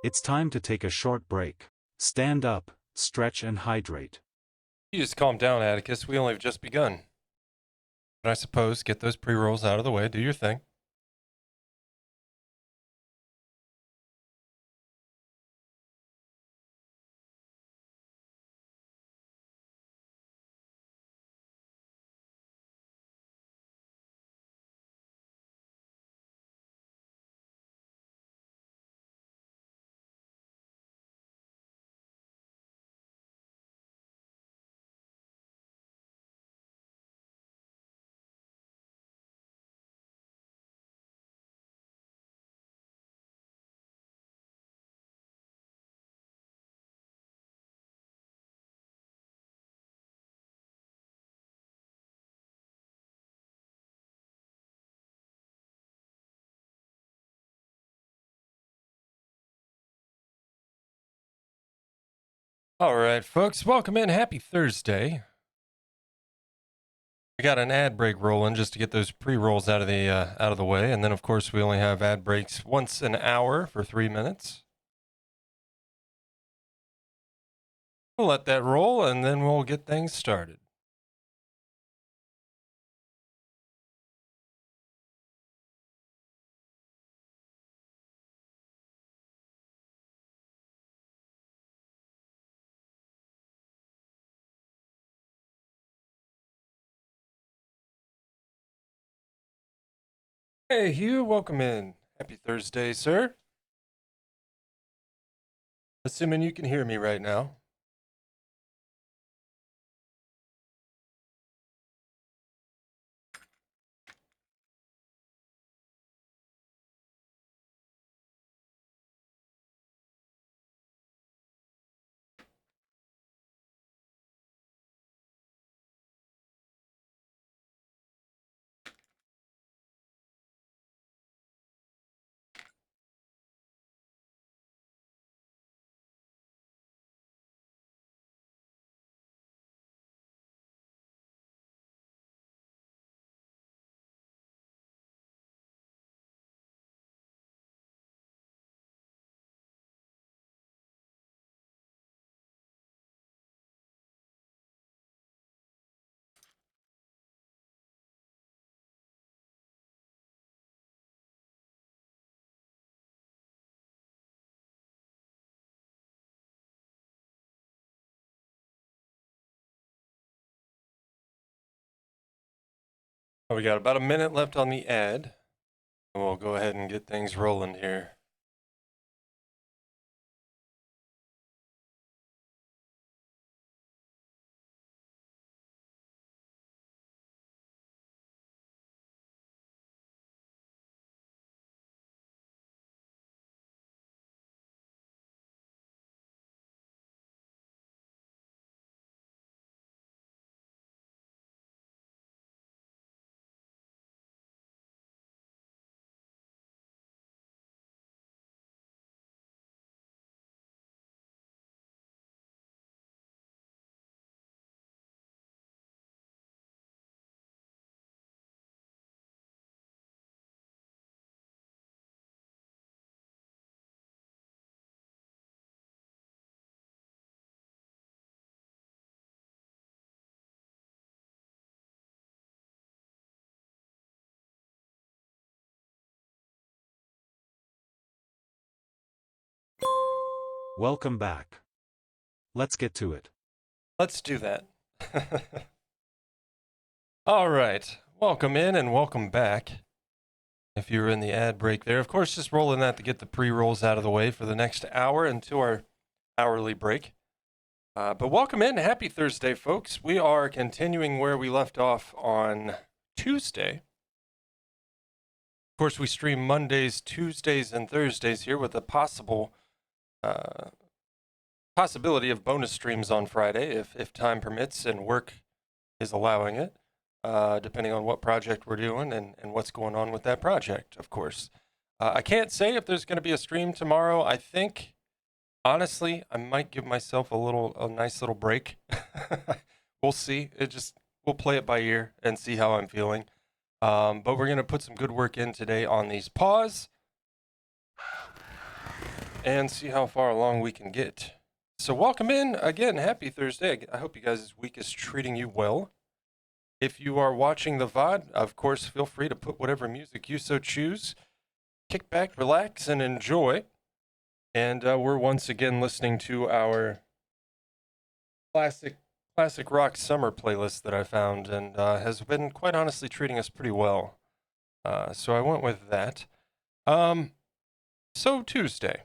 It's time to take a short break. Stand up, stretch and hydrate. You just calm down, Atticus. We only have just begun. But I suppose get those pre-rolls out of the way. Do your thing. All right, folks, welcome in. Happy Thursday. We got an ad break rolling just to get those pre-rolls out of the way, and then of course we only have ad breaks once an hour for 3 minutes. We'll let that roll, and then we'll get things started. Hey, Hugh, welcome in. Happy Thursday, sir. Assuming you can hear me right now. We got about a minute left on the ad. We'll go ahead and get things rolling here. Welcome back. Let's get to it. Let's do that. All right. Welcome in and welcome back. If you were in the ad break there, of course, just rolling that to get the pre-rolls out of the way for the next hour into our hourly break. But welcome in. Happy Thursday, folks. We are continuing where we left off on Tuesday. Of course, we stream Mondays, Tuesdays, and Thursdays here with a possibility of bonus streams on Friday if time permits and work is allowing it, depending on what project we're doing and what's going on with that project, of course. I can't say if there's going to be a stream tomorrow. I think, honestly, I might give myself a nice little break. We'll see. We'll play it by ear and see how I'm feeling. But we're going to put some good work in today on these paws. and see how far along we can get. So welcome in again. Happy Thursday. I hope you guys' week is treating you well. If you are watching the VOD, of course, feel free to put whatever music you so choose. Kick back, relax, and enjoy. And we're once again listening to our classic rock summer playlist that I found, and has been quite honestly treating us pretty well. So I went with that. So Tuesday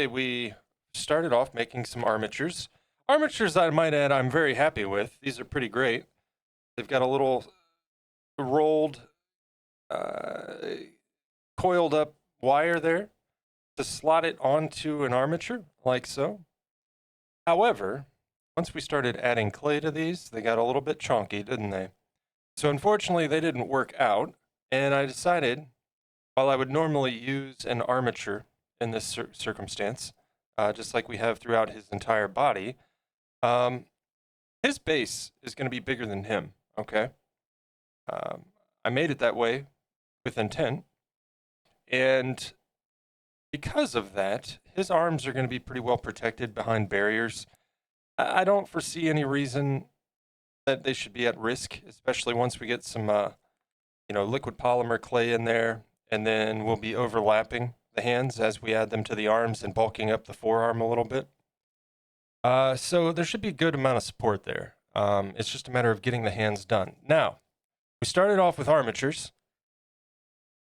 we started off making some armatures. Armatures, I might add, I'm very happy with. These are pretty great. They've got a little rolled, coiled up wire there to slot it onto an armature, like so. However, once we started adding clay to these, they got a little bit chonky, didn't they? So unfortunately, they didn't work out, and I decided, while I would normally use an armature in this circumstance, just like we have throughout his entire body, his base is going to be bigger than him, okay? I made it that way with intent, and because of that, his arms are going to be pretty well protected behind barriers. I don't foresee any reason that they should be at risk, especially once we get some, liquid polymer clay in there, and then we'll be overlapping the hands as we add them to the arms and bulking up the forearm a little bit. So there should be a good amount of support there. It's just a matter of getting the hands done. Now, we started off with armatures,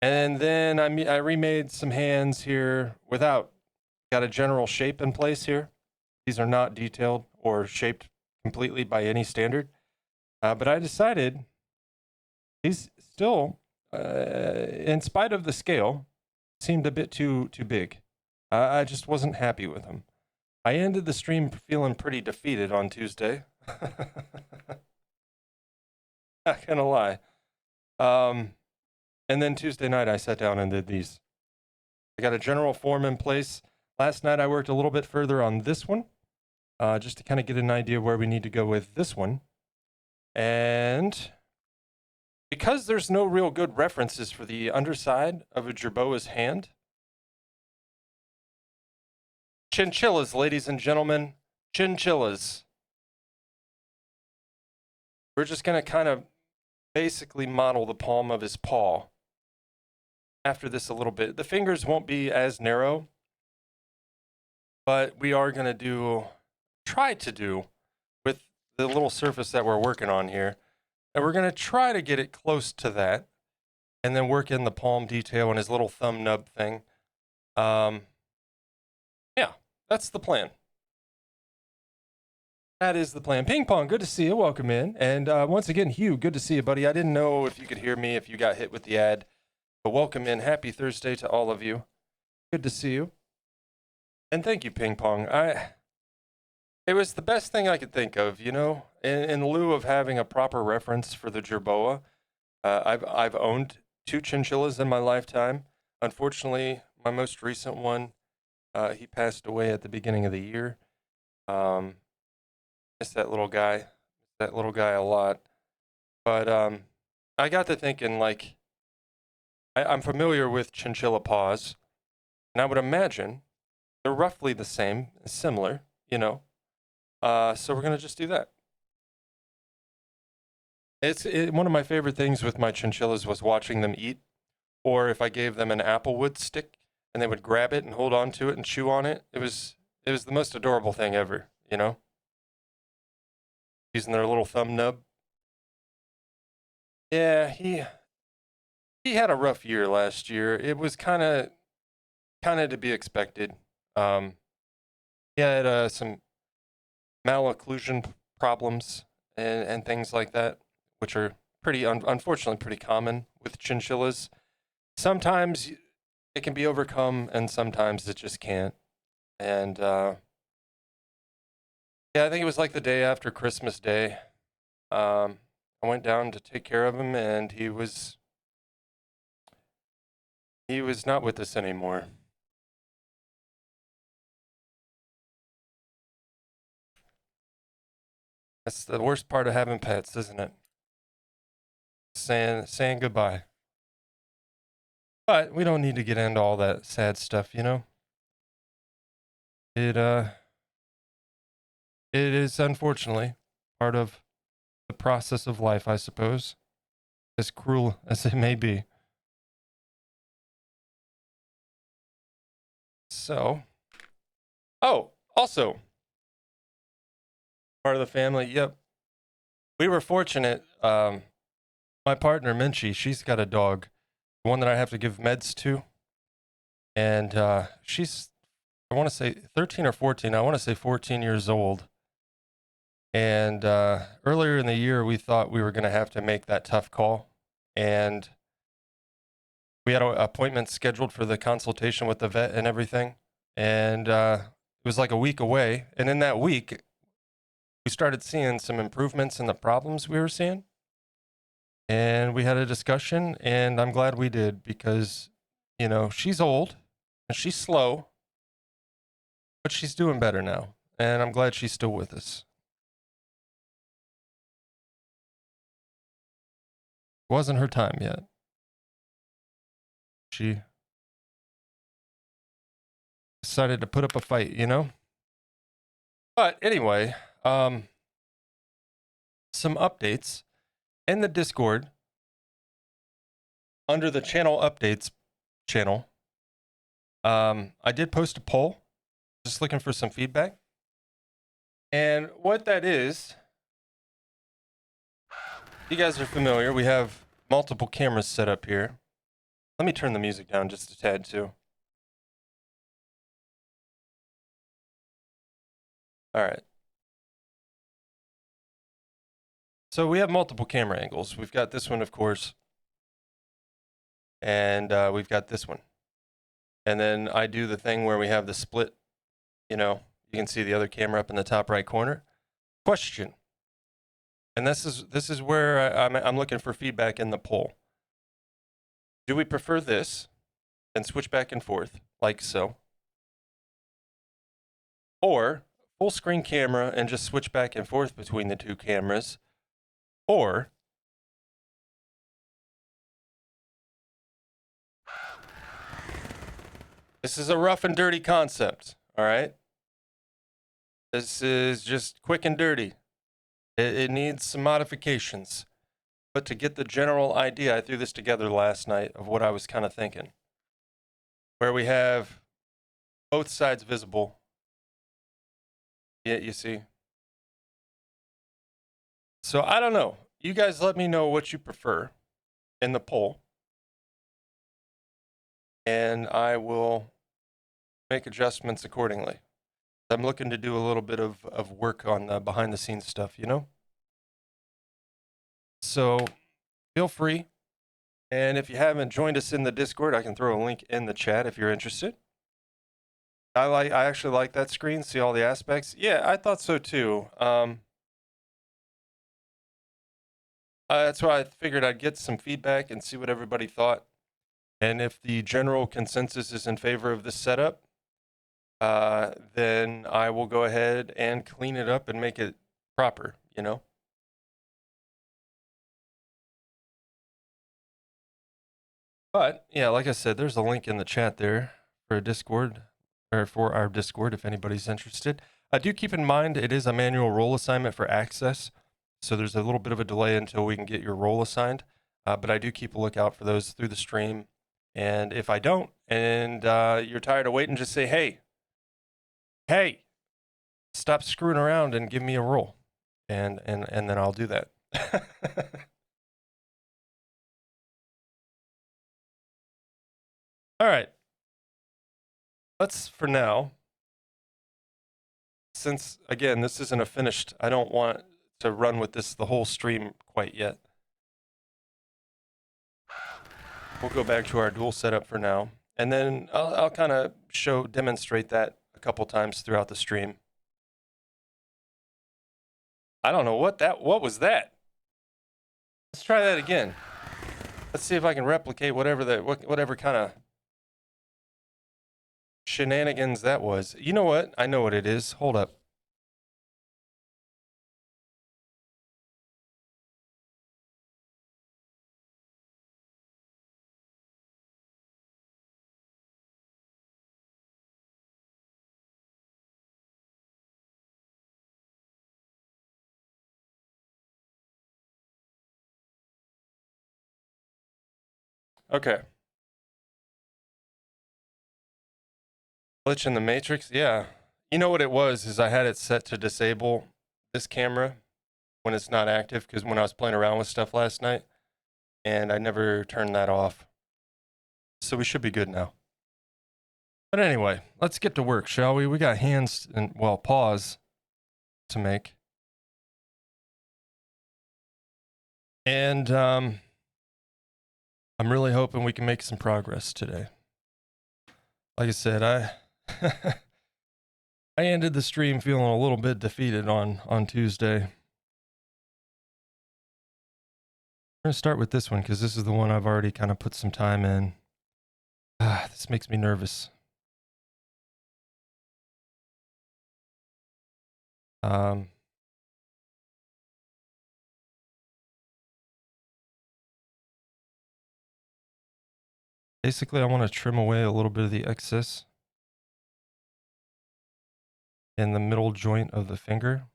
and then I remade some hands here got a general shape in place here. These are not detailed or shaped completely by any standard. But I decided these still, in spite of the scale, seemed a bit too big. I just wasn't happy with them. I ended the stream feeling pretty defeated on Tuesday. Not gonna lie. And then Tuesday night I sat down and did these. I got a general form in place. Last night I worked a little bit further on this one, just to kind of get an idea where we need to go with this one. And because there's no real good references for the underside of a Jerboa's hand, chinchillas, ladies and gentlemen, chinchillas. We're just going to kind of basically model the palm of his paw after this a little bit. The fingers won't be as narrow, but we are going to try to do with the little surface that we're working on here. And we're going to try to get it close to that and then work in the palm detail and his little thumb nub thing. Yeah, that's the plan. That is the plan. Ping Pong, good to see you. Welcome in. And once again, Hugh, good to see you, buddy. I didn't know if you could hear me, if you got hit with the ad, but welcome in. Happy Thursday to all of you. Good to see you. And thank you, Ping Pong. It was the best thing I could think of, in lieu of having a proper reference for the Jerboa. I've owned 2 chinchillas in my lifetime. Unfortunately, my most recent one, he passed away at the beginning of the year. Miss that little guy. A lot. But I got to thinking, I'm familiar with chinchilla paws, and I would imagine they're roughly the same, similar, so we're going to just do that. One of my favorite things with my chinchillas was watching them eat, or if I gave them an applewood stick and they would grab it and hold on to it and chew on it. It was the most adorable thing ever, using their little thumb nub. Yeah, he had a rough year last year. It was kind of to be expected. He had some malocclusion problems and things like that, which are unfortunately pretty common with chinchillas. Sometimes it can be overcome, and sometimes it just can't. And yeah, I think it was like the day after Christmas Day. I went down to take care of him, and he was not with us anymore. That's the worst part of having pets, isn't it? Saying goodbye. But we don't need to get into all that sad stuff, it is unfortunately part of the process of life, I suppose, as cruel as it may be. So, oh, also part of the family. Yep, we were fortunate. My partner Minchie, she's got a dog, one that I have to give meds to, and she's, I want to say 13 or 14. I want to say 14 years old. And earlier in the year, we thought we were going to have to make that tough call, and we had an appointment scheduled for the consultation with the vet and everything. And it was like a week away. And in that week, we started seeing some improvements in the problems we were seeing. And we had a discussion, and I'm glad we did because, you know, she's old and she's slow, but she's doing better now. And I'm glad she's still with us. It wasn't her time yet. She decided to put up a fight, you know? But anyway, some updates in the Discord under the channel updates channel. I did post a poll, just looking for some feedback. And what that is, you guys are familiar. We have multiple cameras set up here. Let me turn the music down just a tad too. All right. So we have multiple camera angles. We've got this one, of course, and we've got this one. And then I do the thing where we have the split, you know, you can see the other camera up in the top right corner. Question. And this is where I'm looking for feedback in the poll. Do we prefer this and switch back and forth like so? Or full screen camera and just switch back and forth between the two cameras? Or this is a rough and dirty concept, all right? This is just quick and dirty. It needs some modifications. But to get the general idea, I threw this together last night of what I was kind of thinking. Where we have both sides visible. Yeah, you see? So I don't know. You guys let me know what you prefer in the poll. And I will make adjustments accordingly. I'm looking to do a little bit of work on the behind the scenes stuff, you know? So feel free. And if you haven't joined us in the Discord, I can throw a link in the chat if you're interested. I actually like that screen, see all the aspects. Yeah, I thought so too. That's why I figured I'd get some feedback and see what everybody thought. And if the general consensus is in favor of this setup, then I will go ahead and clean it up and make it proper, you know? But yeah, like I said, there's a link in the chat there for a Discord, or for our Discord if anybody's interested. Do keep in mind it is a manual role assignment for access, so there's a little bit of a delay until we can get your role assigned. But I do keep a lookout for those through the stream. And if I don't, and you're tired of waiting, just say, hey, stop screwing around and give me a role, and then I'll do that. All right. Let's, for now, since again this isn't a finished, I don't want to run with this the whole stream quite yet. We'll go back to our dual setup for now, and then I'll kind of demonstrate that a couple times throughout the stream. I don't know what was that. Let's try that again. Let's see if I can replicate whatever kind of shenanigans that was. You know what? I know what it is. Hold up. Okay. Glitch in the Matrix? Yeah. You know what it was is I had it set to disable this camera when it's not active because when I was playing around with stuff last night and I never turned that off. So we should be good now. But anyway, let's get to work, shall we? We got hands and, well, paws to make. And I'm really hoping we can make some progress today. Like I said, I I ended the stream feeling a little bit defeated on Tuesday. I'm going to start with this one because this is the one I've already kind of put some time in. This makes me nervous. Basically, I want to trim away a little bit of the excess in the middle joint of the finger.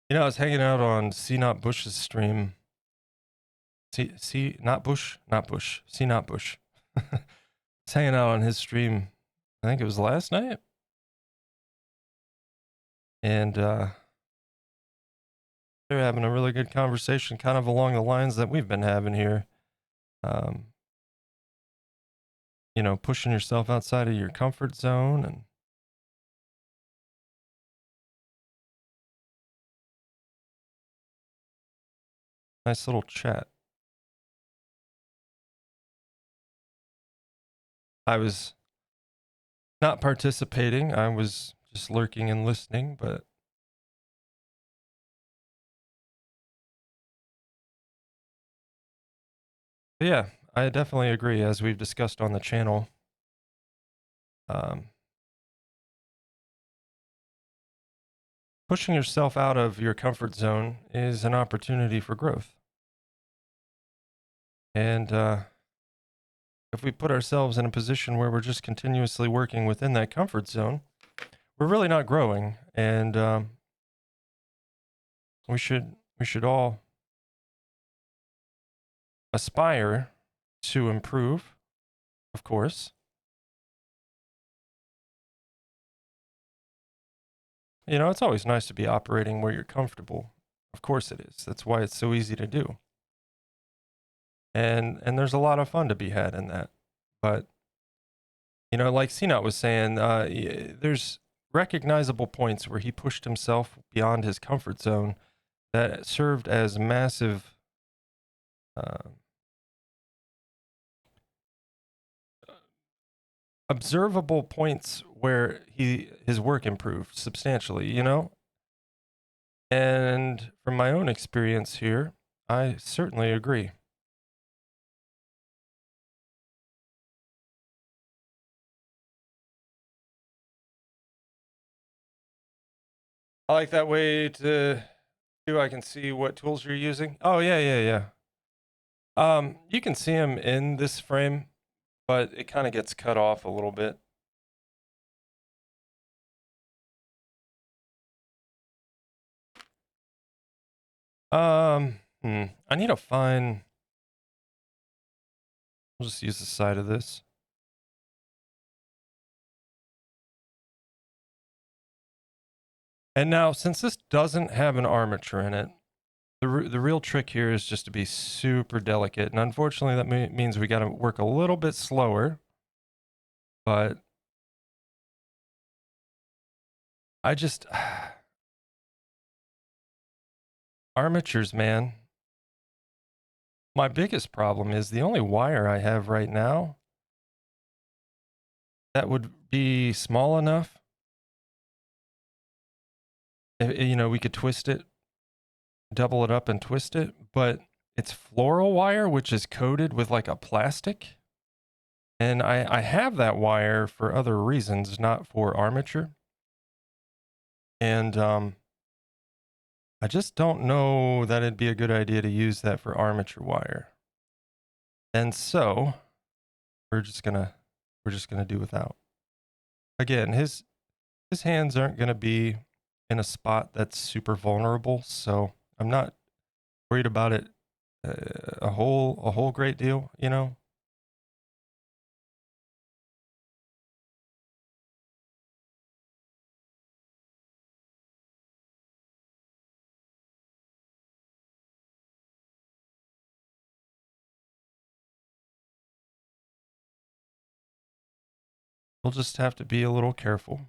You know, I was hanging out on C. Not Bush's stream. C. Not Bush? Not Bush. C. Not Bush. I was hanging out on his stream, I think it was last night. And they're having a really good conversation, kind of along the lines that we've been having here. You know, pushing yourself outside of your comfort zone and nice little chat. I was not participating. I was just lurking and listening, but yeah, I definitely agree. As we've discussed on the channel, pushing yourself out of your comfort zone is an opportunity for growth. And if we put ourselves in a position where we're just continuously working within that comfort zone, we're really not growing. And we should all aspire to improve, of course. You know, it's always nice to be operating where you're comfortable. Of course it is. That's why it's so easy to do. And there's a lot of fun to be had in that. But you know, like CNOT was saying, there's recognizable points where he pushed himself beyond his comfort zone that served as massive observable points where his work improved substantially, you know? And from my own experience here, I certainly agree. I like that way to do. I can see what tools you're using. Oh, yeah. You can see them in this frame, but it kind of gets cut off a little bit. I need to find, I'll just use the side of this. And now, since this doesn't have an armature in it, the real trick here is just to be super delicate. And unfortunately, that means we got to work a little bit slower. But I just, armatures, man. My biggest problem is the only wire I have right now that would be small enough. You know, we could twist it, double it up and twist it, but it's floral wire, which is coated with like a plastic. And I have that wire for other reasons, not for armature. And I just don't know that it'd be a good idea to use that for armature wire. And so we're just gonna do without. Again, his his hands aren't going to be in a spot that's super vulnerable, so I'm not worried about it a whole great deal, you know. We'll just have to be a little careful.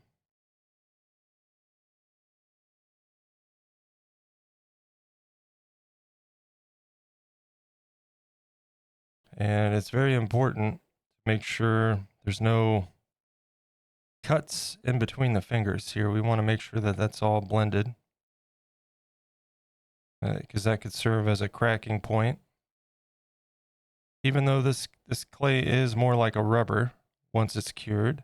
And it's very important to make sure there's no cuts in between the fingers here. We want to make sure that that's all blended, because that could serve as a cracking point. Even though this clay is more like a rubber once it's cured,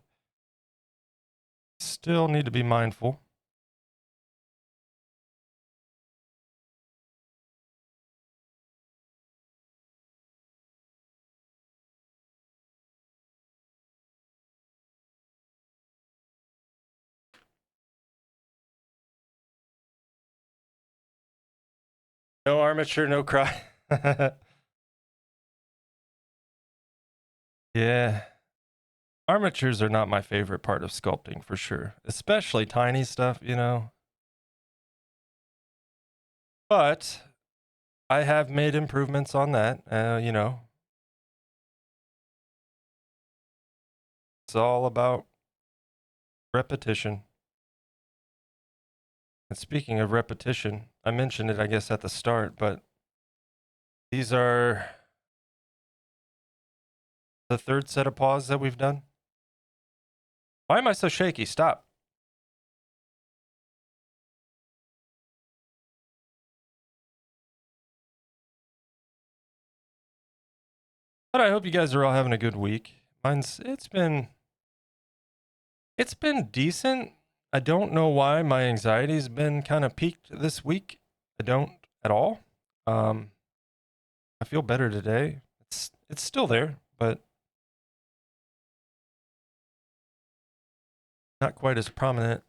still need to be mindful. No armature, no cry. Yeah. Armatures are not my favorite part of sculpting for sure, especially tiny stuff, you know. But I have made improvements on that, you know. It's all about repetition. And speaking of repetition, I mentioned it, I guess, at the start, but these are the third set of paws that we've done. Why am I so shaky? Stop. But I hope you guys are all having a good week. It's been decent. I don't know why my anxiety's been kind of peaked this week. I don't at all. I feel better today. It's still there, but not quite as prominent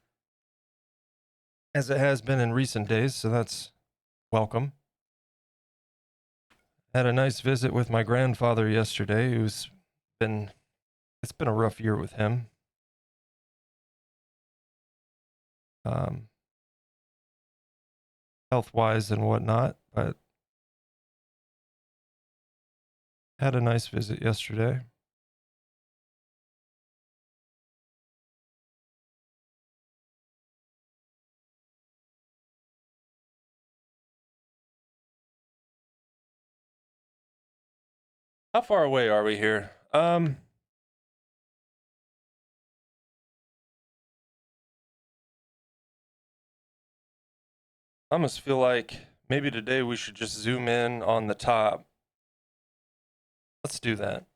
as it has been in recent days, so that's welcome. Had a nice visit with my grandfather yesterday, it's been a rough year with him. Health-wise and whatnot, but had a nice visit yesterday. How far away are we here? I almost feel like maybe today we should just zoom in on the top. Let's do that.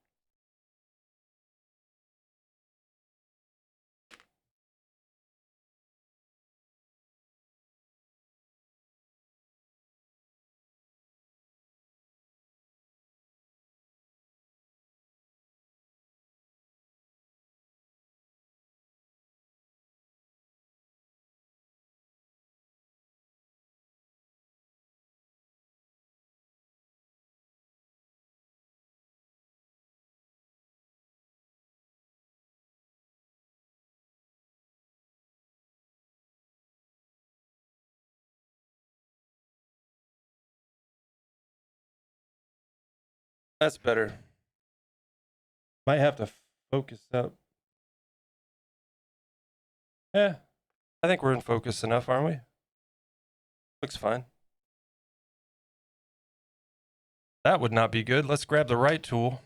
That's better. Might have to focus up. Yeah, I think we're in focus enough, aren't we? Looks fine. That would not be good. Let's grab the right tool.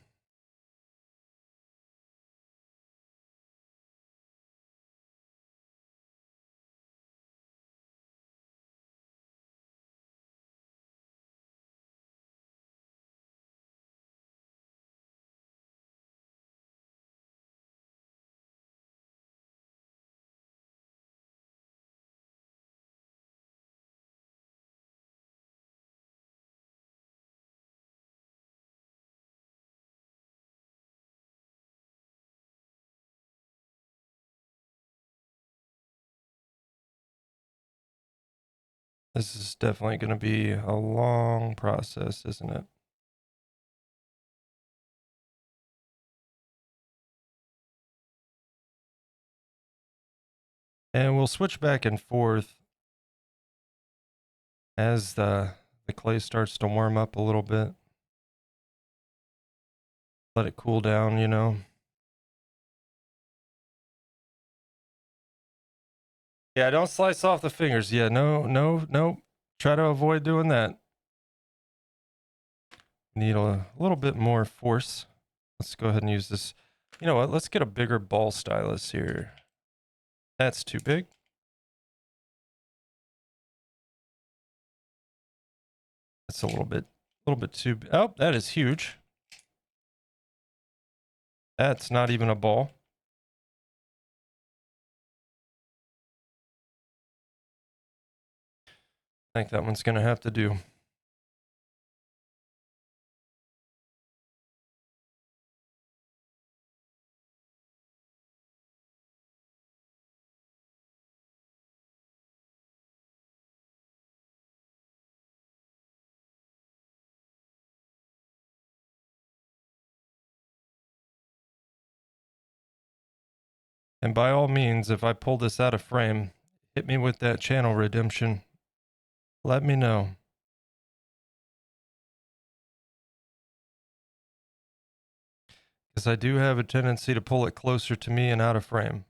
This is definitely going to be a long process, isn't it? And we'll switch back and forth as the clay starts to warm up a little bit. Let it cool down, you know. Yeah, don't slice off the fingers. Yeah, no. Try to avoid doing that. Need a little bit more force. Let's go ahead and use this. You know what? Let's get a bigger ball stylus here. That's too big. That's a little bit too. Oh, that is huge. That's not even a ball. I think that one's gonna have to do. And by all means, if I pull this out of frame, hit me with that channel redemption. Let me know. Because I do have a tendency to pull it closer to me and out of frame.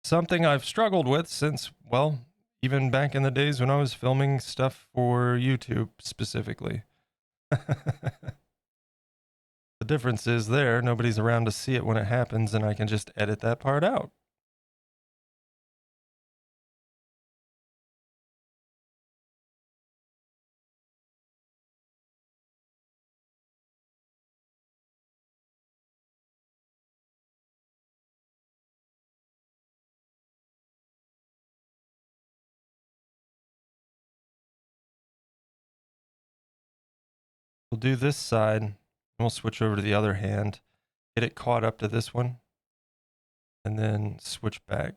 Something I've struggled with since, well, even back in the days when I was filming stuff for YouTube specifically. The difference is there, nobody's around to see it when it happens, and I can just edit that part out. We'll do this side, and we'll switch over to the other hand, get it caught up to this one, and then switch back.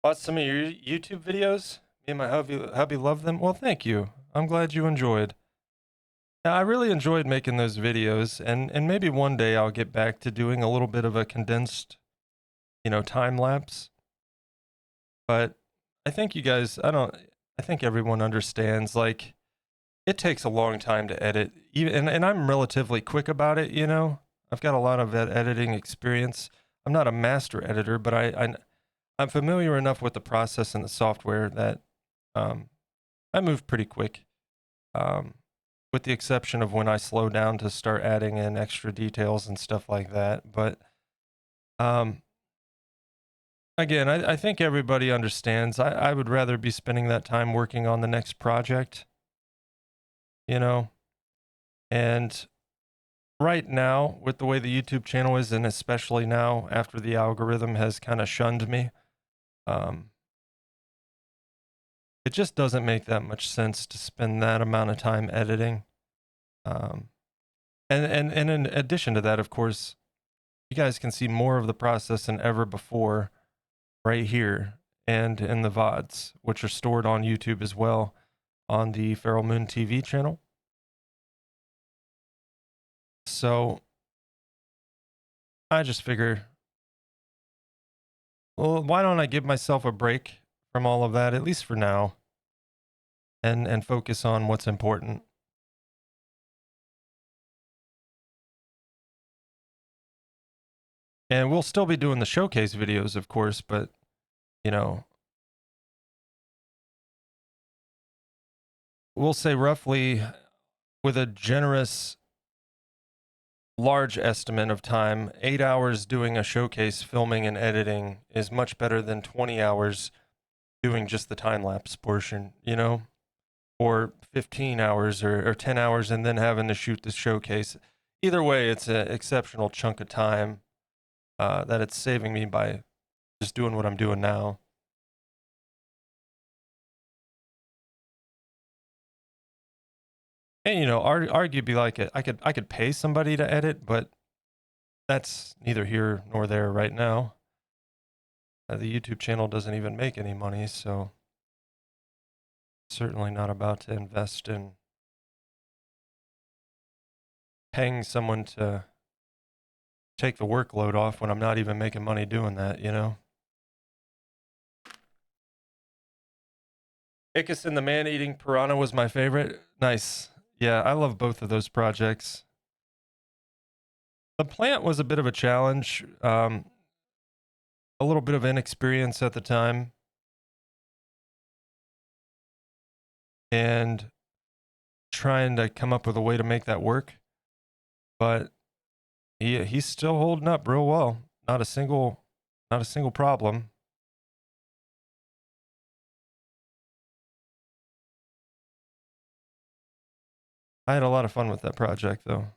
Watch some of your YouTube videos. Me and my hubby love them. Well, thank you. I'm glad you enjoyed. Yeah, I really enjoyed making those videos, and maybe one day I'll get back to doing a little bit of a condensed, time lapse. But I think you guys, I think everyone understands, like, it takes a long time to edit. Even, and I'm relatively quick about it, you know? I've got a lot of editing experience. I'm not a master editor, but I'm familiar enough with the process and the software that I move pretty quick, with the exception of when I slow down to start adding in extra details and stuff like that. But again, I think everybody understands. I would rather be spending that time working on the next project, you know? And right now, with the way the YouTube channel is, and especially now after the algorithm has kind of shunned me, it just doesn't make that much sense to spend that amount of time editing. And in addition to that, of course, you guys can see more of the process than ever before right here and in the VODs, which are stored on YouTube as well on the FeralMoonTV channel. So I just figure, well, why don't I give myself a break from all of that, at least for now, and focus on what's important. And we'll still be doing the showcase videos, of course, but, we'll say roughly, with a generous, large estimate of time, 8 hours doing a showcase filming and editing is much better than 20 hours doing just the time-lapse portion, or 15 hours or 10 hours and then having to shoot the showcase. either way, it's an exceptional chunk of time that it's saving me by just doing what I'm doing now. And you know, arguably, like I could pay somebody to edit, but that's neither here nor there right now. The YouTube channel doesn't even make any money, so certainly not about to invest in paying someone to take the workload off when I'm not even making money doing that, you know? Ickis and the Man-Eating Piranha was my favorite. Nice. Yeah, I love both of those projects. The plant was a bit of a challenge. A little bit of inexperience at the time. And trying to come up with a way to make that work. But he's still holding up real well. Not a single problem. I had a lot of fun with that project though.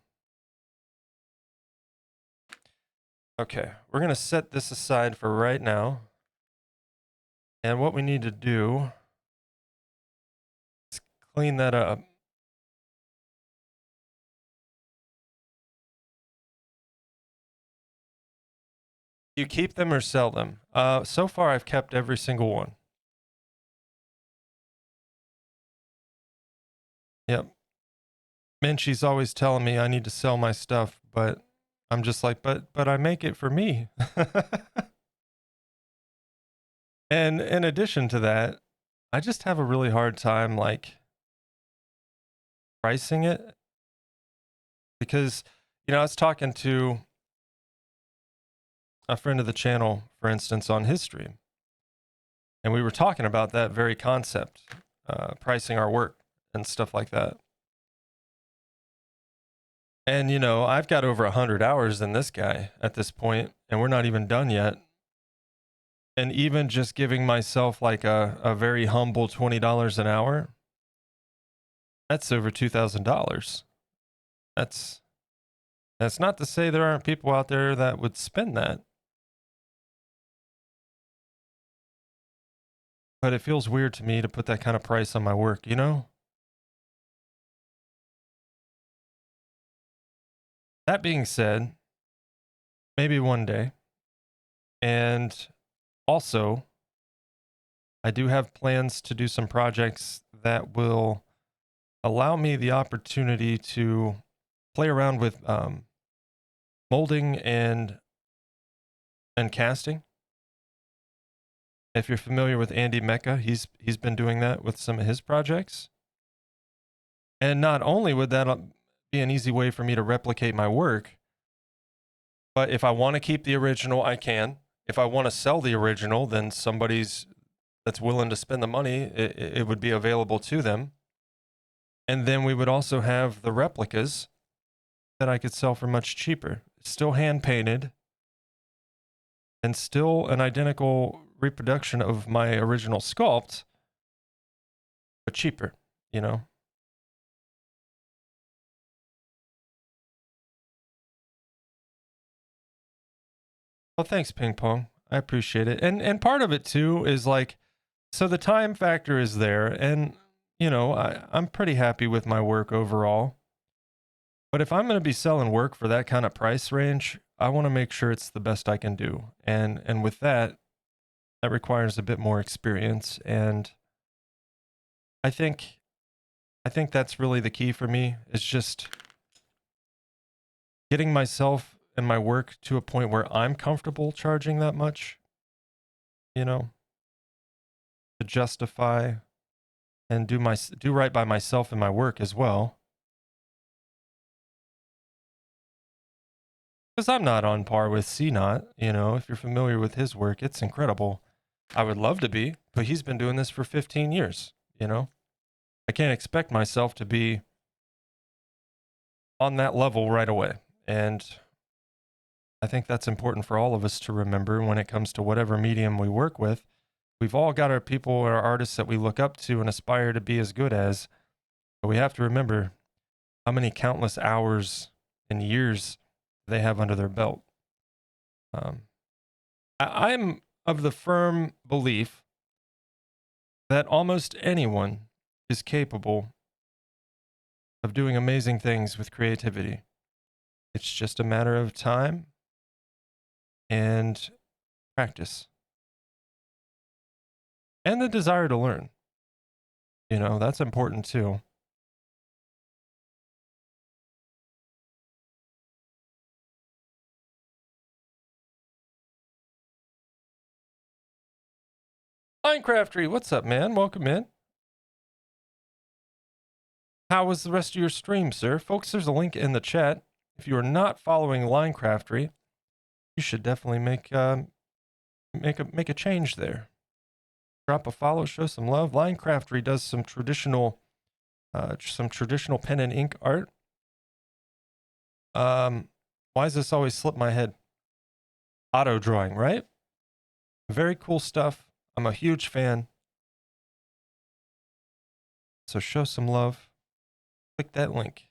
Okay, we're going to set this aside for right now. And what we need to do is clean that up. You keep them or sell them? So far, I've kept every single one. Yep. Minchie's always telling me I need to sell my stuff, but I'm just like, but I make it for me. And in addition to that, I just have a really hard time like pricing it because, you know, I was talking to a friend of the channel, for instance, on his stream, and we were talking about that very concept, pricing our work and stuff like that. And, you know, I've got over 100 hours in this guy at this point, and we're not even done yet. And even just giving myself like a very humble $20 an hour, that's over $2,000. That's not to say there aren't people out there that would spend that. But it feels weird to me to put that kind of price on my work, you know? That being said, maybe one day. And also, I do have plans to do some projects that will allow me the opportunity to play around with molding and casting. If you're familiar with Andy Mecca, he's been doing that with some of his projects. And not only would that be an easy way for me to replicate my work, but if I want to keep the original, I can. If I want to sell the original, then somebody's that's willing to spend the money, it would be available to them. And then we would also have the replicas that I could sell for much cheaper. Still hand painted and still an identical reproduction of my original sculpt, but cheaper, you know? Well, thanks, Ping Pong. I appreciate it. And part of it too is like, so the time factor is there, and you know, I'm pretty happy with my work overall. But if I'm going to be selling work for that kind of price range, I want to make sure it's the best I can do. And with that requires a bit more experience. And I think that's really the key for me, is just getting myself and my work to a point where I'm comfortable charging that much, you know, to justify and do right by myself and my work as well. Because I'm not on par with CNOT, you know, if you're familiar with his work, it's incredible. I would love to be, but he's been doing this for 15 years, you know? I can't expect myself to be on that level right away. And I think that's important for all of us to remember when it comes to whatever medium we work with. We've all got our people or our artists that we look up to and aspire to be as good as, but we have to remember how many countless hours and years they have under their belt. I'm of the firm belief that almost anyone is capable of doing amazing things with creativity. It's just a matter of time and practice and the desire to learn. You know, that's important too. Minecraftery, what's up, man? Welcome in. How was the rest of your stream, sir? Folks, there's a link in the chat. If you are not following Minecraftery, you should definitely make a change there. Drop a follow, show some love. Minecraftery does some traditional pen and ink art. Why does this always slip my head? Auto drawing, right? Very cool stuff. I'm a huge fan. So show some love. Click that link.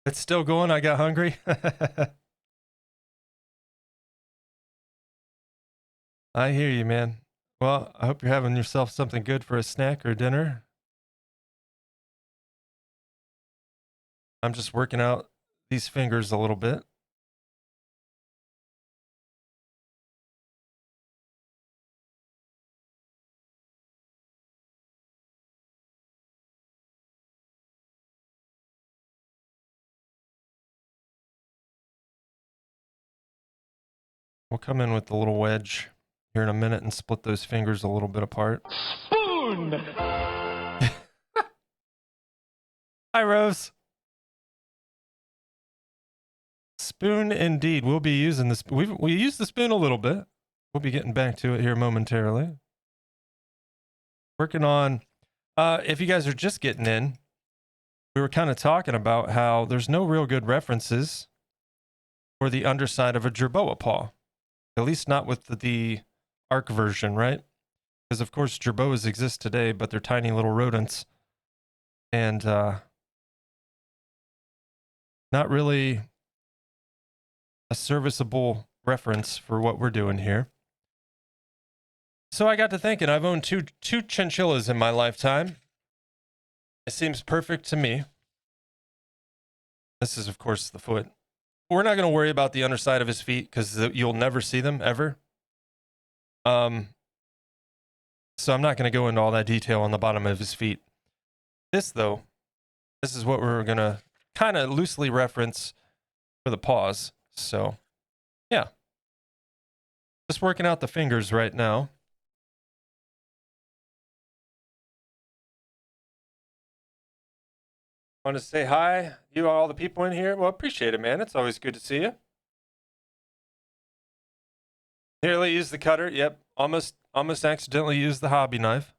It's still going. I got hungry. I hear you, man. Well, I hope you're having yourself something good for a snack or dinner. I'm just working out these fingers a little bit. We'll come in with the little wedge here in a minute and split those fingers a little bit apart. Spoon! Hi, Rose. Spoon indeed. We'll be using this. We used the spoon a little bit. We'll be getting back to it here momentarily. Working on, if you guys are just getting in, we were kind of talking about how there's no real good references for the underside of a Jerboa paw. At least not with the ARC version, right? Because of course Jerboas exist today, but they're tiny little rodents. And not really a serviceable reference for what we're doing here. So I got to thinking, I've owned two chinchillas in my lifetime. It seems perfect to me. This is, of course, the foot. We're not going to worry about the underside of his feet because you'll never see them ever. So I'm not going to go into all that detail on the bottom of his feet. This, though, this is what we're going to kind of loosely reference for the paws. So, yeah. Just working out the fingers right now. Want to say hi, you all the people in here? Well, appreciate it, man. It's always good to see you. Nearly used the cutter. Yep, almost accidentally used the hobby knife.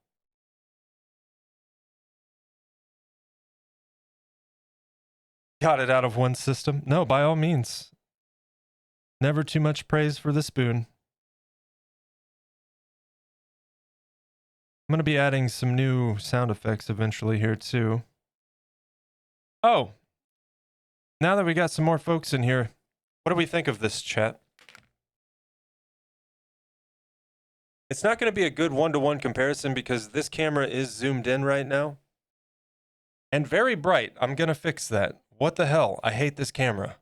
Got it out of one system. No, by all means. Never too much praise for the spoon. I'm going to be adding some new sound effects eventually here too. Oh, now that we got some more folks in here, what do we think of this, chat? It's not going to be a good one-to-one comparison because this camera is zoomed in right now. And very bright. I'm going to fix that. What the hell? I hate this camera.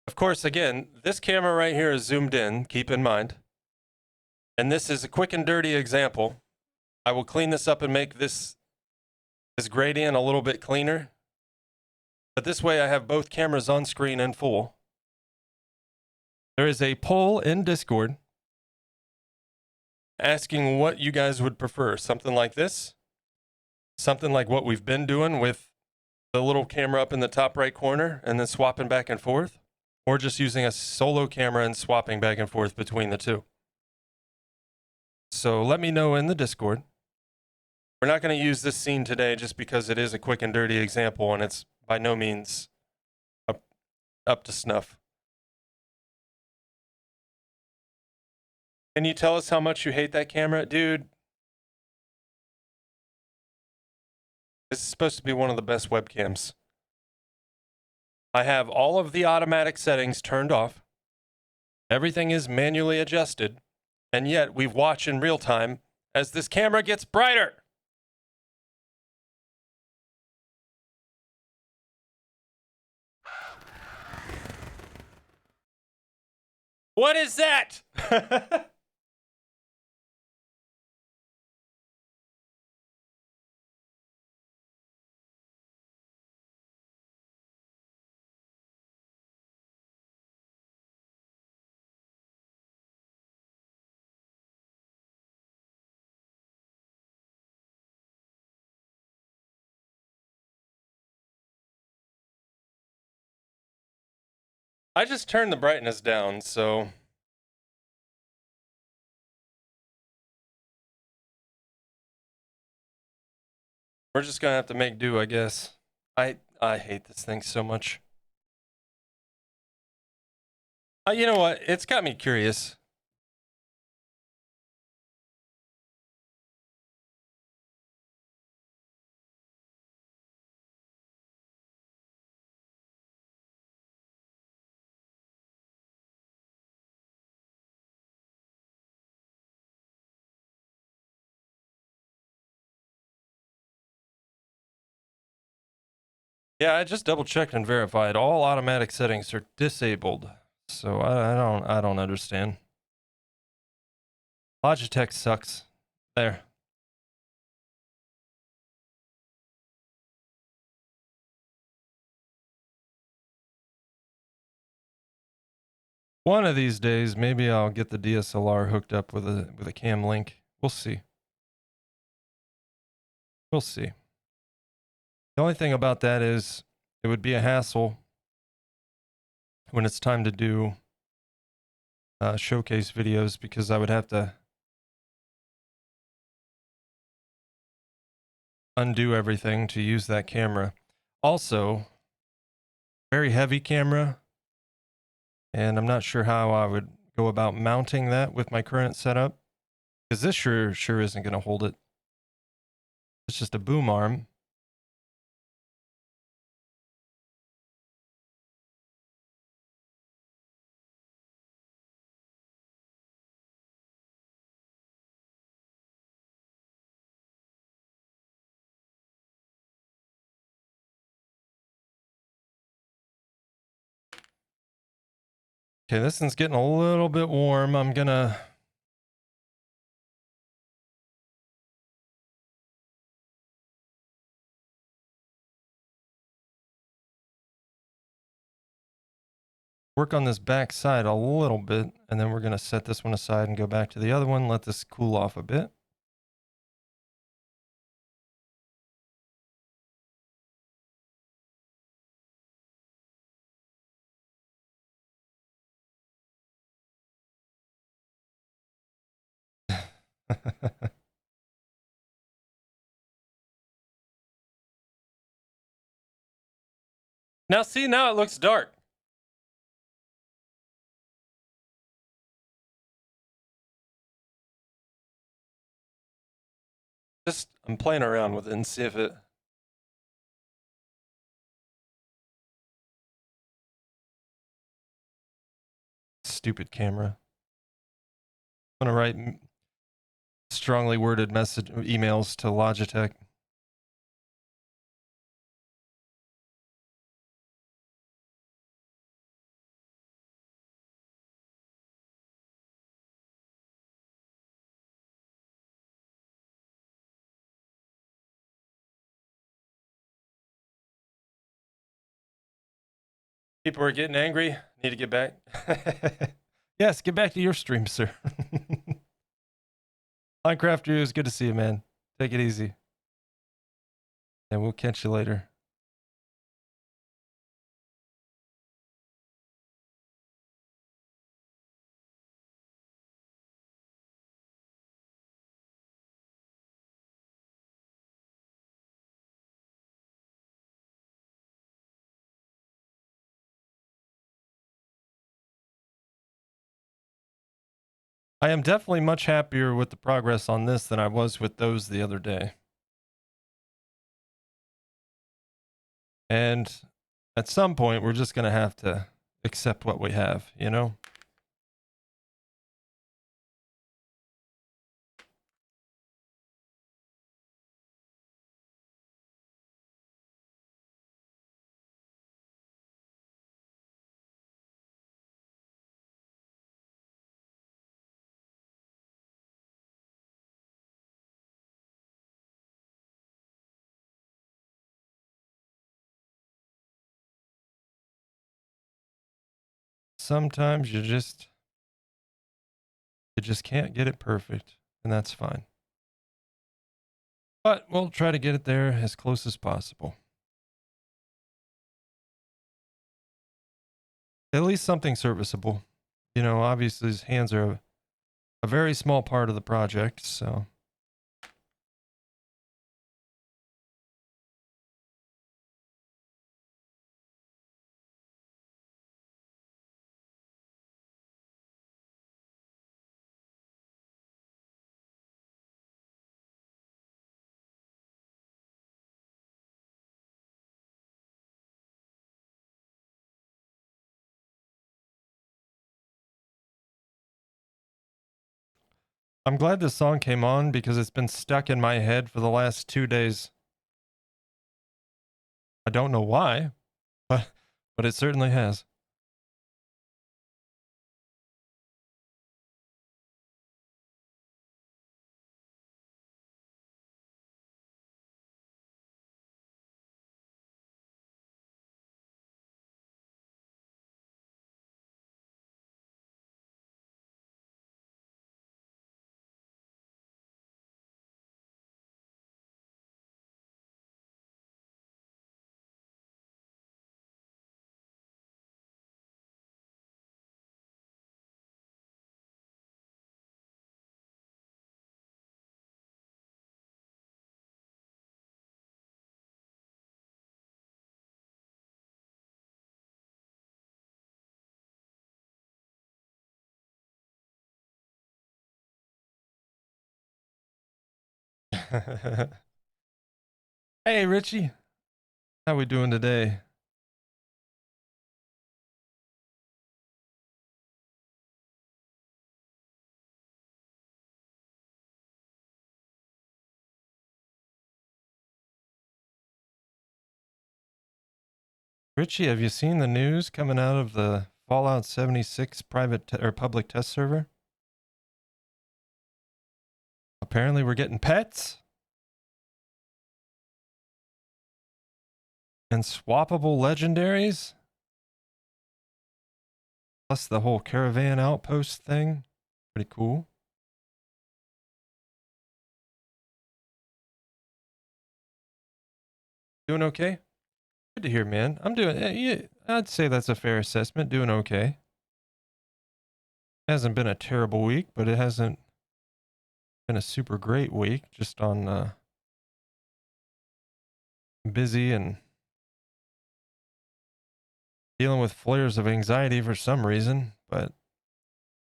Of course, again, this camera right here is zoomed in, keep in mind. And this is a quick and dirty example. I will clean this up and make this gradient a little bit cleaner. But this way I have both cameras on screen and full. There is a poll in Discord asking what you guys would prefer. Something like this. Something like what we've been doing with the little camera up in the top right corner and then swapping back and forth. Or just using a solo camera and swapping back and forth between the two. So let me know in the Discord We're not going to use this scene today just because it is a quick and dirty example and it's by no means up to snuff. Can you tell us how much you hate that camera? Dude, this is supposed to be one of the best webcams. I have all of the automatic settings turned off. Everything is manually adjusted. And yet we've watched in real time as this camera gets brighter. What is that? I just turned the brightness down, so we're just gonna have to make do, I guess. I hate this thing so much. You know what? It's got me curious. Yeah, I just double checked and verified all automatic settings are disabled. So I don't understand. Logitech sucks. There. One of these days, maybe I'll get the DSLR hooked up with a cam link. We'll see. We'll see. The only thing about that is it would be a hassle when it's time to do showcase videos because I would have to undo everything to use that camera. Also, very heavy camera, and I'm not sure how I would go about mounting that with my current setup because this sure isn't going to hold it. It's just a boom arm. Okay, this one's getting a little bit warm. I'm gonna work on this back side a little bit, and then we're gonna set this one aside and go back to the other one, let this cool off a bit. Now see, now it looks dark. Just, I'm playing around with it and see if it... Stupid camera. I'm gonna write strongly worded emails to Logitech. People are getting angry. Need to get back. Yes, get back to your stream, sir. Minecraft Drew, it's good to see you, man. Take it easy. And we'll catch you later. I am definitely much happier with the progress on this than I was with those the other day. And at some point, we're just going to have to accept what we have, you know? Sometimes you just can't get it perfect, and that's fine. But we'll try to get it there as close as possible. At least something serviceable. You know, obviously his hands are a very small part of the project, so. I'm glad this song came on because it's been stuck in my head for the last 2 days. I don't know why, but it certainly has. Hey, Richie. How we doing today? Richie, have you seen the news coming out of the Fallout 76 private or public test server? Apparently we're getting pets and swappable legendaries. Plus the whole caravan outpost thing. Pretty cool. Doing okay? Good to hear, man. I'm doing, yeah, I'd say that's a fair assessment. Doing okay. Hasn't been a terrible week, but it hasn't been a super great week. Just on busy and dealing with flares of anxiety for some reason, but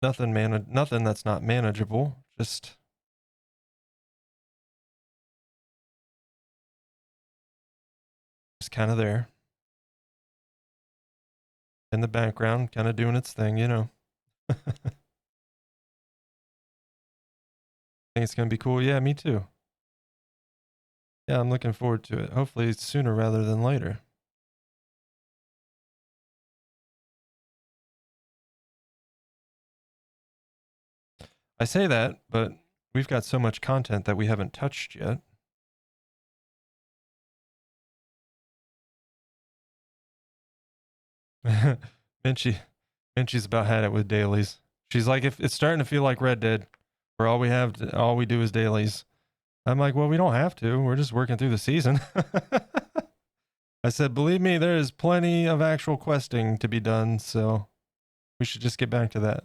nothing that's not manageable. Just kind of there in the background, kind of doing its thing, you know. Think it's gonna be cool. Yeah, me too. Yeah, I'm looking forward to it. Hopefully it's sooner rather than later. I say that, but we've got so much content that we haven't touched yet. Minchie's about had it with dailies. She's like, if it's starting to feel like Red Dead, where all we do is dailies. I'm like, well, we don't have to. We're just working through the season. I said, believe me, there is plenty of actual questing to be done, so we should just get back to that.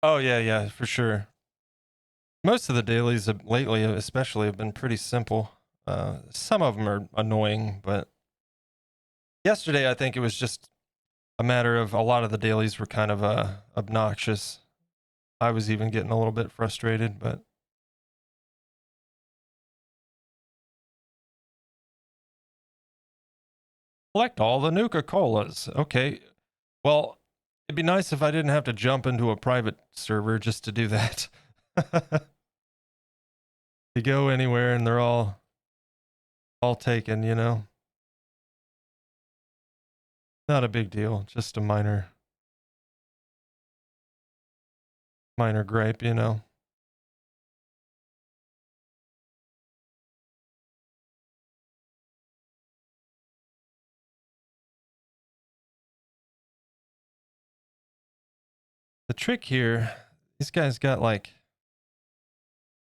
Oh yeah, for sure. Most of the dailies lately, especially, have been pretty simple. Some of them are annoying, but yesterday I think it was just a matter of a lot of the dailies were kind of obnoxious. I was even getting a little bit frustrated, but collect all the Nuka-Colas. Okay, well, it'd be nice if I didn't have to jump into a private server just to do that. You go anywhere and they're all taken, you know. Not a big deal, just a minor gripe, you know. The trick here, these guys got like,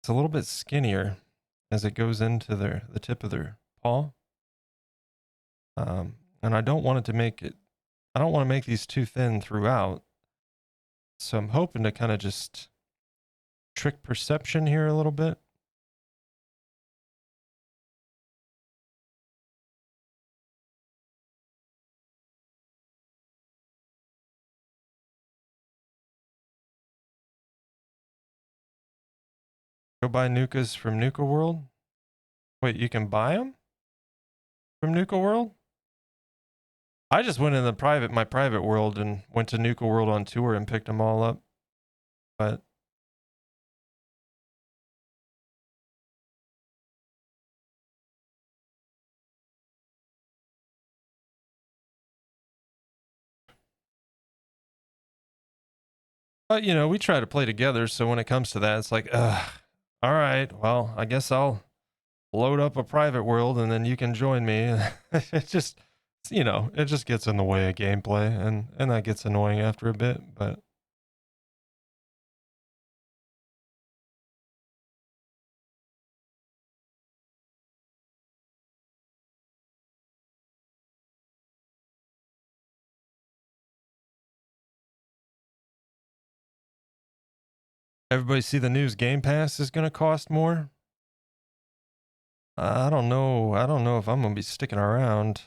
it's a little bit skinnier as it goes into the tip of their paw. And I don't want I don't want to make these too thin throughout. So I'm hoping to kind of just trick perception here a little bit. Go buy Nukas from Nuka World. Wait, you can buy them from Nuka World? I just went in my private world and went to Nuka World on tour and picked them all up. But you know, we try to play together, so when it comes to that, it's like, all right, well, I guess I'll load up a private world and then you can join me. It just, you know, it just gets in the way of gameplay, and that gets annoying after a bit. But everybody see the news? Game Pass is going to cost more. I don't know. I don't know if I'm going to be sticking around.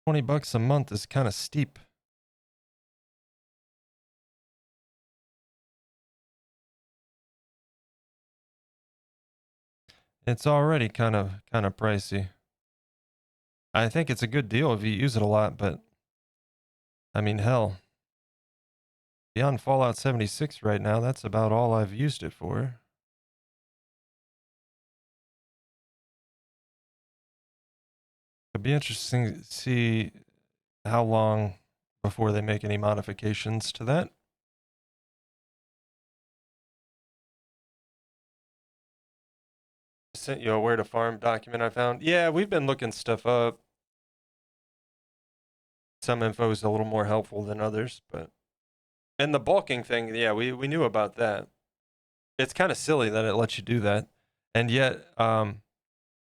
$20 a month is kind of steep. It's already kind of pricey. I think it's a good deal if you use it a lot, but I mean, hell, beyond Fallout 76 right now, that's about all I've used it for. It'd be interesting to see how long before they make any modifications to that. Sent you a where to farm document I found. Yeah, we've been looking stuff up. Some info is a little more helpful than others, but and the bulking thing, yeah, we knew about that. It's kind of silly that it lets you do that, and yet,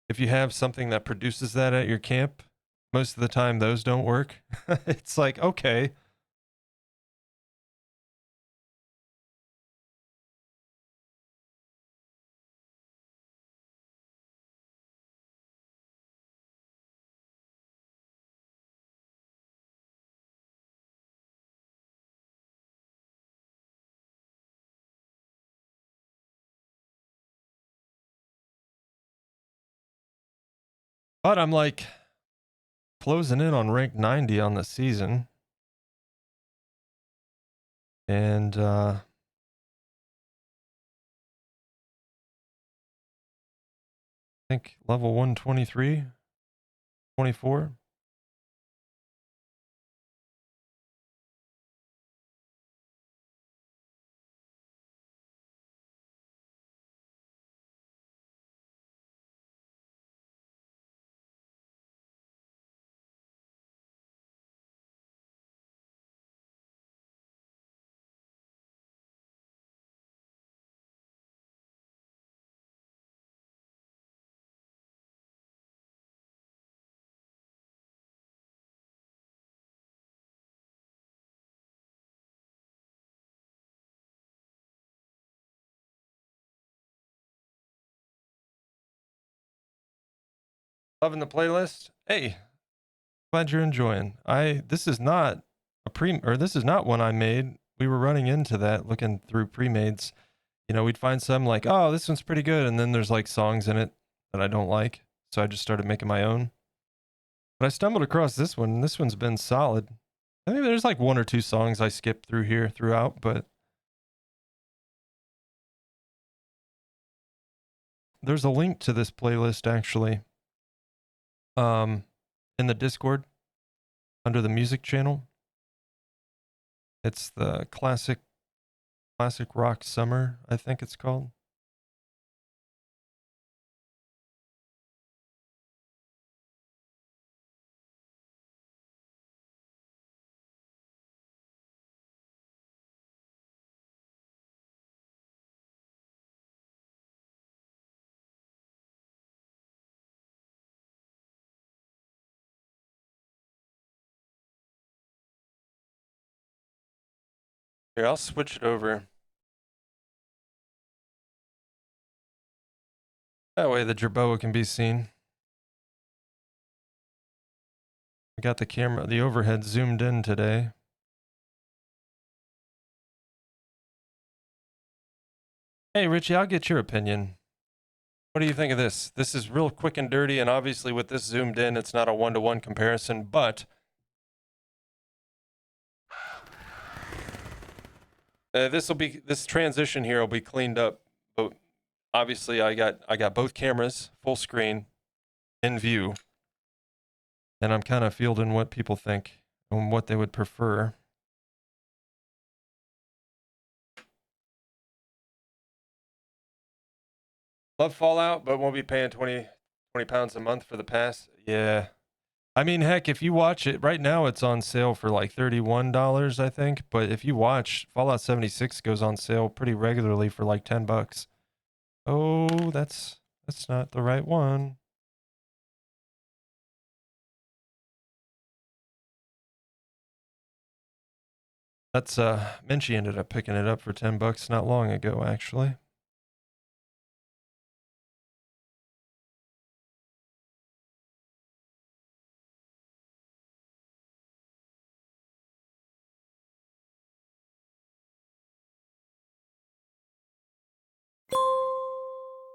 if you have something that produces that at your camp, most of the time those don't work. It's like, okay. But I'm like closing in on rank 90 on the season. And I think level 123, 24. Loving the playlist? Hey, glad you're enjoying. This is not this is not one I made. We were running into that looking through pre-mades. You know, we'd find some like, oh, this one's pretty good, and then there's like songs in it that I don't like. So I just started making my own. But I stumbled across this one, and this one's been solid. I mean, there's like one or two songs I skipped through here throughout, but there's a link to this playlist actually. In the Discord under the music channel. It's the classic rock summer, I think it's called. Here, I'll switch it over. That way the Jerboa can be seen. I got the camera, the overhead zoomed in today. Hey, Richie, I'll get your opinion. What do you think of this? This is real quick and dirty, and obviously with this zoomed in, it's not a one-to-one comparison, but this transition here will be cleaned up. But obviously, I got both cameras full screen in view, and I'm kind of fielding what people think and what they would prefer. Love Fallout, but won't be paying 20 pounds a month for the pass. Yeah. I mean, heck, if you watch it right now, it's on sale for like $31, I think. But if you watch, Fallout 76 goes on sale pretty regularly for like $10. Oh, that's not the right one. That's Minchie ended up picking it up for $10 not long ago, actually.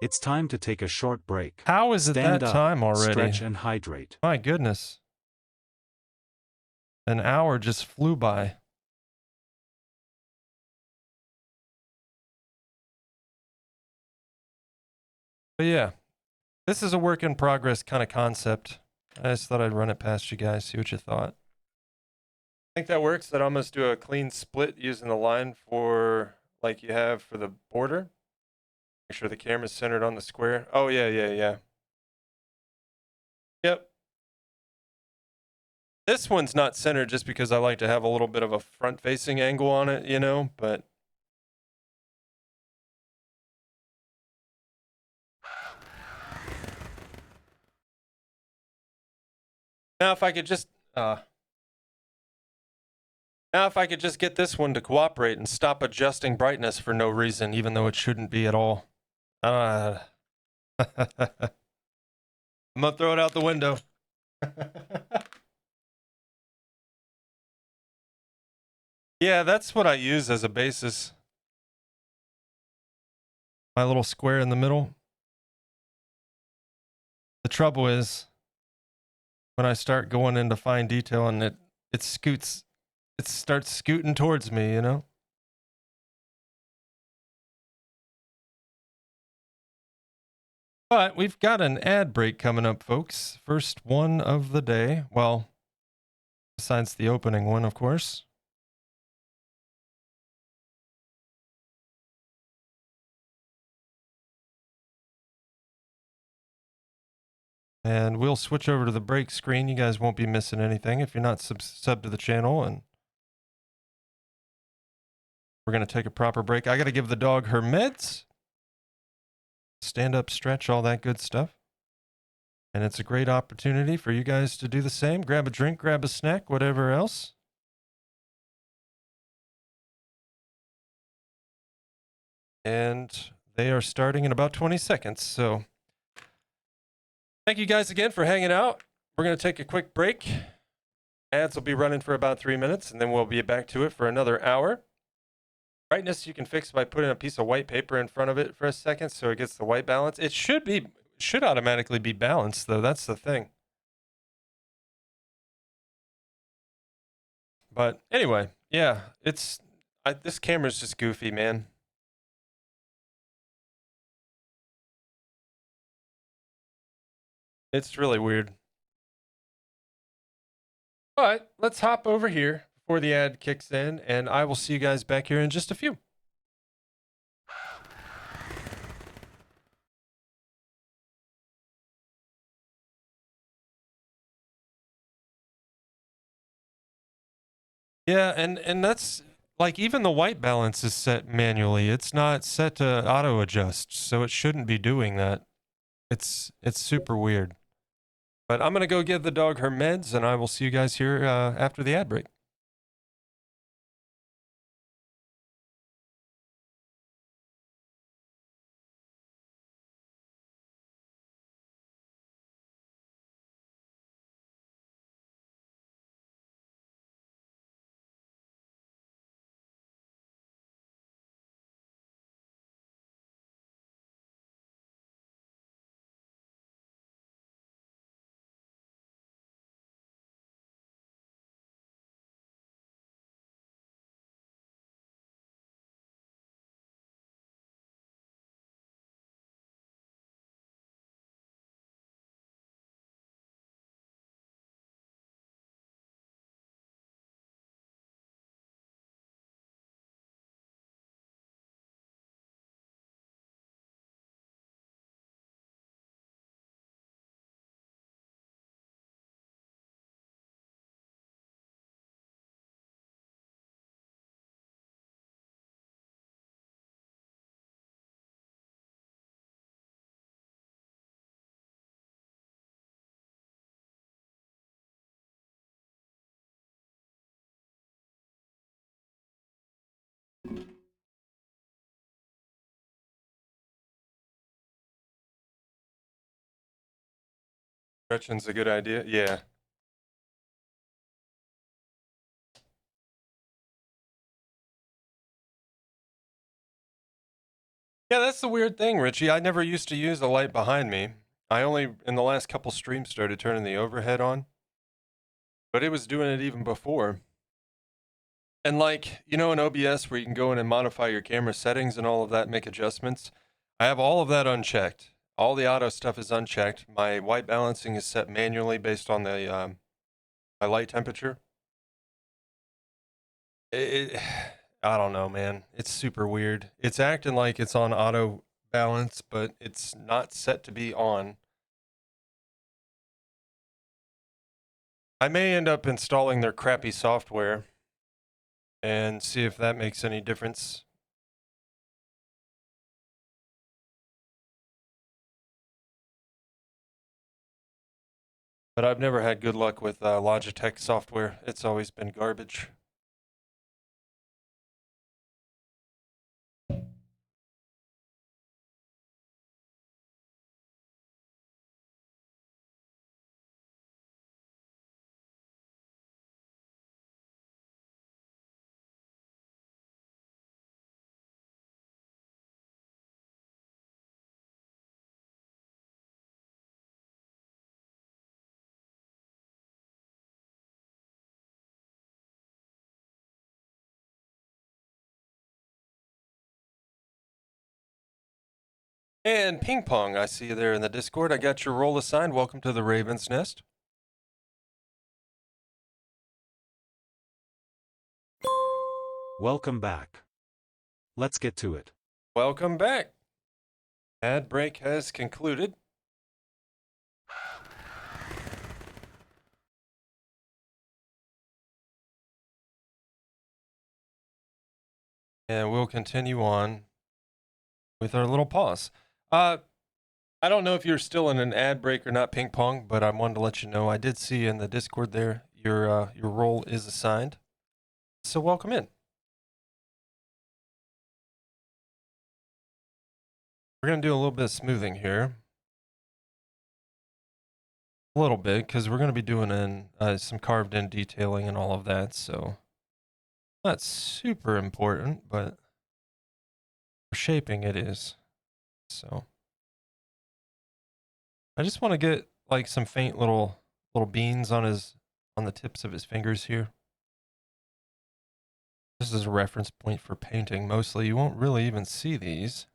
It's time to take a short break. How is it Stand that up, time already? stretch and hydrate. My goodness. An hour just flew by. But yeah, this is a work in progress kind of concept. I just thought I'd run it past you guys, see what you thought. I think that works. That almost do a clean split using the line for like you have for the border. Make sure the camera's centered on the square. Oh, yeah. Yep. This one's not centered just because I like to have a little bit of a front-facing angle on it, you know, but... Now if I could just... Now if I could just get this one to cooperate and stop adjusting brightness for no reason, even though it shouldn't be at all. I'm gonna throw it out the window. Yeah, that's what I use as a basis. My little square in the middle. The trouble is, when I start going into fine detail and it starts scooting towards me, you know? But we've got an ad break coming up, folks. First one of the day. Well, besides the opening one, of course. And we'll switch over to the break screen. You guys won't be missing anything if you're not sub to the channel. And we're going to take a proper break. I got to give the dog her meds. Stand up, stretch, all that good stuff. And it's a great opportunity for you guys to do the same. Grab a drink, grab a snack, whatever else. And they are starting in about 20 seconds. So Thank you guys again for hanging out. We're going to take a quick break. Ads will be running for about 3 minutes, and then we'll be back to it for another hour. Brightness you can fix by putting a piece of white paper in front of it for a second so it gets the white balance. It should automatically be balanced, though. That's the thing. But anyway, yeah, this camera's just goofy, man. It's really weird. But let's hop over here before the ad kicks in, and I will see you guys back here in just a few. Yeah, and that's like even the white balance is set manually. It's not set to auto adjust, so it shouldn't be doing that. It's super weird. But I'm gonna go give the dog her meds, and I will see you guys here after the ad break. Stretching's a good idea. Yeah. Yeah, that's the weird thing, Richie. I never used to use the light behind me. I only, in the last couple streams, started turning the overhead on. But it was doing it even before. And like, in OBS where you can go in and modify your camera settings and all of that, make adjustments, I have all of that unchecked. All the auto stuff is unchecked. My white balancing is set manually based on the my light temperature. I don't know, man. It's super weird. It's acting like it's on auto balance, but it's not set to be on. I may end up installing their crappy software and see if that makes any difference. But I've never had good luck with Logitech software. It's always been garbage. And Ping Pong, I see you there in the Discord. I got your role assigned. Welcome to the Raven's Nest. Welcome back. Let's get to it. Welcome back. Ad break has concluded. And we'll continue on with our little pause. I don't know if you're still in an ad break or not, Ping Pong, but I wanted to let you know I did see in the Discord there your role is assigned. So welcome in. We're going to do a little bit of smoothing here. A little bit, because we're going to be doing some carved in detailing and all of that, so not super important, but for shaping it is. So I just want to get like some faint little beans on the tips of his fingers here. This is a reference point for painting. Mostly, you won't really even see these.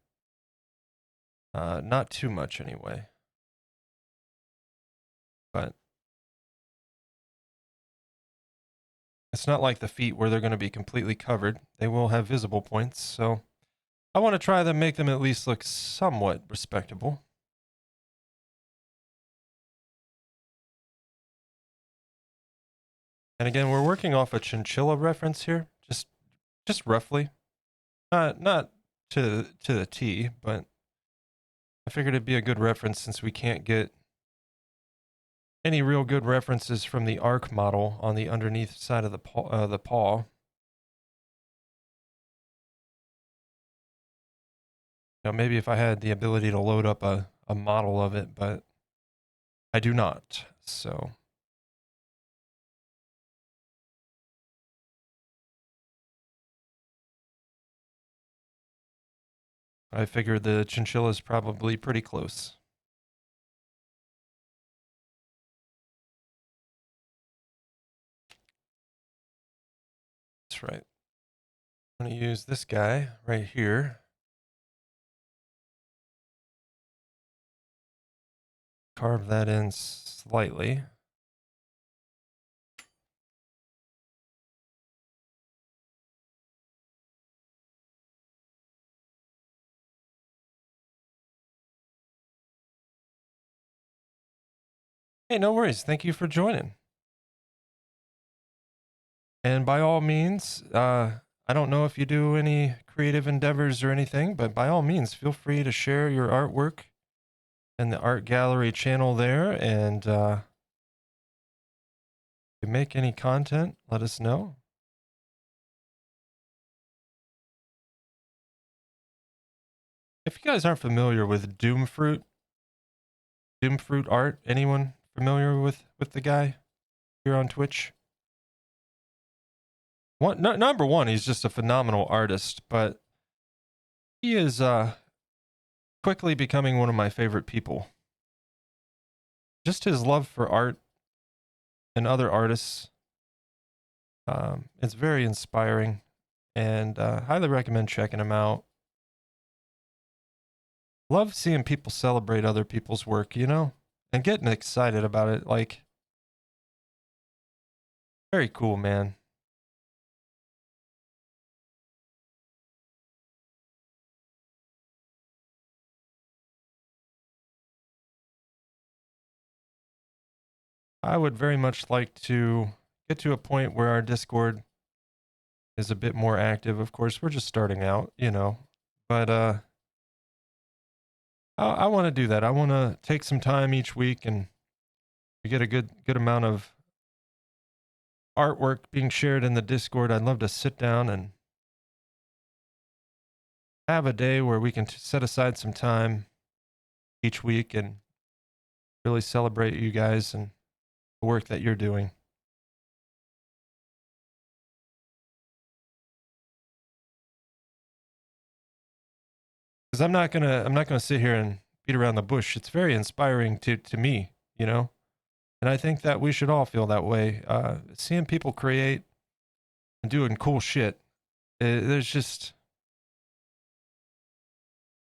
Not too much anyway. But it's not like the feet where they're going to be completely covered. They will have visible points, so I want to try to make them at least look somewhat respectable. And again, we're working off a chinchilla reference here, just roughly. Not to the T, but I figured it'd be a good reference since we can't get any real good references from the arc model on the underneath side of the paw. Now, maybe if I had the ability to load up a model of it, but I do not. So I figured the chinchilla is probably pretty close. That's right. I'm going to use this guy right here. Carve that in slightly. Hey, no worries. Thank you for joining. And by all means, I don't know if you do any creative endeavors or anything, but by all means, feel free to share your artwork in the art gallery channel there. And if you make any content, let us know. If you guys aren't familiar with Doomfruit art, anyone familiar with the guy here on Twitch? Number one, he's just a phenomenal artist, but he is quickly becoming one of my favorite people. Just his love for art and other artists, it's very inspiring, and highly recommend checking him out. Love seeing people celebrate other people's work, and getting excited about it. Like, very cool, man. I would very much like to get to a point where our Discord is a bit more active. Of course, we're just starting out, but I want to do that. I want to take some time each week and we get a good amount of artwork being shared in the Discord. I'd love to sit down and have a day where we can set aside some time each week and really celebrate you guys and the work that you're doing. Because I'm not gonna sit here and beat around the bush. It's very inspiring to me, and I think that we should all feel that way. Seeing people create and doing cool shit, there's just,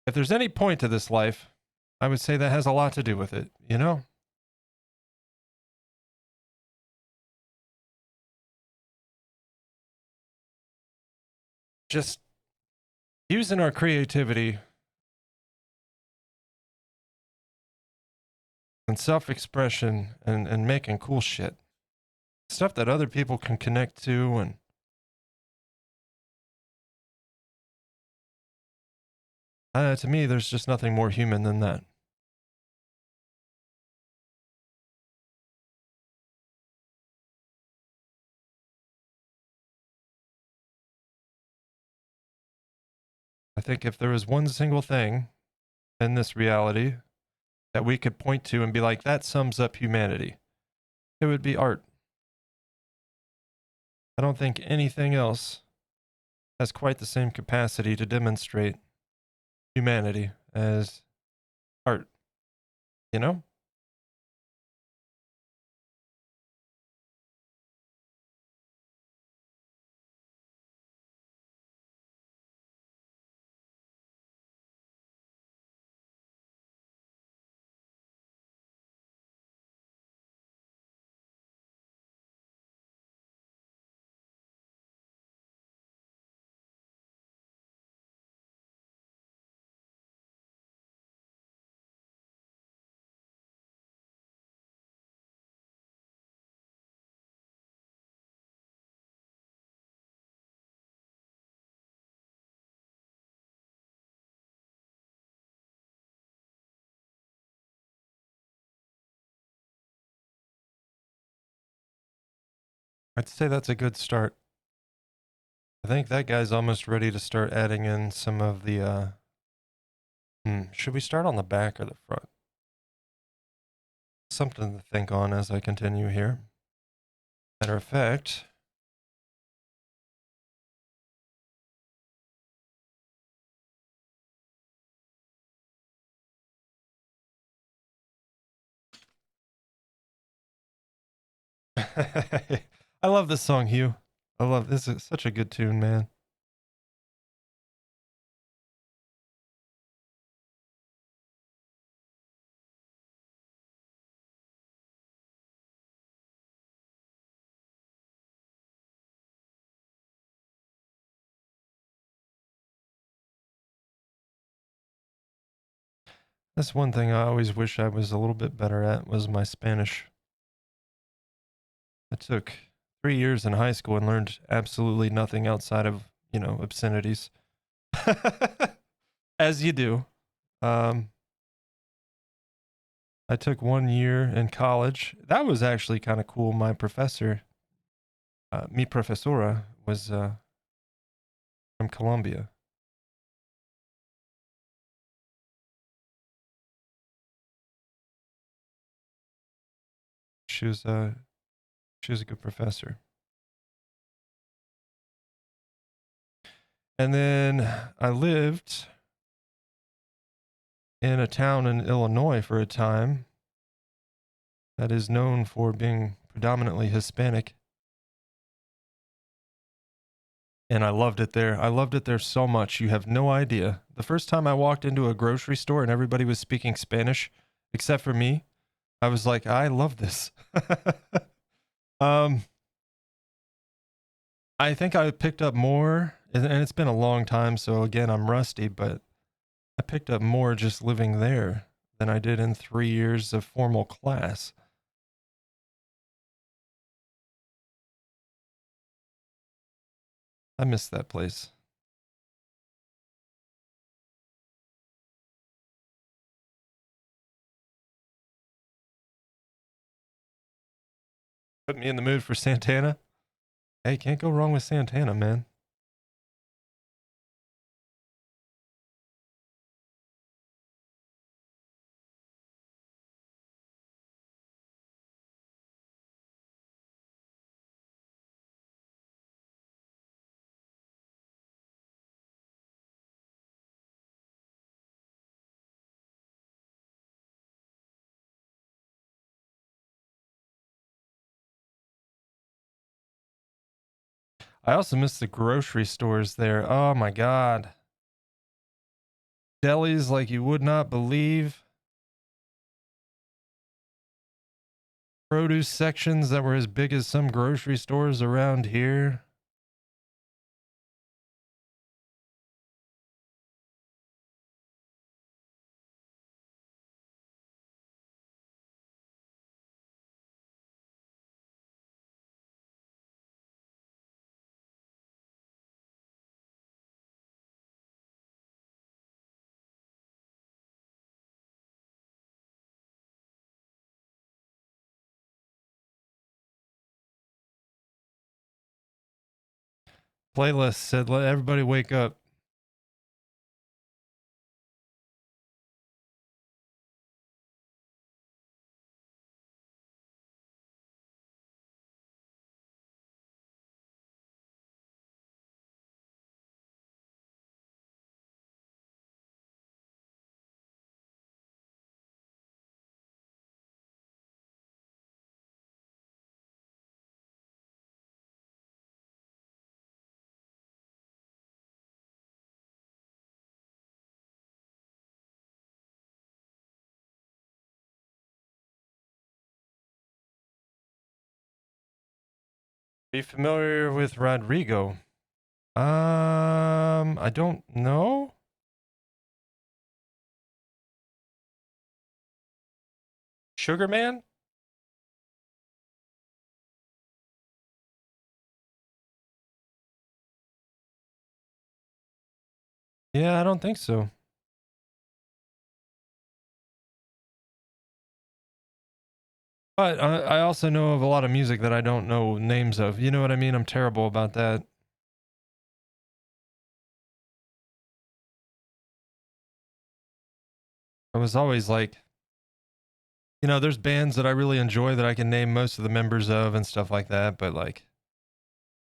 if there's any point to this life, I would say that has a lot to do with it, Just using our creativity and self-expression and making cool shit. Stuff that other people can connect to, and to me, there's just nothing more human than that. I think if there was one single thing in this reality that we could point to and be like, that sums up humanity, it would be art. I don't think anything else has quite the same capacity to demonstrate humanity as art, you know? I'd say that's a good start. I think that guy's almost ready to start adding in some of the, should we start on the back or the front? Something to think on as I continue here. Matter of fact, I love this song, Hugh. I love this. Is such a good tune, man. That's one thing I always wish I was a little bit better at was my Spanish. I took 3 years in high school and learned absolutely nothing outside of, obscenities. As you do. I took 1 year in college. That was actually kind of cool. My professor, mi profesora, was from Colombia. She was a good professor. And then I lived in a town in Illinois for a time that is known for being predominantly Hispanic. And I loved it there. I loved it there so much. You have no idea. The first time I walked into a grocery store and everybody was speaking Spanish, except for me, I was like, I love this. I think I picked up more, and it's been a long time, so again, I'm rusty, but I picked up more just living there than I did in 3 years of formal class. I miss that place. Put me in the mood for Santana. Hey, can't go wrong with Santana, man. I also miss the grocery stores there. Oh my God. Delis like you would not believe. Produce sections that were as big as some grocery stores around here. Playlist said, let everybody wake up. Be familiar with Rodrigo? I don't know. Sugar Man? Yeah, I don't think so. But I also know of a lot of music that I don't know names of. You know what I mean? I'm terrible about that. I was always like, you know, there's bands that I really enjoy that I can name most of the members of and stuff like that. But like,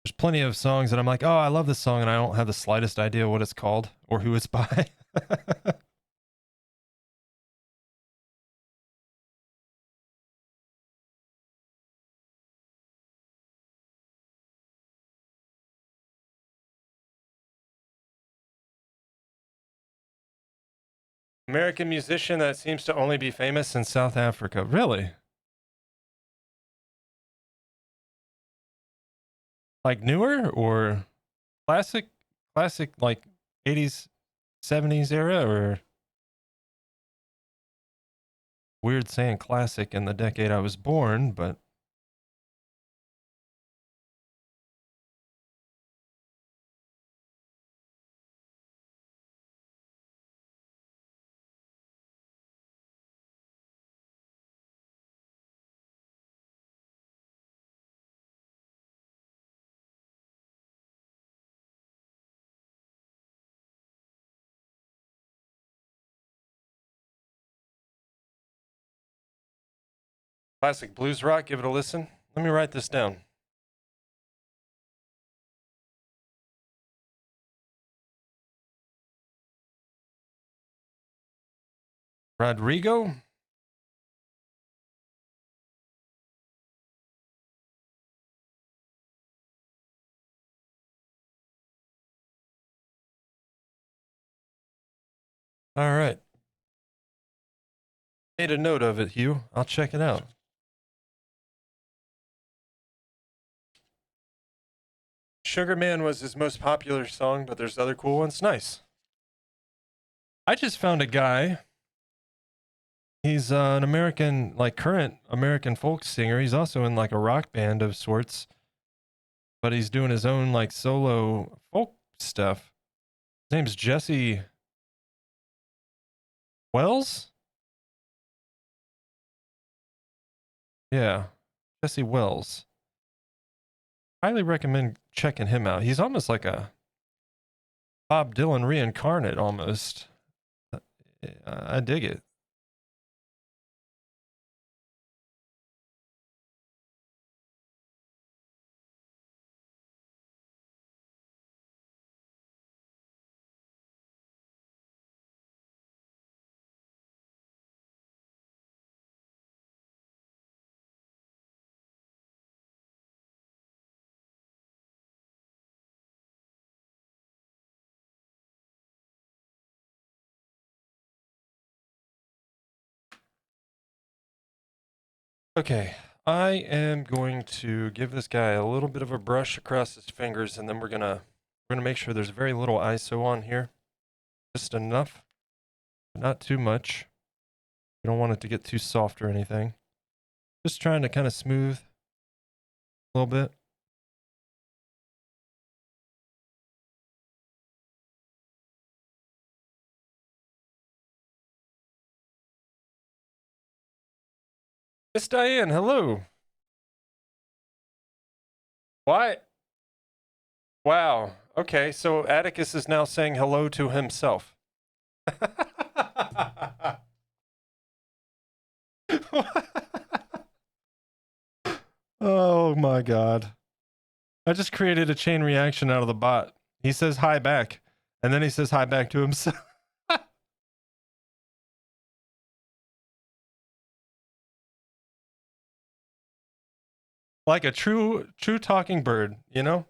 there's plenty of songs that I'm like, oh, I love this song, and I don't have the slightest idea what it's called or who it's by. American musician that seems to only be famous in South Africa. Really? Like newer or classic? Classic like 80s, 70s era, or weird saying classic in the decade I was born, but classic blues rock. Give it a listen. Let me write this down. Rodrigo? All right. Made a note of it, Hugh. I'll check it out. Sugar Man was his most popular song, but there's other cool ones. Nice. I just found a guy. He's an American, like current American folk singer. He's also in like a rock band of sorts, but he's doing his own like solo folk stuff. His name's Jesse Wells. Yeah, Jesse Wells. Highly recommend checking him out. He's almost like a Bob Dylan reincarnate, almost. I dig it. Okay, I am going to give this guy a little bit of a brush across his fingers, and then we're gonna make sure there's very little ISO on here, just enough, but not too much. We don't want it to get too soft or anything. Just trying to kind of smooth a little bit. Miss Diane, hello. Why? Wow. Okay, so Atticus is now saying hello to himself. Oh my god. I just created a chain reaction out of the bot. He says hi back, and then he says hi back to himself. Like a true talking bird, you know?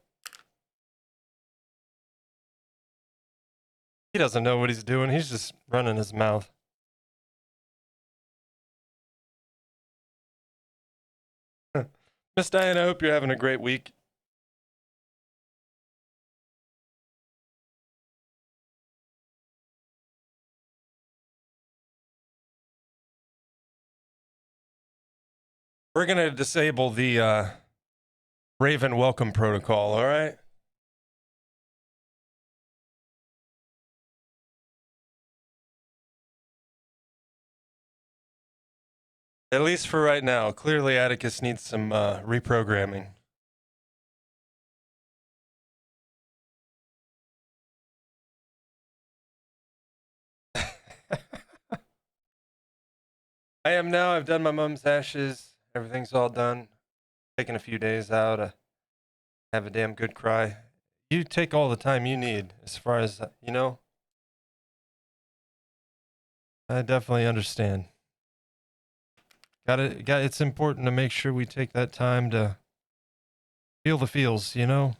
He doesn't know what he's doing. He's just running his mouth. Miss Diane, I hope you're having a great week. We're going to disable the Raven welcome protocol, all right? At least for right now. Clearly, Atticus needs some reprogramming. I am now. I've done my mom's ashes. Everything's all done. Taking a few days out. Have a damn good cry. You take all the time you need, as far as, you know. I definitely understand. It's important to make sure we take that time to feel the feels, you know?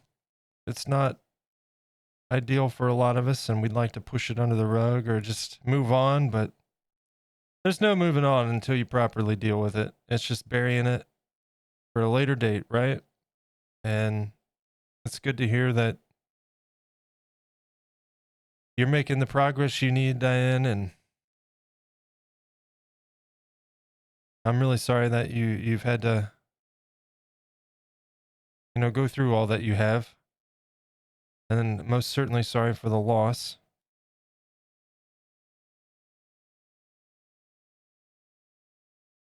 It's not ideal for a lot of us, and we'd like to push it under the rug or just move on, but there's no moving on until you properly deal with it. It's just burying it for a later date, right? And it's good to hear that you're making the progress you need, Diane, and I'm really sorry that you've had to, you know, go through all that you have. And most certainly sorry for the loss.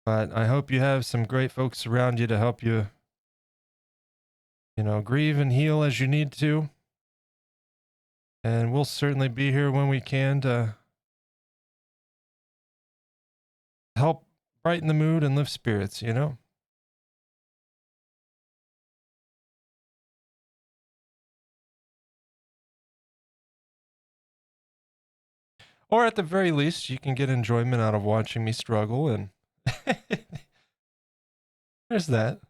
But I hope you have some great folks around you to help you, you know, grieve and heal as you need to. And we'll certainly be here when we can to help brighten the mood and lift spirits, you know? Or at the very least, you can get enjoyment out of watching me struggle, and there's that.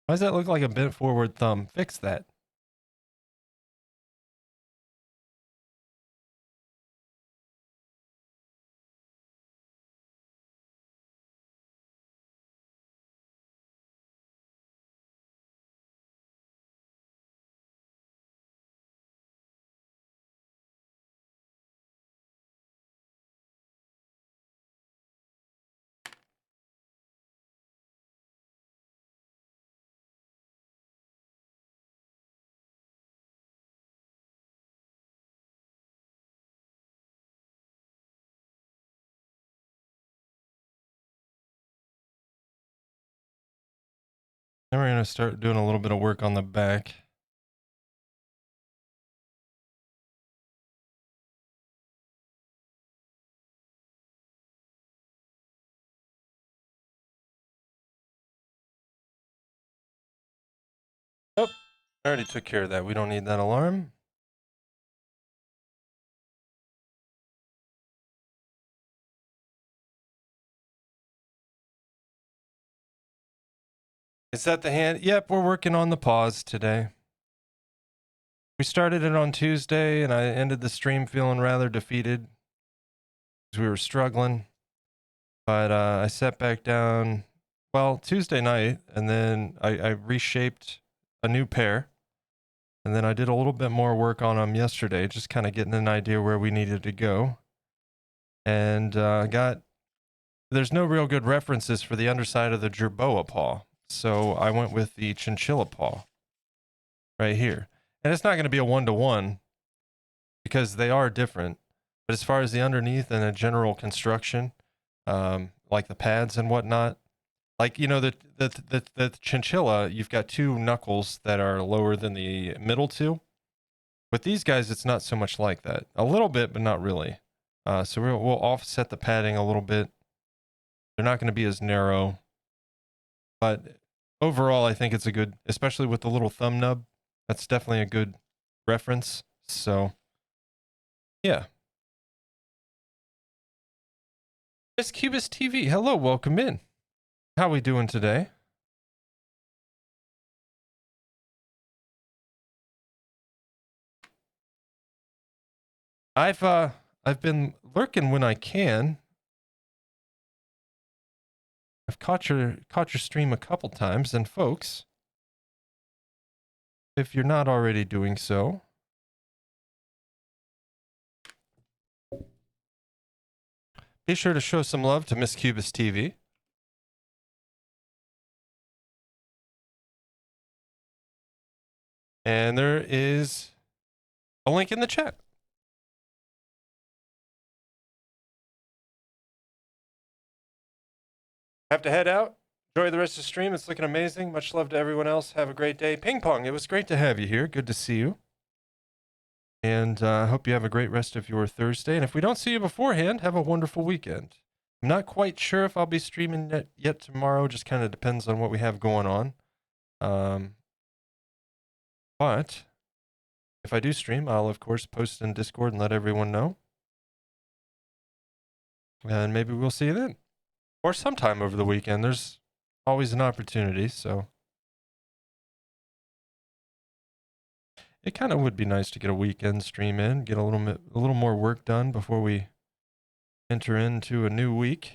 Why does that look like a bent forward thumb? Fix that. Then we're going to start doing a little bit of work on the back. Oh, I already took care of that. We don't need that alarm. Is that the hand? Yep, we're working on the pause today. We started it on Tuesday, and I ended the stream feeling rather defeated because we were struggling. But I sat back down, well, Tuesday night, and then I reshaped a new pair. And then I did a little bit more work on them yesterday, just kind of getting an idea where we needed to go. And there's no real good references for the underside of the Jerboa paw. So I went with the chinchilla paw right here. And it's not going to be a one-to-one because they are different. But as far as the underneath and the general construction, like the pads and whatnot, like, you know, the chinchilla, you've got two knuckles that are lower than the middle two. With these guys, it's not so much like that. A little bit, but not really. So we'll offset the padding a little bit. They're not going to be as narrow. But overall, I think it's a good, especially with the little thumb nub, that's definitely a good reference. So, yeah. Miss Cubist TV, hello, welcome in. How we doing today? I've been lurking when I can. I've caught your stream a couple times, and folks, if you're not already doing so, be sure to show some love to Miss Cubist TV. And there is a link in the chat. Have to head out. Enjoy the rest of the stream. It's looking amazing. Much love to everyone else. Have a great day. Ping Pong, it was great to have you here. Good to see you. And I hope you have a great rest of your Thursday. And if we don't see you beforehand, have a wonderful weekend. I'm not quite sure if I'll be streaming yet tomorrow. Just kind of depends on what we have going on. But if I do stream, I'll, of course, post in Discord and let everyone know. And maybe we'll see you then. Or sometime over the weekend. There's always an opportunity, so it kind of would be nice to get a weekend stream in, get a little more work done before we enter into a new week.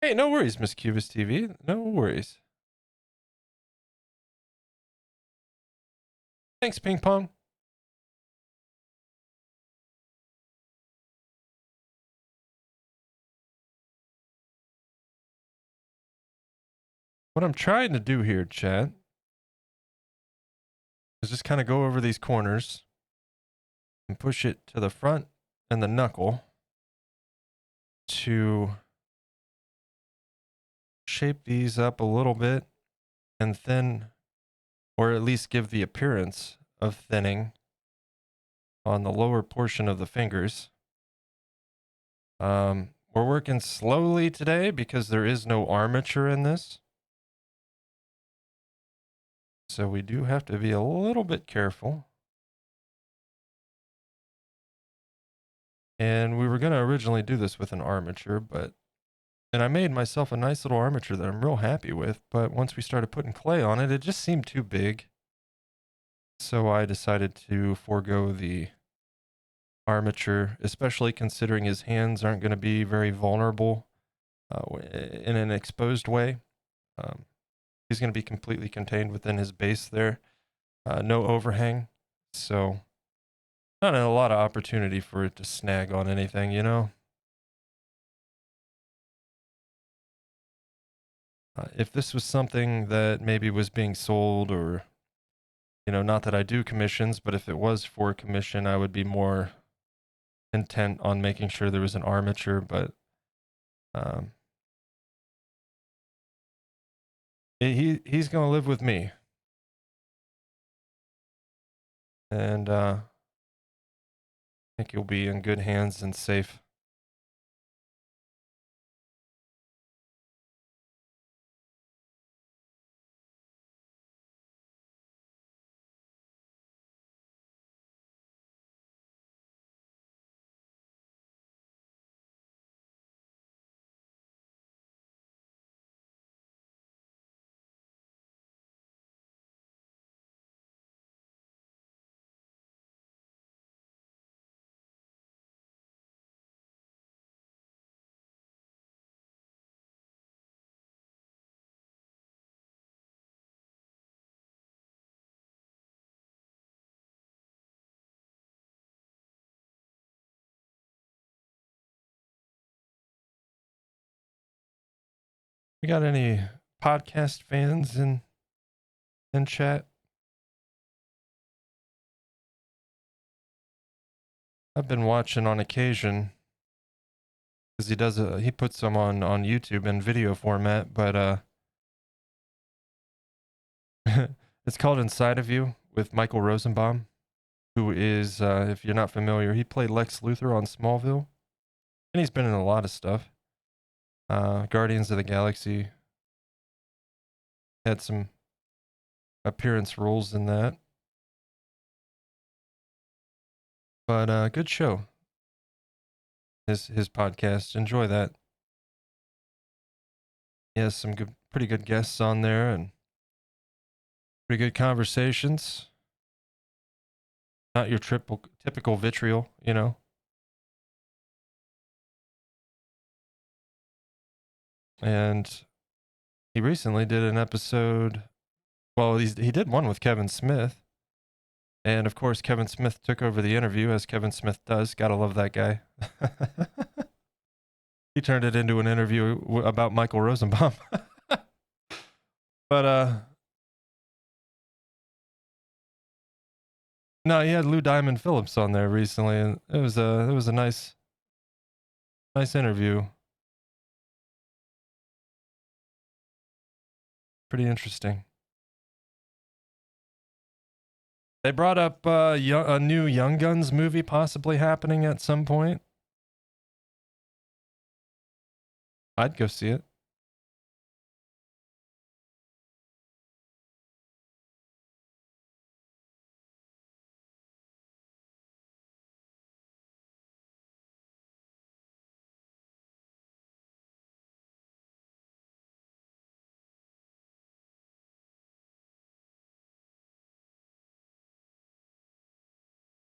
Hey, no worries, Miss Cubis TV. No worries. Thanks, Ping Pong. What I'm trying to do here, chat, is just kind of go over these corners and push it to the front and the knuckle to shape these up a little bit and thin, or at least give the appearance of thinning on the lower portion of the fingers. We're working slowly today because there is no armature in this. So we do have to be a little bit careful. And we were going to originally do this with an armature, and I made myself a nice little armature that I'm real happy with, but once we started putting clay on it, it just seemed too big. So I decided to forego the armature, especially considering his hands aren't going to be very vulnerable in an exposed way. He's going to be completely contained within his base there. No overhang. So not a lot of opportunity for it to snag on anything, you know? If this was something that maybe was being sold, or, you know, not that I do commissions, but if it was for a commission, I would be more intent on making sure there was an armature, but he's going to live with me. And I think you'll be in good hands and safe. We got any podcast fans in chat? I've been watching on occasion because he puts them on YouTube in video format, but it's called Inside of You with Michael Rosenbaum, who is, if you're not familiar, he played Lex Luthor on Smallville, and he's been in a lot of stuff. Guardians of the Galaxy, had some appearance roles in that. But good show. His podcast. Enjoy that. He has some pretty good guests on there and pretty good conversations. Not your typical vitriol, you know. And he recently did an episode. Well, he did one with Kevin Smith. And of course, Kevin Smith took over the interview, as Kevin Smith does. Gotta love that guy. He turned it into an interview about Michael Rosenbaum. But No, he had Lou Diamond Phillips on there recently, and it was a nice interview. Pretty interesting. They brought up a new Young Guns movie possibly happening at some point. I'd go see it.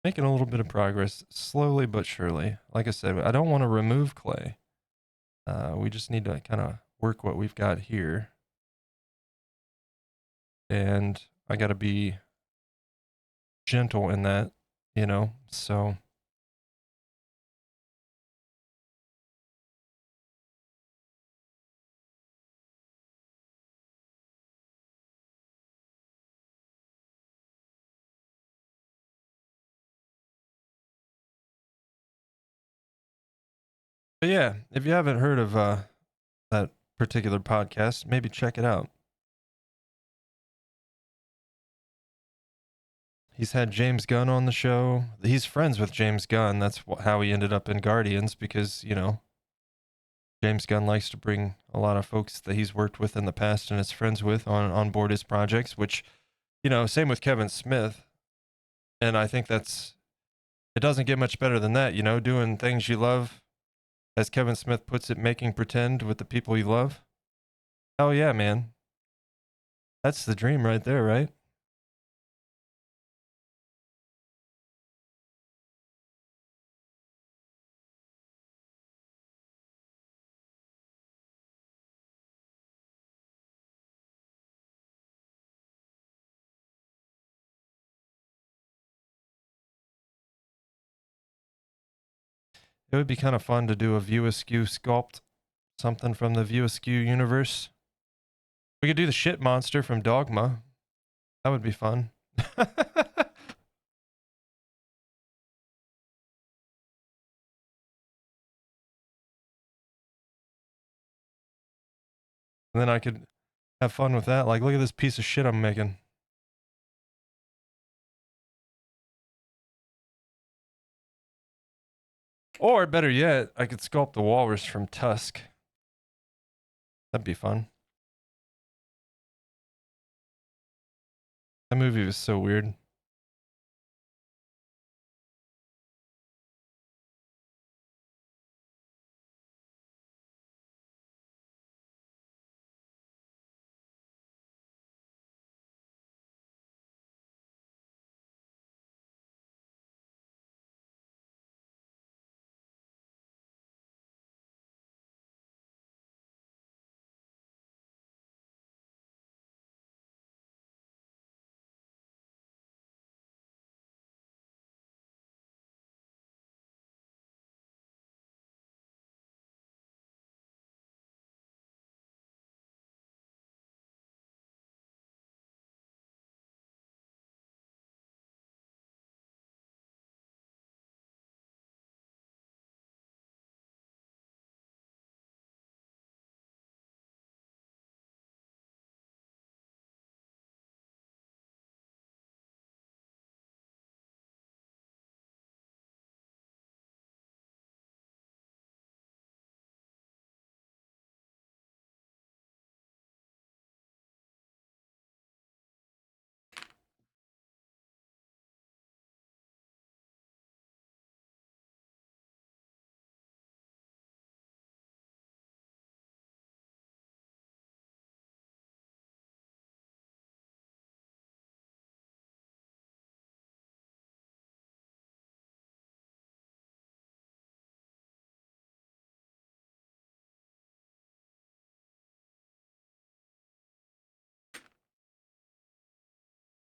Making a little bit of progress, slowly but surely. Like I said, I don't want to remove clay. We just need to kind of work what we've got here. And I got to be gentle in that, you know, so. But yeah, if you haven't heard of that particular podcast, maybe check it out. He's had James Gunn on the show. He's friends with James Gunn. That's how he ended up in Guardians, because, you know, James Gunn likes to bring a lot of folks that he's worked with in the past and is friends with on board his projects, which, you know, same with Kevin Smith. And I think it doesn't get much better than that, you know, doing things you love, as Kevin Smith puts it, making pretend with the people you love. Hell yeah, man. That's the dream right there, right? It would be kind of fun to do a View Askew sculpt, something from the View Askew universe. We could do the shit monster from Dogma. That would be fun. And then I could have fun with that. Like, look at this piece of shit I'm making. Or better yet, I could sculpt the walrus from Tusk. That'd be fun. That movie was so weird.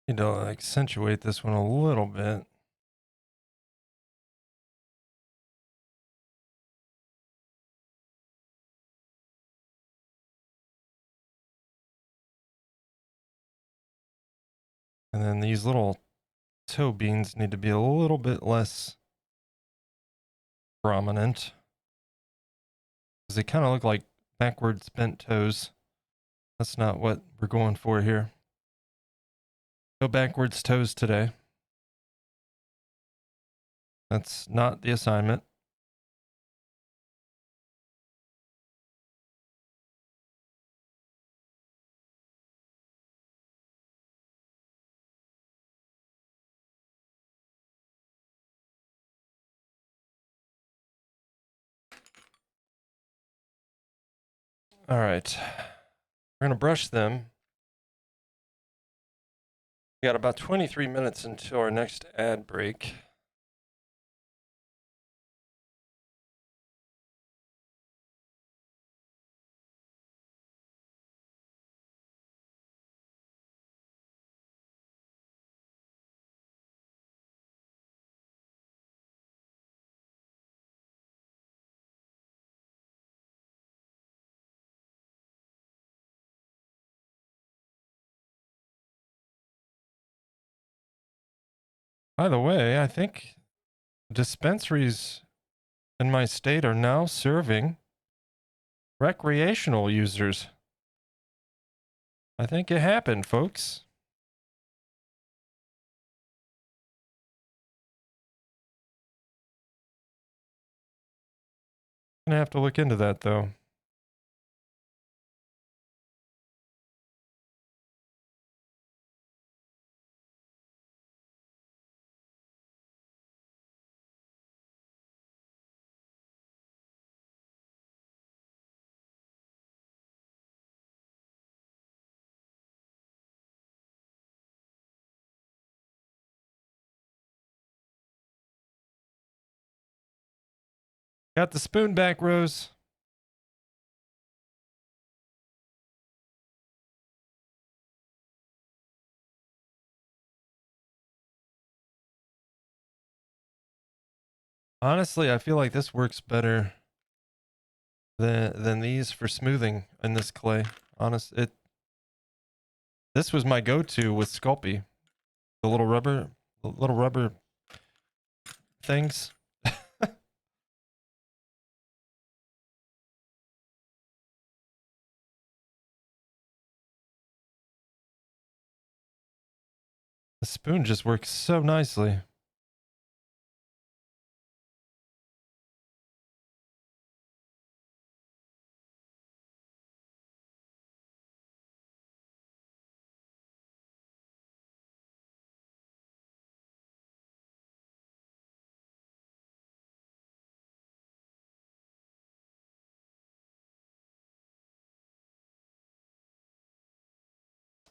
Need to accentuate this one a little bit. And then these little toe beans need to be a little bit less prominent, because they kind of look like backwards bent toes. That's not what we're going for here. No backwards toes today. That's not the assignment. All right. We're going to brush them. We got about 23 minutes until our next ad break. By the way, I think dispensaries in my state are now serving recreational users. I think it happened, folks. Gonna have to look into that though. Got the spoon back, Rose. Honestly, I feel like this works better than these for smoothing in this clay. This was my go-to with Sculpey. The little rubber things. The spoon just works so nicely.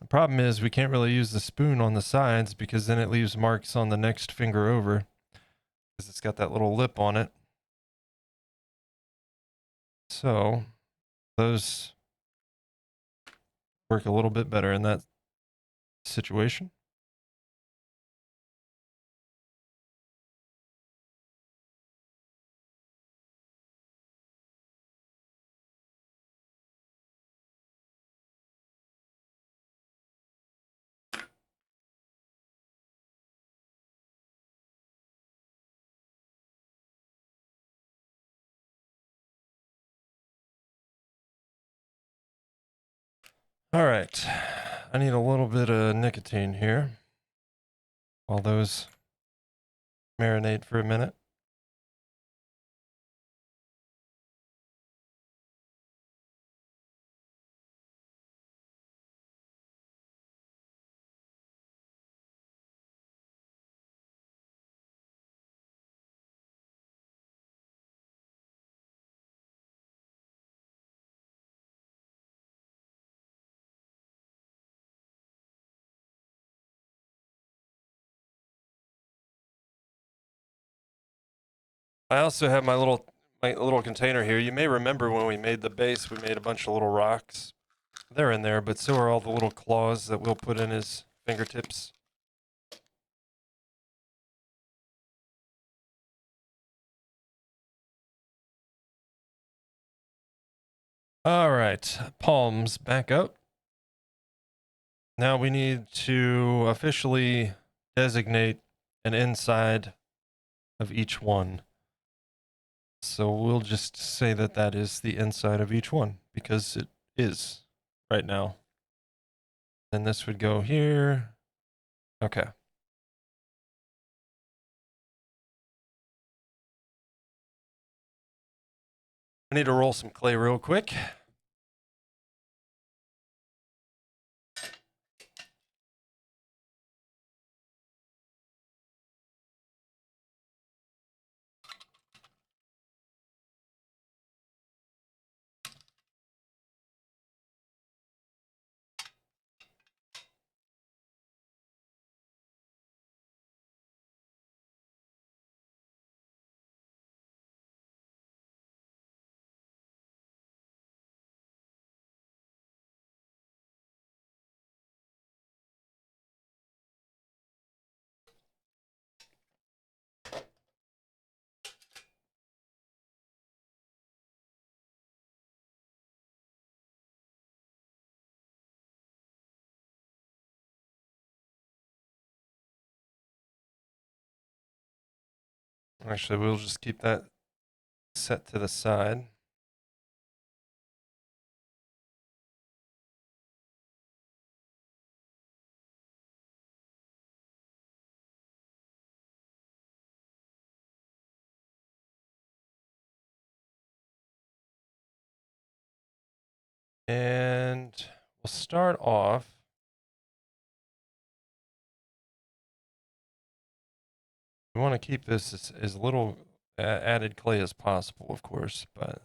The problem is we can't really use the spoon on the sides because then it leaves marks on the next finger over, because it's got that little lip on it. So those work a little bit better in that situation. All right, I need a little bit of nicotine here while those marinate for a minute. I also have my little container here. You may remember when we made the base, we made a bunch of little rocks. They're in there, but so are all the little claws that we'll put in his fingertips. All right, palms back up. Now we need to officially designate an inside of each one. So we'll just say that that is the inside of each one because it is right now. And this would go here. Okay. I need to roll some clay real quick. Actually, we'll just keep that set to the side. And we'll start off. We want to keep this as little added clay as possible, of course, but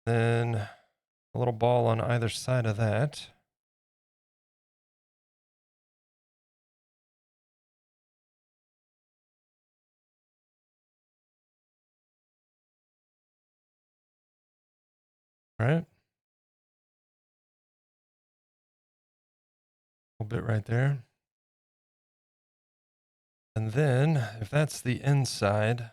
then a little ball on either side of that. All right. A little bit right there. And then if that's the inside,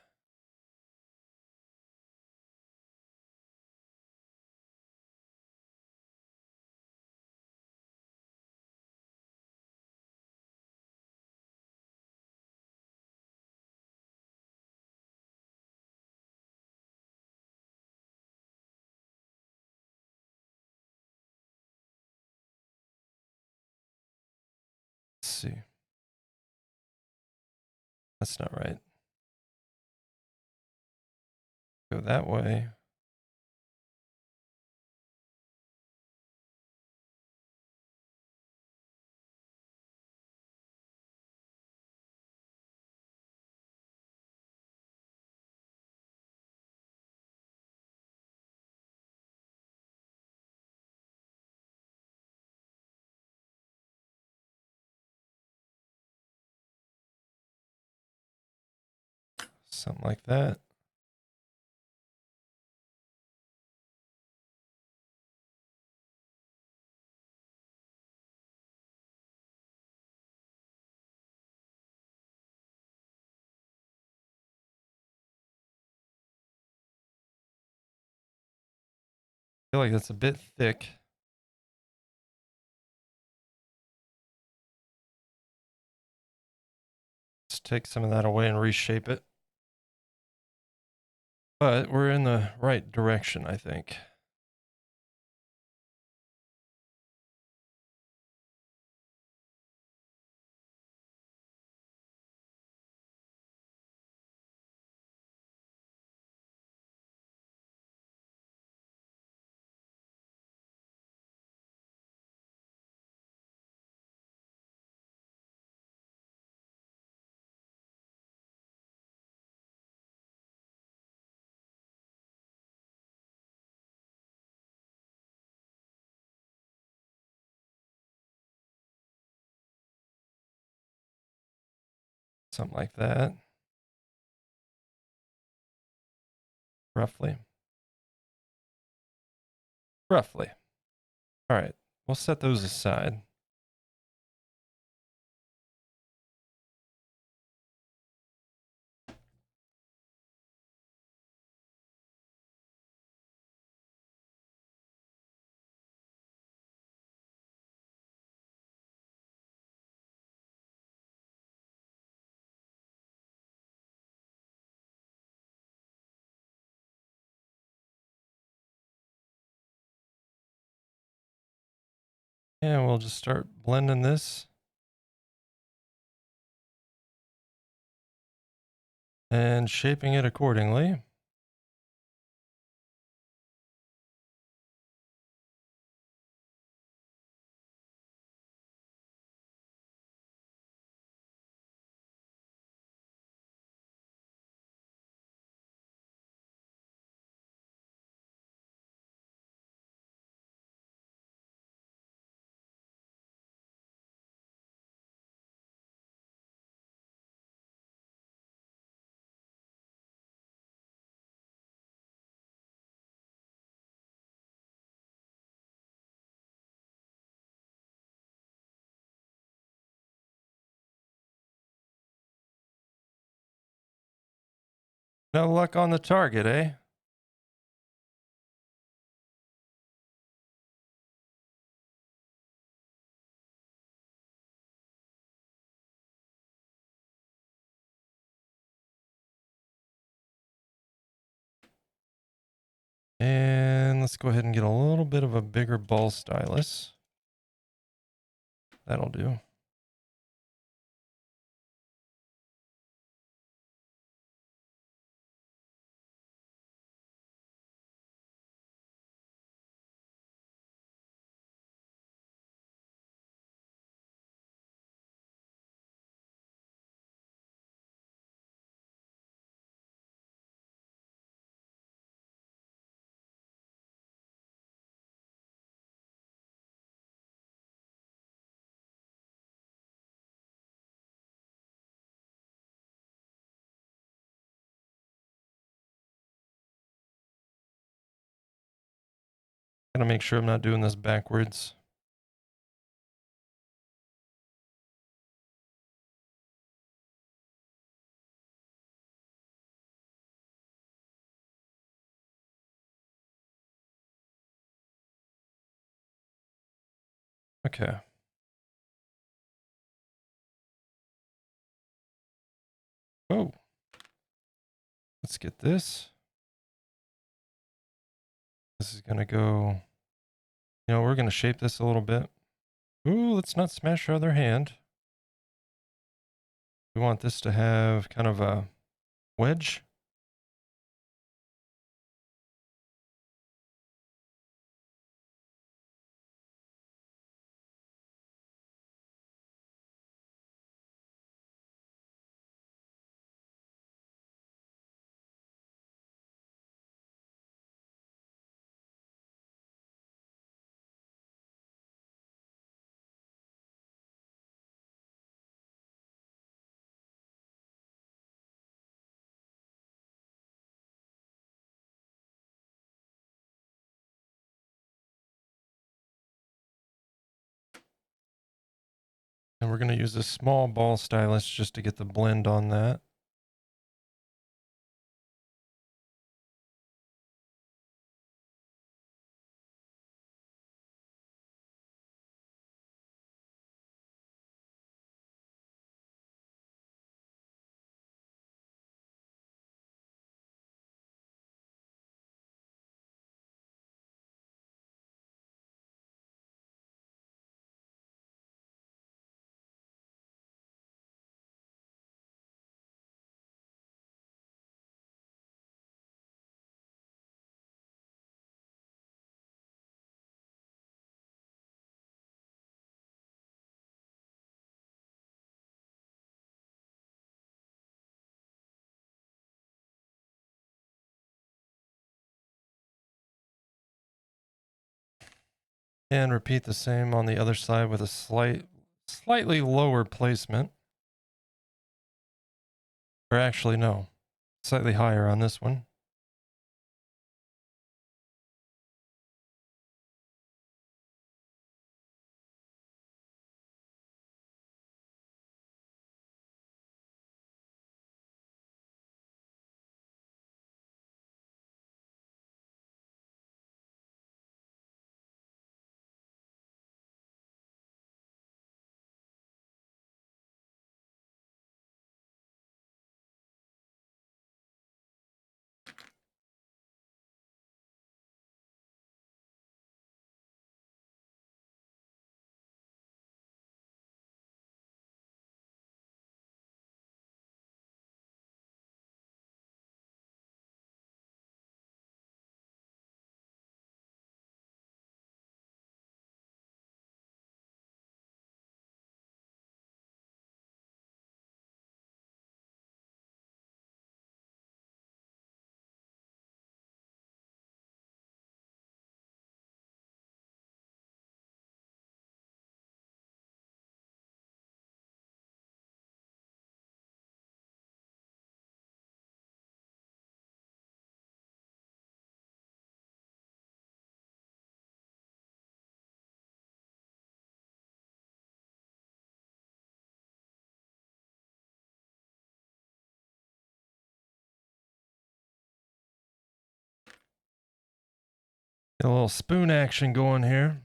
let's see. That's not right. Go that way. Something like that. I feel like that's a bit thick. Let's take some of that away and reshape it. But we're in the right direction, I think. Something like that. Roughly. Roughly. All right, we'll set those aside. And we'll just start blending this. And shaping it accordingly. No luck on the target, eh? And let's go ahead and get a little bit of a bigger ball stylus. That'll do. Gotta make sure I'm not doing this backwards. Okay. Oh. Let's get this. This is gonna go, we're gonna shape this a little bit. Ooh, let's not smash our other hand. We want this to have kind of a wedge. And we're gonna use this small ball stylus just to get the blend on that. And repeat the same on the other side with a slightly lower placement. Or actually, no, slightly higher on this one. Get a little spoon action going here.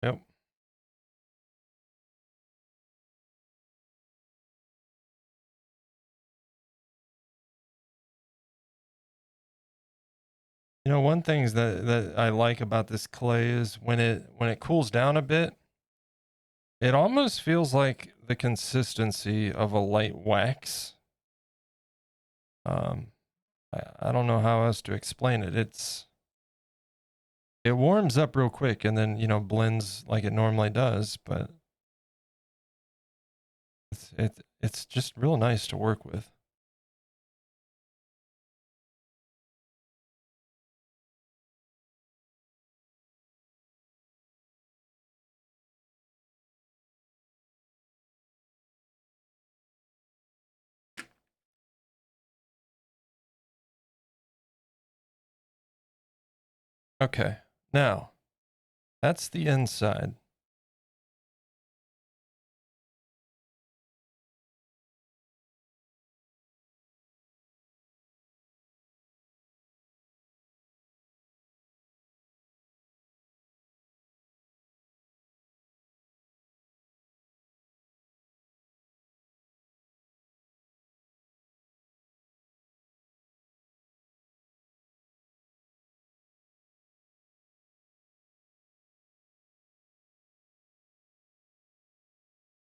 Yep. You know, one thing that I like about this clay is when it cools down a bit, it almost feels like the consistency of a light wax. Um, I don't know how else to explain it. It warms up real quick and then, you know, blends like it normally does, but it's just real nice to work with. Okay, now that's the inside.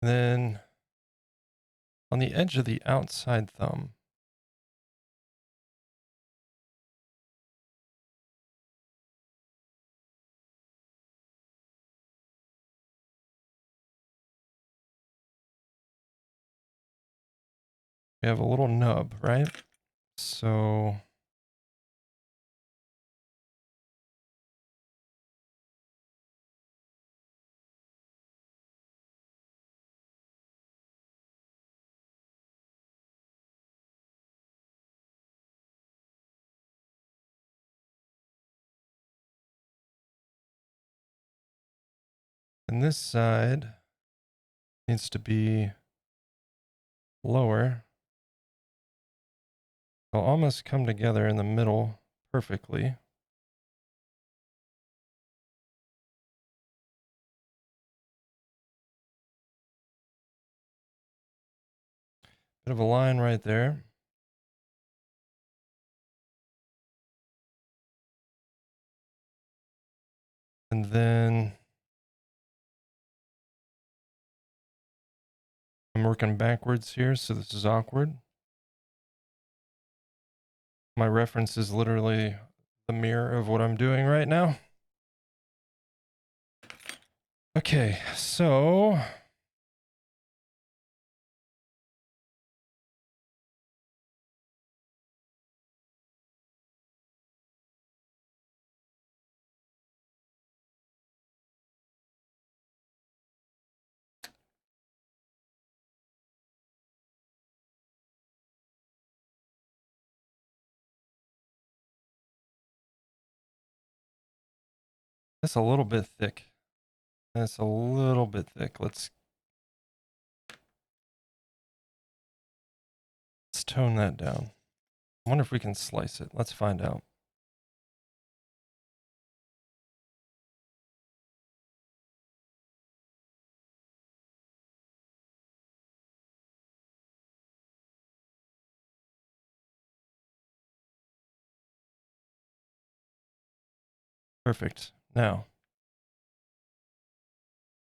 Then on the edge of the outside thumb, we have a little nub, right? So and this side needs to be lower. They'll almost come together in the middle perfectly. Bit of a line right there. And then I'm working backwards here, so this is awkward. My reference is literally the mirror of what I'm doing right now. Okay, so that's a little bit thick. That's a little bit thick. Let's tone that down. I wonder if we can slice it. Let's find out. Perfect. Now,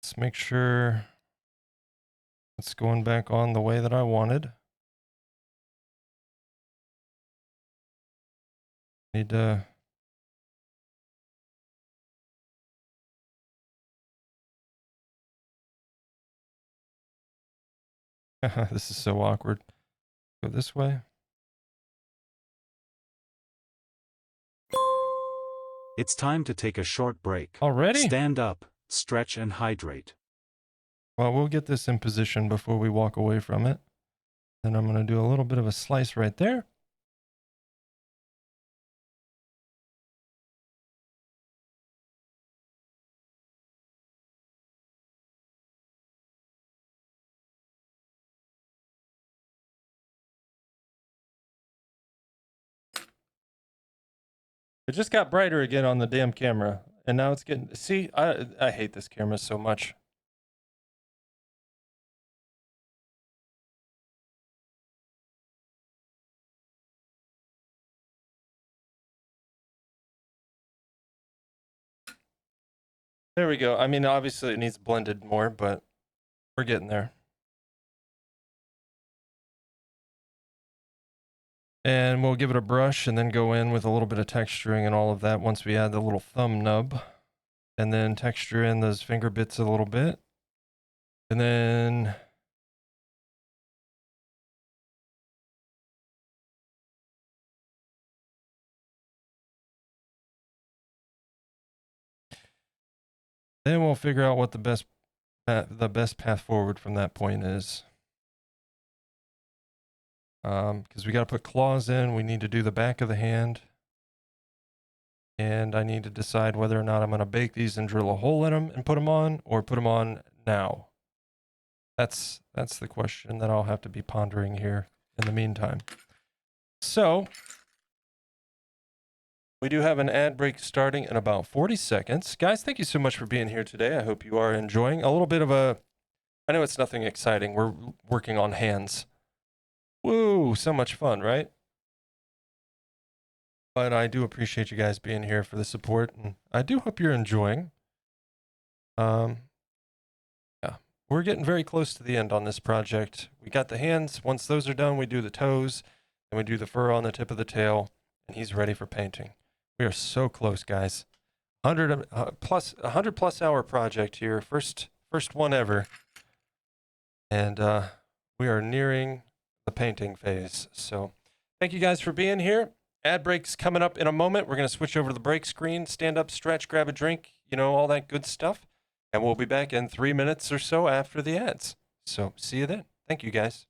let's make sure it's going back on the way that I wanted. Need to... This is so awkward. Go this way. It's time to take a short break. Already? Stand up, stretch and hydrate. Well, we'll get this in position before we walk away from it. Then I'm going to do a little bit of a slice right there. It just got brighter again on the damn camera. And now it's getting... See, I hate this camera so much. There we go. I mean, obviously it needs blended more, but we're getting there. And we'll give it a brush and then go in with a little bit of texturing and all of that once we add the little thumb nub. And then texture in those finger bits a little bit. And then... then we'll figure out what the best path forward from that point is. Because we got to put claws in. We need to do the back of the hand. And I need to decide whether or not I'm going to bake these and drill a hole in them and put them on, or put them on now. That's the question that I'll have to be pondering here in the meantime. So we do have an ad break starting in about 40 seconds. Guys, thank you so much for being here today. I hope you are enjoying a little bit of a... I know it's nothing exciting. We're working on hands. Woo, so much fun, right? But I do appreciate you guys being here for the support, and I do hope you're enjoying. Yeah, we're getting very close to the end on this project. We got the hands. Once those are done, we do the toes, and we do the fur on the tip of the tail, and he's ready for painting. We are so close, guys. 100 plus hour project here. First one ever. And we are nearing the painting phase. So thank you guys for being here. Ad break's coming up in a moment. We're going to switch over to the break screen, stand up, stretch, grab a drink, you know, all that good stuff. And we'll be back in 3 minutes or so after the ads. So see you then. Thank you, guys.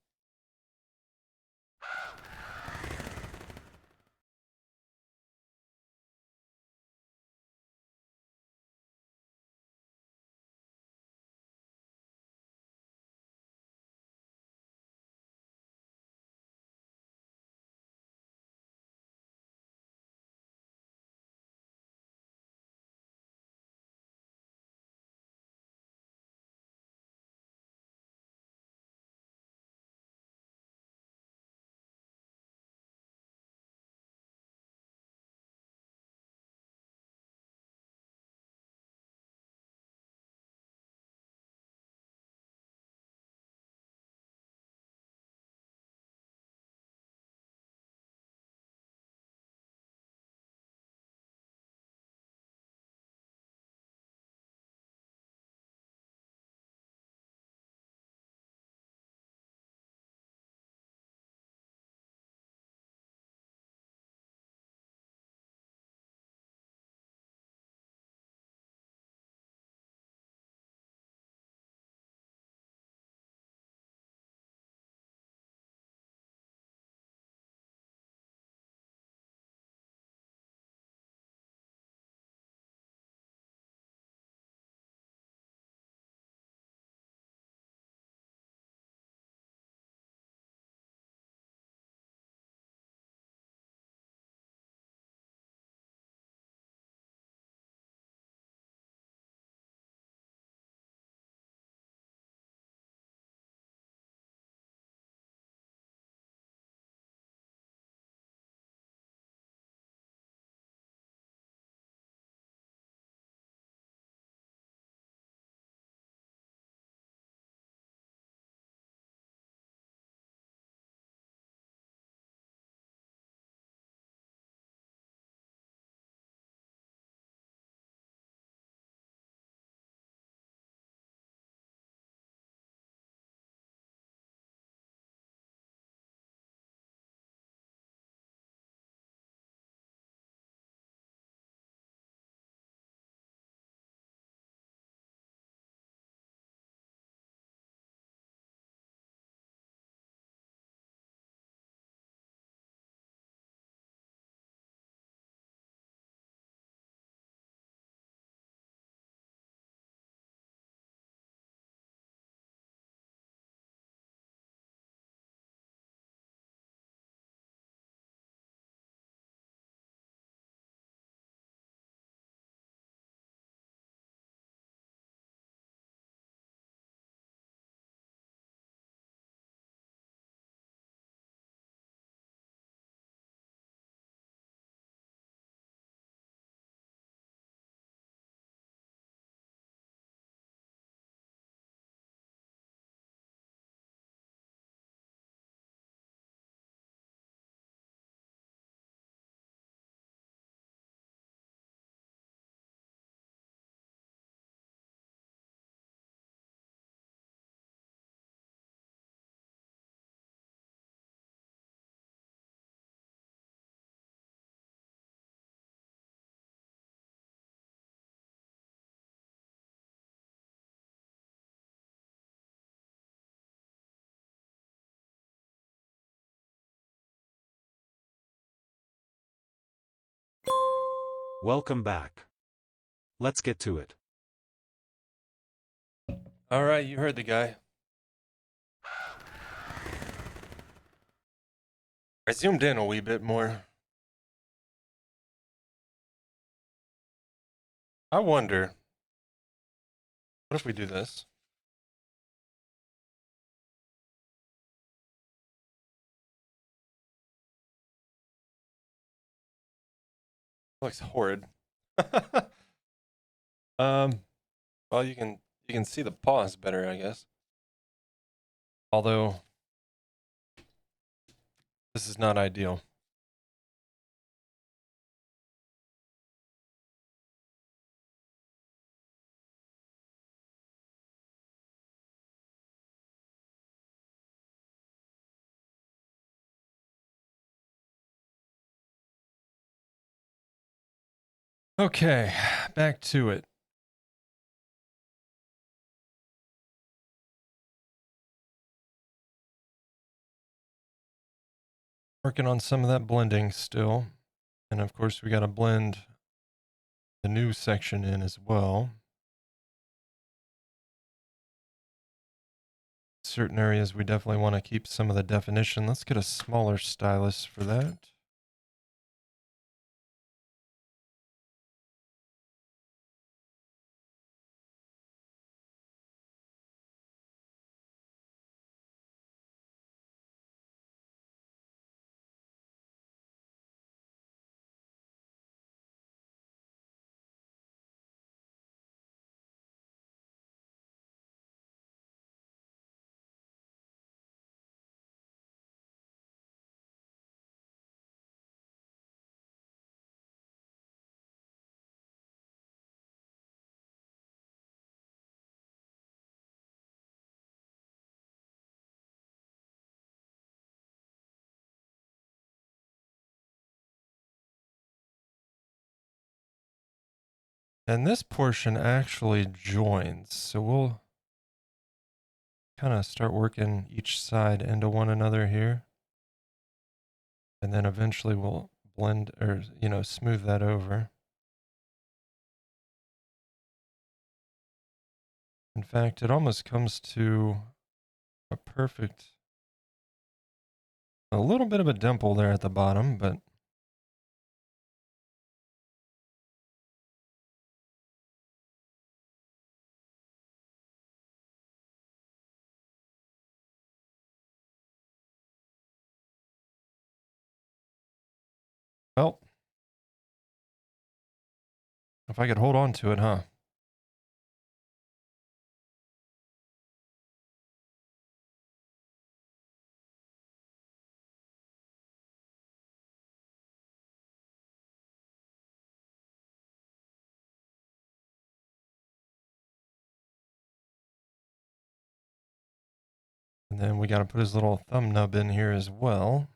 Welcome back. Let's get to it. All right, you heard the guy. I zoomed in a wee bit more. I wonder, what if we do this? Looks horrid. Well, you can see the paws better, I guess. Although this is not ideal. Okay, back to it. Working on some of that blending still. And of course, we got to blend the new section in as well. Certain areas we definitely want to keep some of the definition. Let's get a smaller stylus for that. And this portion actually joins, so we'll kind of start working each side into one another here. And then eventually we'll blend or, smooth that over. In fact, it almost comes to a perfect, a little bit of a dimple there at the bottom, but well, if I could hold on to it, huh? And then we got to put his little thumb nub in here as well.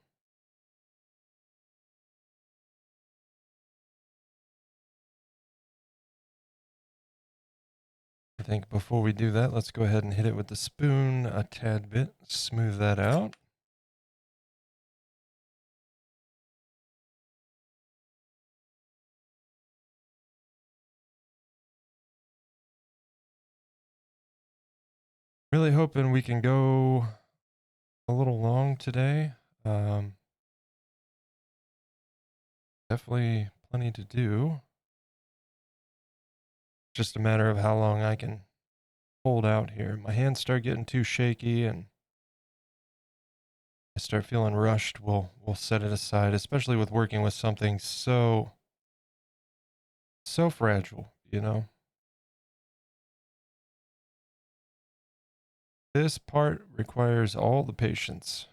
I think before we do that, let's go ahead and hit it with the spoon a tad bit, smooth that out. Really hoping we can go a little long today. Definitely plenty to do. Just a matter of how long I can hold out here. My hands start getting too shaky and I start feeling rushed, we'll set it aside, especially with working with something so fragile, This part requires all the patience.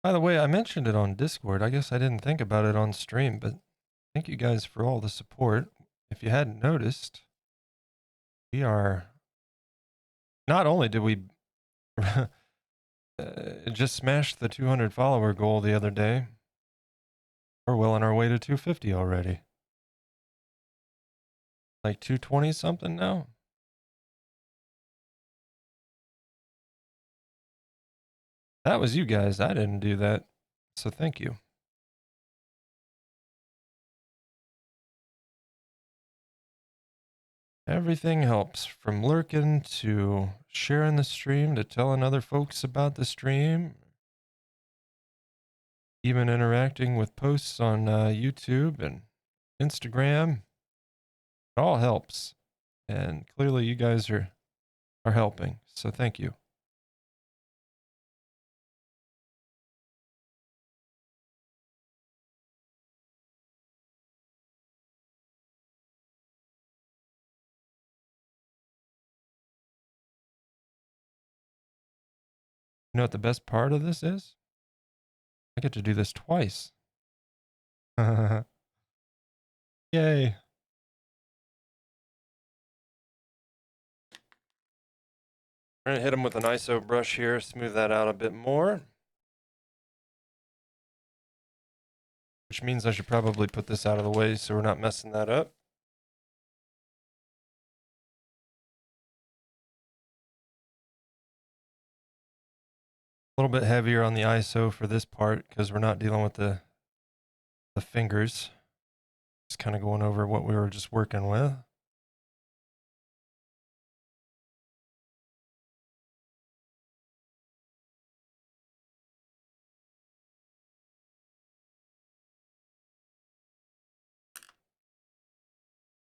By the way, I mentioned it on Discord. I guess I didn't think about it on stream, but thank you guys for all the support. If you hadn't noticed, we are, not only did we just smashed the 200 follower goal the other day, we're well on our way to 250 already. Like 220 something now. That was you guys. I didn't do that. So thank you. Everything helps, from lurking to sharing the stream to telling other folks about the stream, even interacting with posts on YouTube and Instagram. It all helps. And clearly you guys are helping. So thank you. You know what the best part of this is? I get to do this twice. Yay. We're gonna hit them with an ISO brush here, smooth that out a bit more. Which means I should probably put this out of the way so we're not messing that up. A little bit heavier on the ISO for this part because we're not dealing with the fingers. Just kind of going over what we were just working with.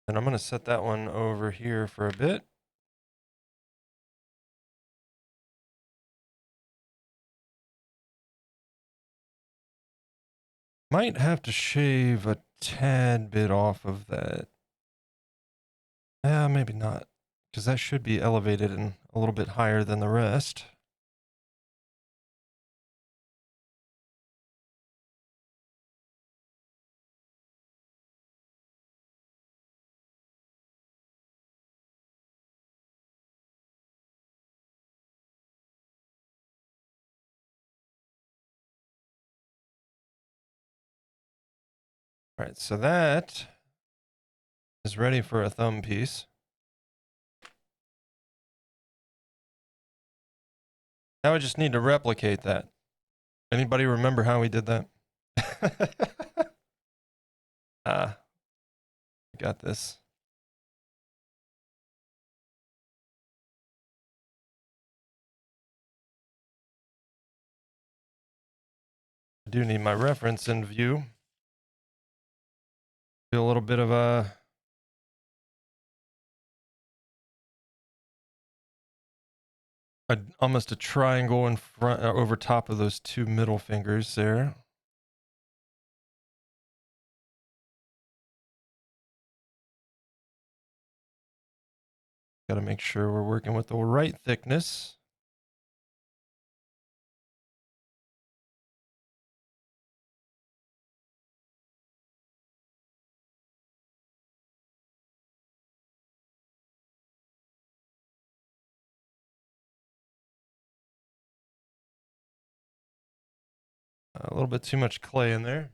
And I'm going to set that one over here for a bit. Might have to shave a tad bit off of that. Maybe not, because that should be elevated and a little bit higher than the rest. All right, so that is ready for a thumb piece. Now I just need to replicate that. Anybody remember how we did that? Got this. I do need my reference in view. Do a little bit of almost a triangle in front, over top of those two middle fingers there. Got to make sure we're working with the right thickness. A little bit too much clay in there.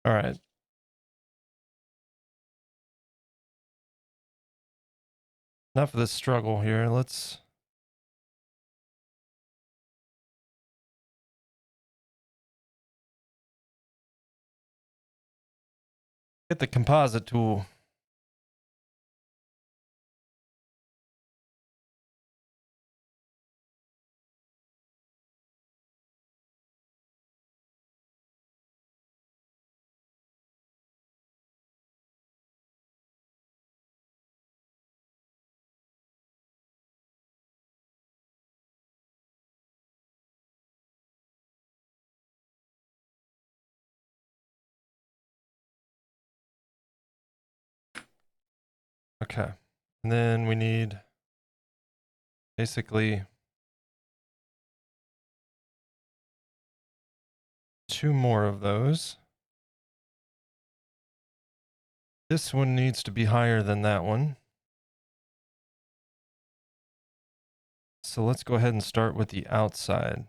All right. Enough of this struggle here. Let's get the composite tool. Okay. And then we need basically 2 more of those. This one needs to be higher than that one. So let's go ahead and start with the outside.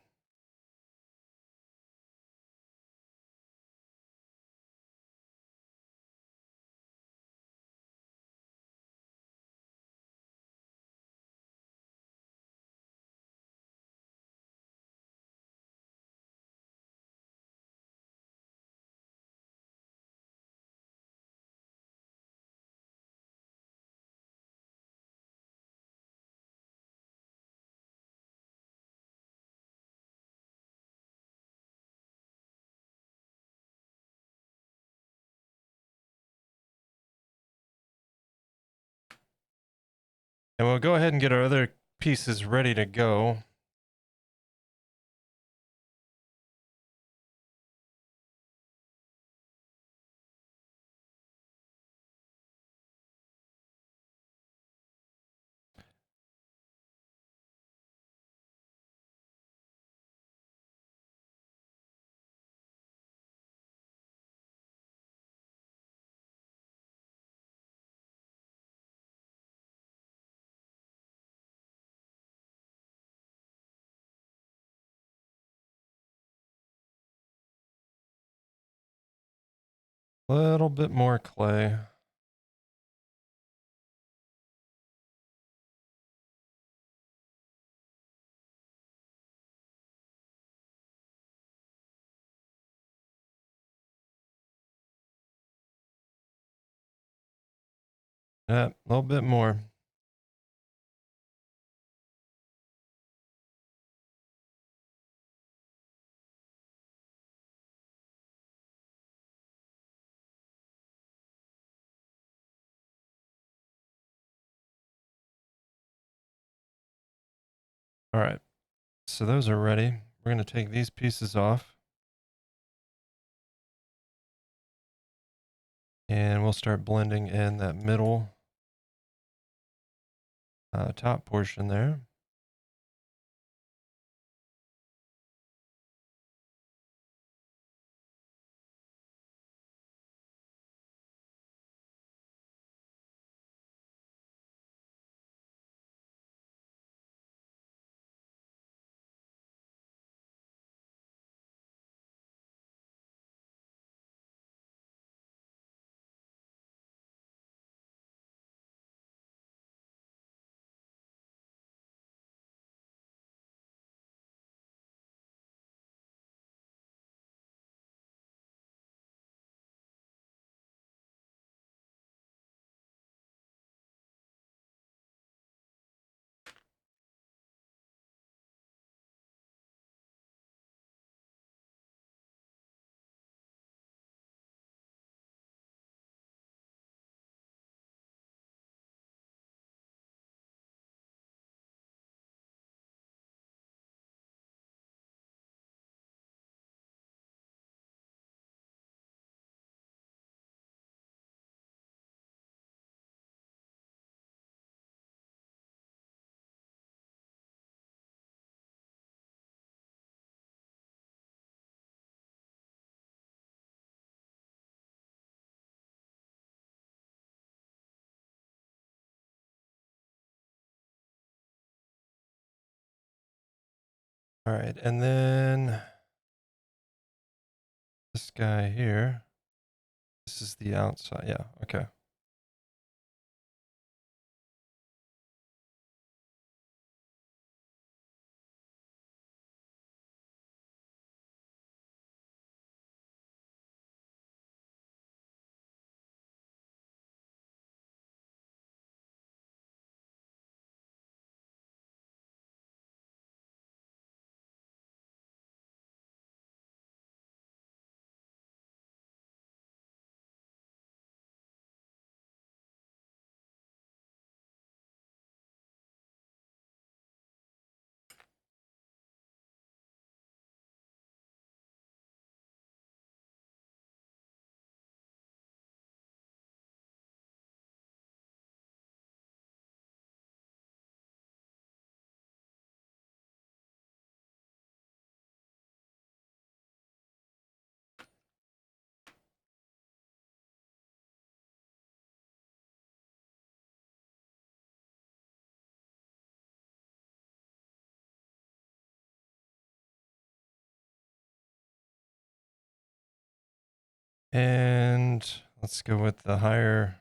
And we'll go ahead and get our other pieces ready to go. A little bit more clay. Yeah, a little bit more. All right, so those are ready. We're going to take these pieces off. And we'll start blending in that middle top portion there. All right, and then this guy here. This is the outside. Yeah, okay. And let's go with the higher.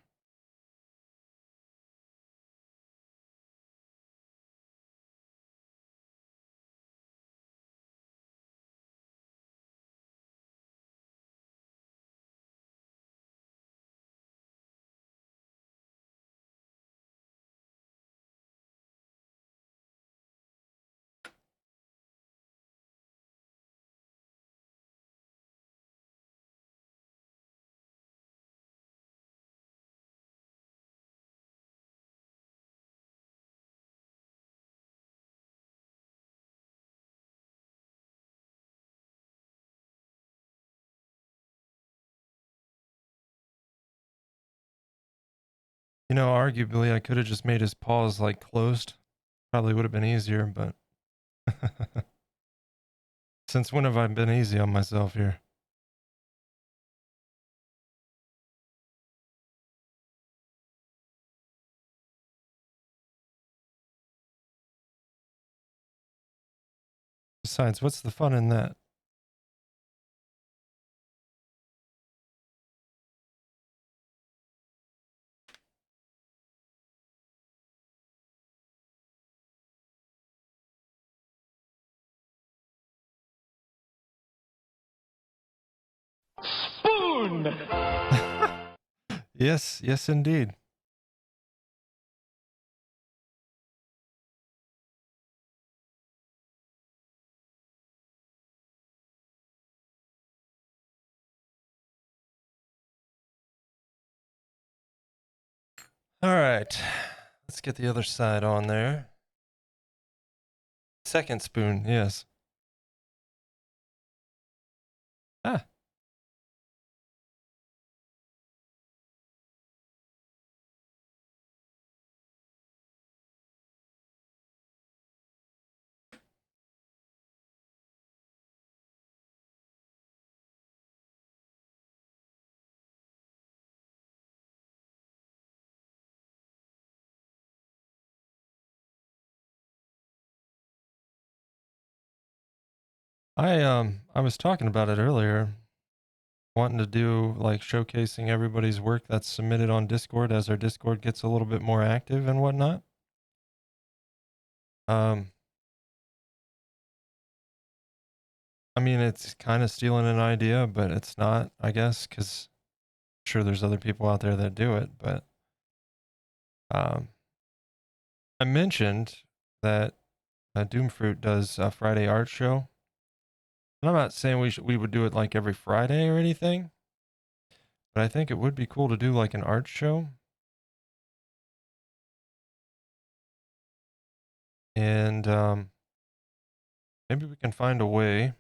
You know, arguably, I could have just made his paws like closed. Probably would have been easier, but since when have I been easy on myself here? Besides, what's the fun in that? Spoon! Yes, yes, indeed. All right, let's get the other side on there. Second spoon, yes. Ah. I was talking about it earlier, wanting to do like showcasing everybody's work that's submitted on Discord as our Discord gets a little bit more active and whatnot. I mean, it's kind of stealing an idea, but it's not, I guess, because I'm sure there's other people out there that do it. But I mentioned that Doomfruit does a Friday art show. And I'm not saying we would do it like every Friday or anything, but I think it would be cool to do like an art show. And maybe we can find a way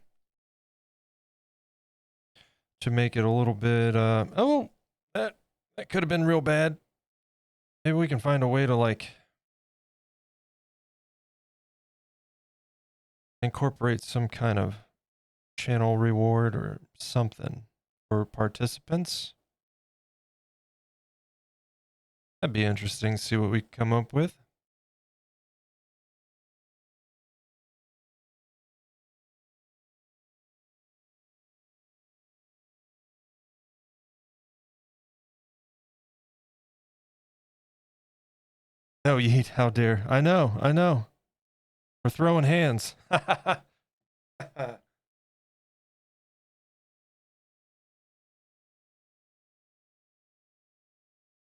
to make it a little bit oh, that could have been real bad. Maybe we can find a way to like incorporate some kind of channel reward or something for participants. That'd be interesting to see what we come up with. No, yeet, how dare. I know, I know. We're throwing hands.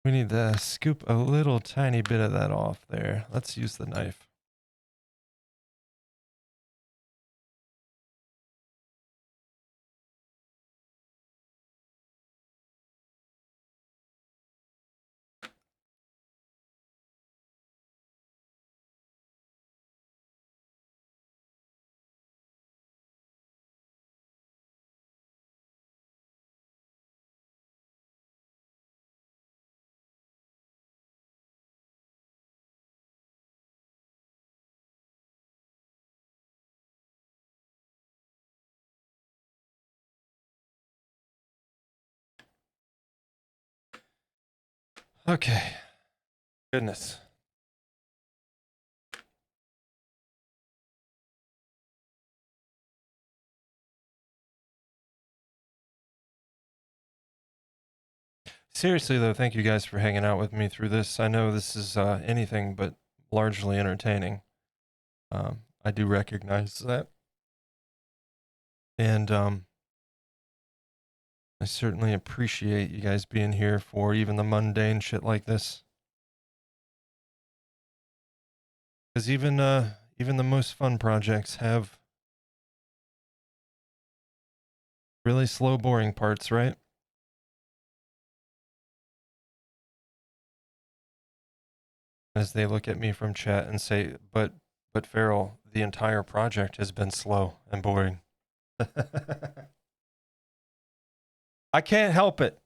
We need to scoop a little tiny bit of that off there. Let's use the knife. Okay. Goodness. Seriously, though, thank you guys for hanging out with me through this. I know this is anything but largely entertaining. I do recognize that. And I certainly appreciate you guys being here for even the mundane shit like this. Because even the most fun projects have really slow, boring parts, right? As they look at me from chat and say, but Feral, the entire project has been slow and boring. I can't help it.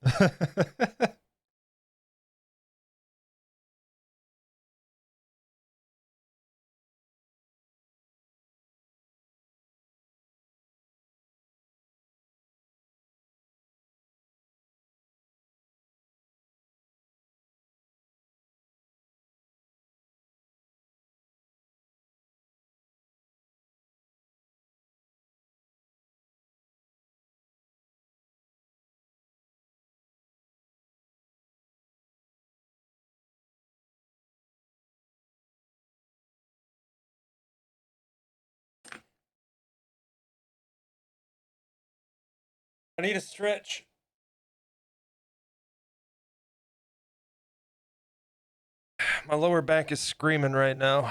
I need a stretch. My lower back is screaming right now.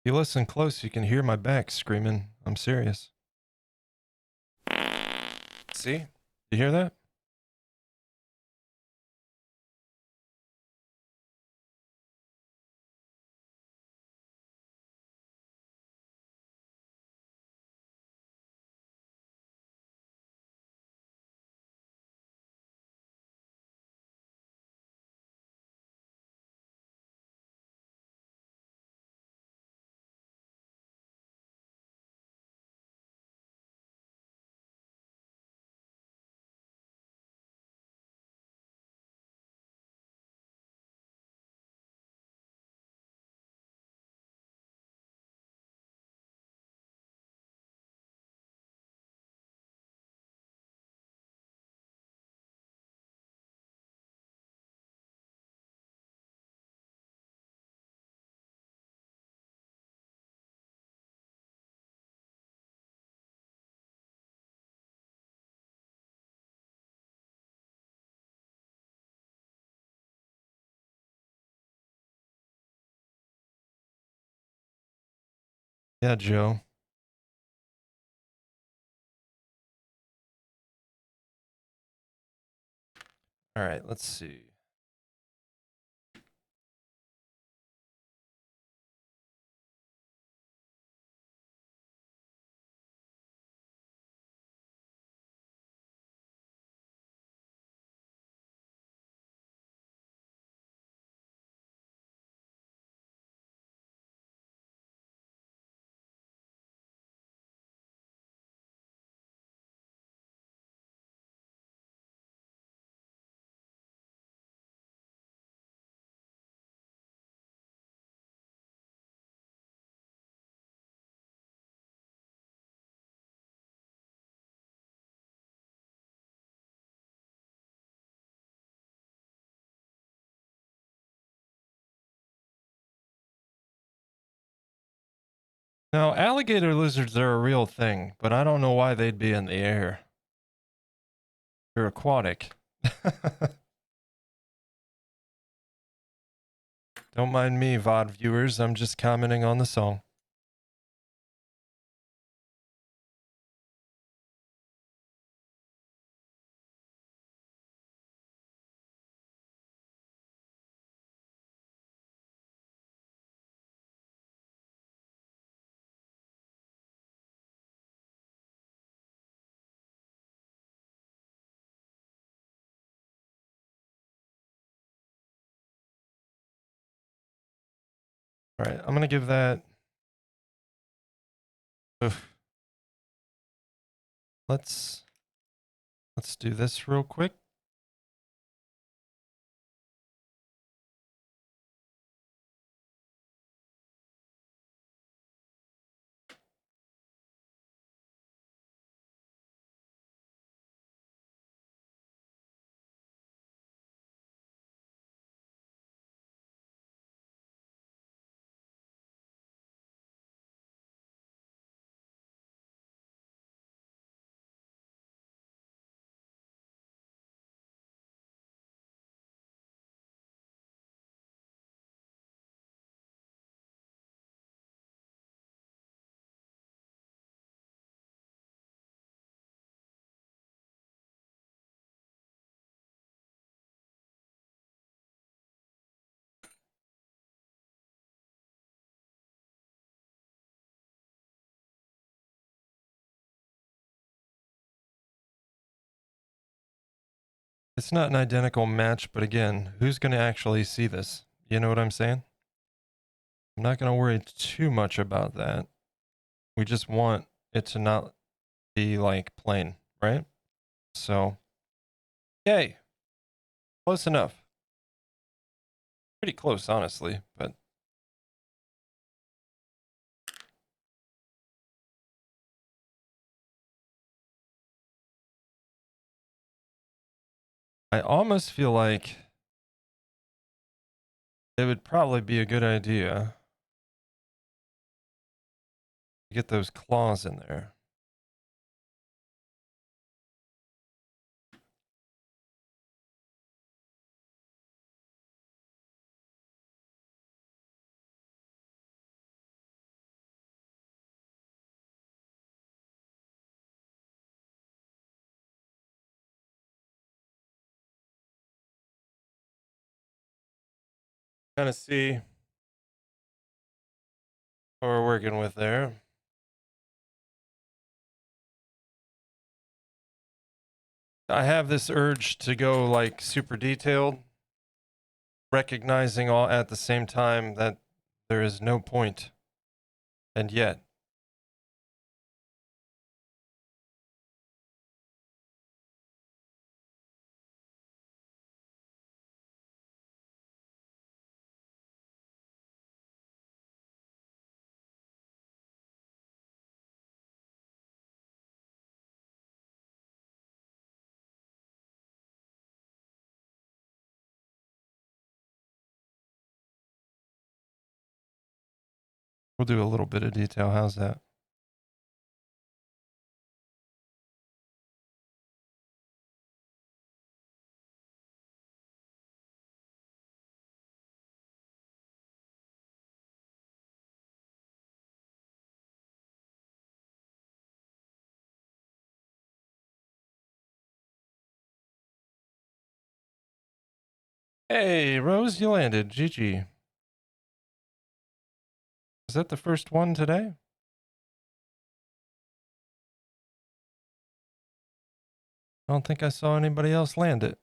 If you listen close, you can hear my back screaming. I'm serious. See? You hear that? Yeah, Joe. All right, let's see. Now, alligator lizards are a real thing, but I don't know why they'd be in the air. They're aquatic. Don't mind me, VOD viewers. I'm just commenting on the song. All right, I'm gonna give that. Oof. Let's do this real quick. It's not an identical match, but again, who's going to actually see this? You know what I'm saying? I'm not going to worry too much about that. We just want it to not be like plain, right? So, yay. Close enough. Pretty close, honestly, but I almost feel like it would probably be a good idea to get those claws in there. Kind of see what we're working with there. I have this urge to go like super detailed, recognizing all at the same time that there is no point. And yet, we'll do a little bit of detail. How's that? Hey, Rose, you landed. GG. Is that the first one today? I don't think I saw anybody else land it.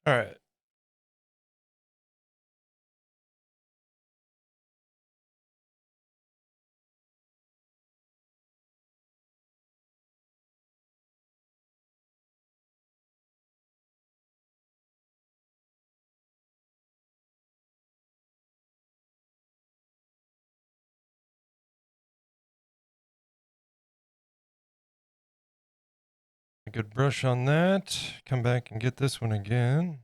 All right. A good brush on that. Come back and get this one again.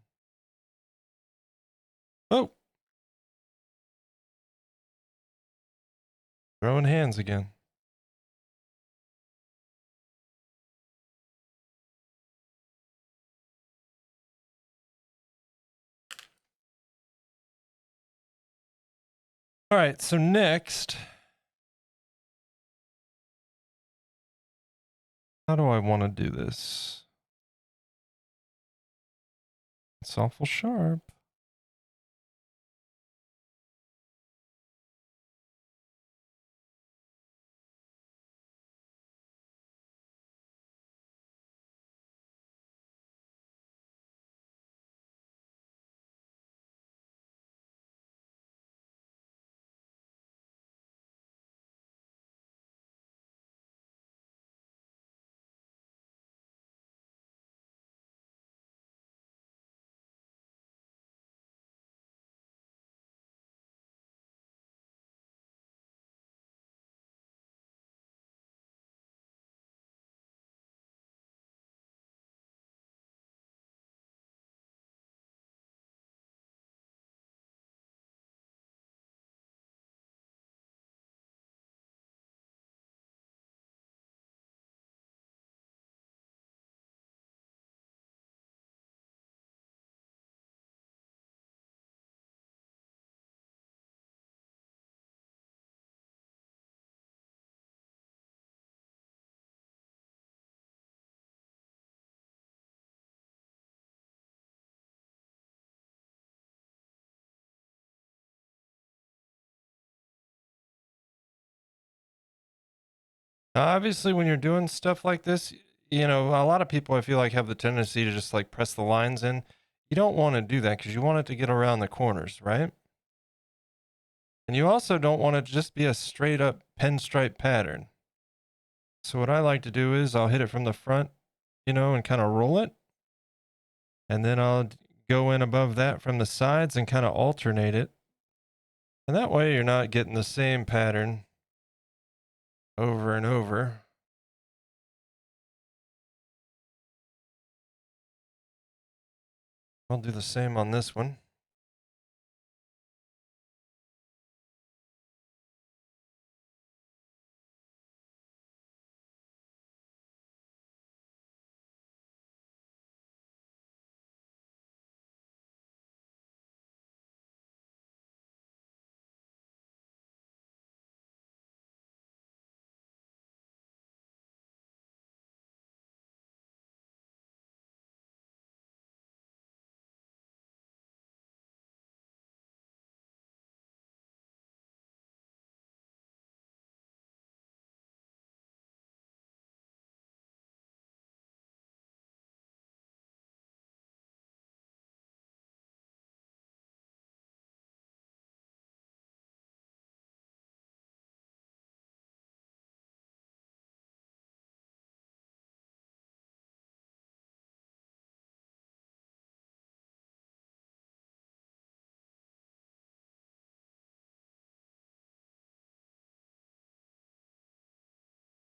Oh! Throwing hands again. All right, so next, how do I want to do this? It's awful sharp. Obviously, when you're doing stuff like this, you know, a lot of people I feel like have the tendency to just like press the lines in. You don't want to do that because you want it to get around the corners, right? And you also don't want it to just be a straight up pinstripe pattern. So what I like to do is I'll hit it from the front, you know, and kind of roll it. And then I'll go in above that from the sides and kind of alternate it. And that way you're not getting the same pattern over and over. I'll do the same on this one.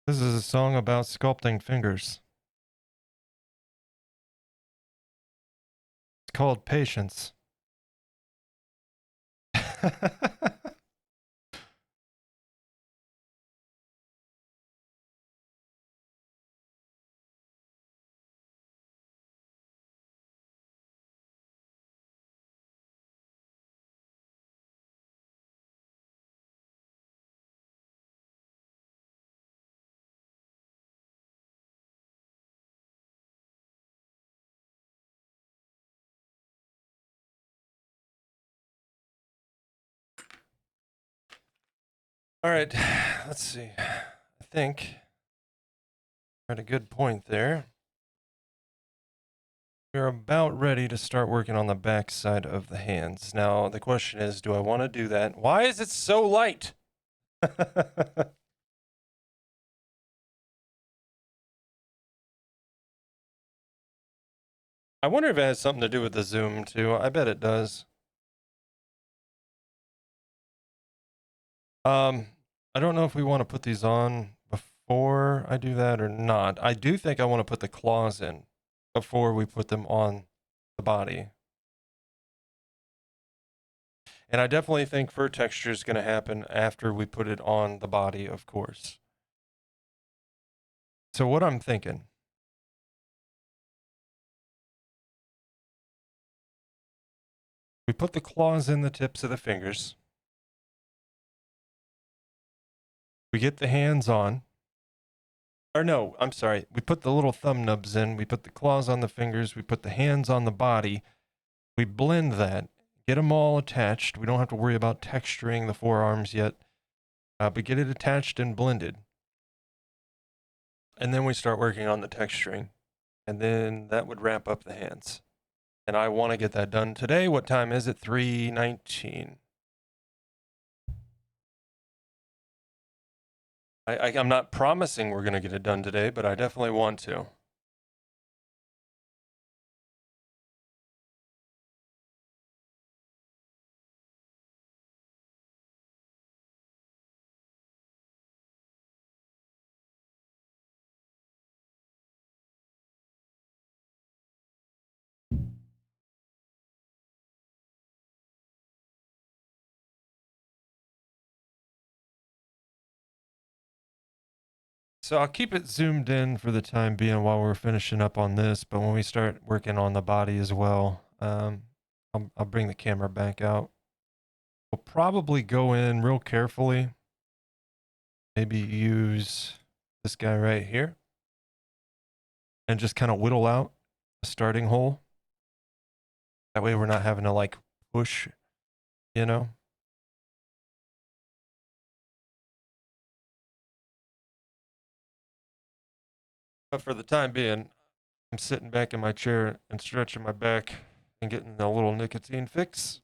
This is a song about sculpting fingers. It's called Patience. All right, let's see. I think we're at a good point there. we're about ready to start working on the back side of the hands. Now, the question is, do I want to do that? Why is it so light? I wonder if it has something to do with the zoom, too. I bet it does. I don't know if we want to put these on before I do that or not. I do think I want to put the claws in before we put them on the body. And I definitely think fur texture is going to happen after we put it on the body, of course. So what I'm thinking, we put the claws in the tips of the fingers. We get the hands on. Or no, I'm sorry. We put the little thumb nubs in. We put the claws on the fingers. We put the hands on the body. We blend that. Get them all attached. We don't have to worry about texturing the forearms yet. But get it attached and blended. And then we start working on the texturing. And then that would wrap up the hands. And I want to get that done today. What time is it? 3:19. I'm not promising we're going to get it done today, but I definitely want to. So I'll keep it zoomed in for the time being while we're finishing up on this, but when we start working on the body as well, I'll bring the camera back out. We'll probably go in real carefully. Maybe use this guy right here and just kind of whittle out a starting hole. That way we're not having to like push, you know? But for the time being, I'm sitting back in my chair and stretching my back and getting a little nicotine fix.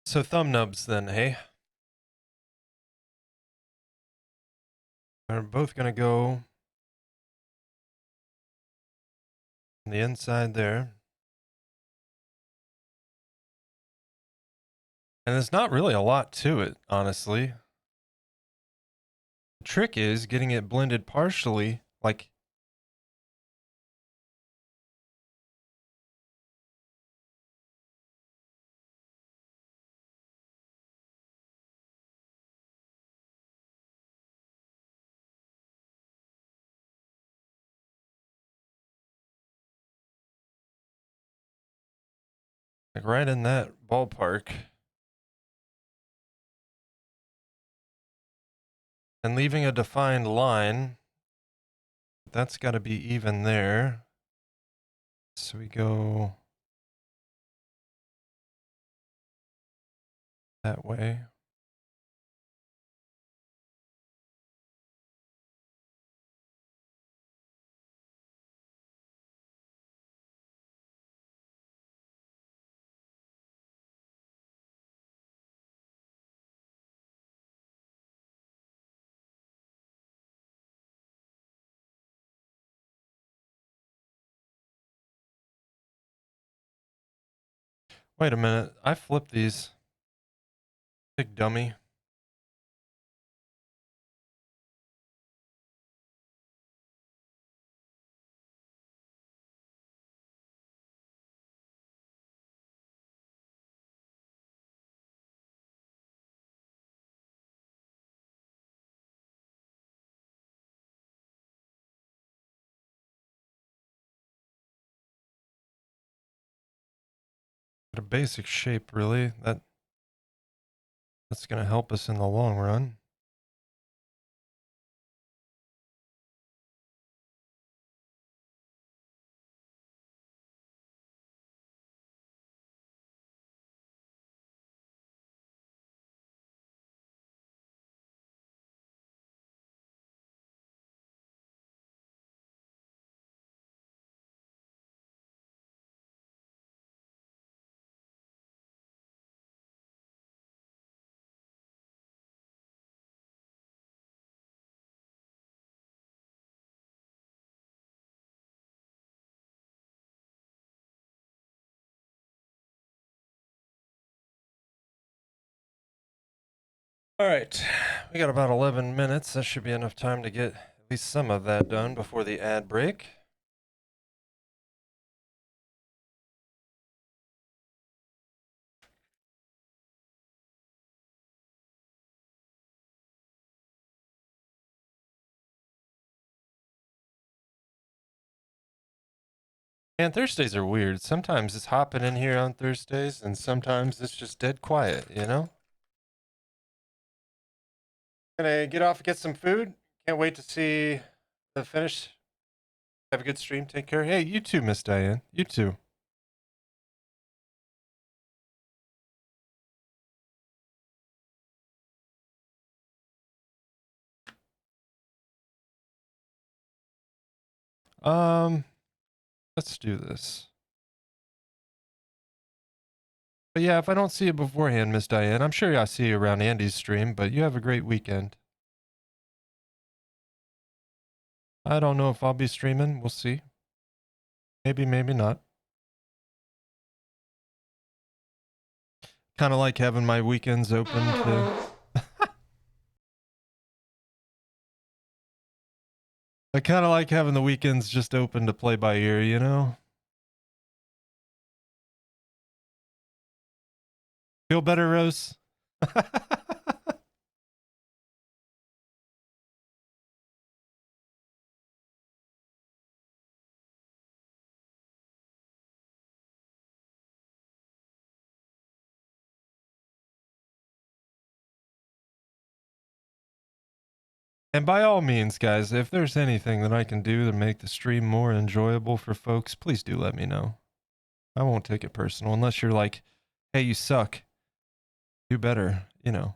So thumb nubs then, hey? We're both gonna go on the inside there. And there's not really a lot to it, honestly. The trick is getting it blended partially, like right in that ballpark. And leaving a defined line. That's got to be even there. So we go that way. Wait a minute. I flipped these. Big dummy. basic shape, really. That's going to help us in the long run. All right, we got about 11 minutes. That should be enough time to get at least some of that done before the ad break. And Thursdays are weird. Sometimes it's hopping in here on Thursdays, and sometimes it's just dead quiet, you know? Gonna get off and get some food. Can't wait to see the finish. Have a good stream. Take care. Hey, you too, Miss Diane. You too. Let's do this. But yeah, if I don't see you beforehand, Miss Diane, I'm sure I'll see you around Andy's stream, but you have a great weekend. I don't know if I'll be streaming. We'll see. Maybe, maybe not. Kind of like having my weekends open to... I kind of like having the weekends just open to play by ear, you know? Feel better, Rose? And by all means, guys, if there's anything that I can do to make the stream more enjoyable for folks, please do let me know. I won't take it personal unless you're like, hey, you suck. Do better. You know,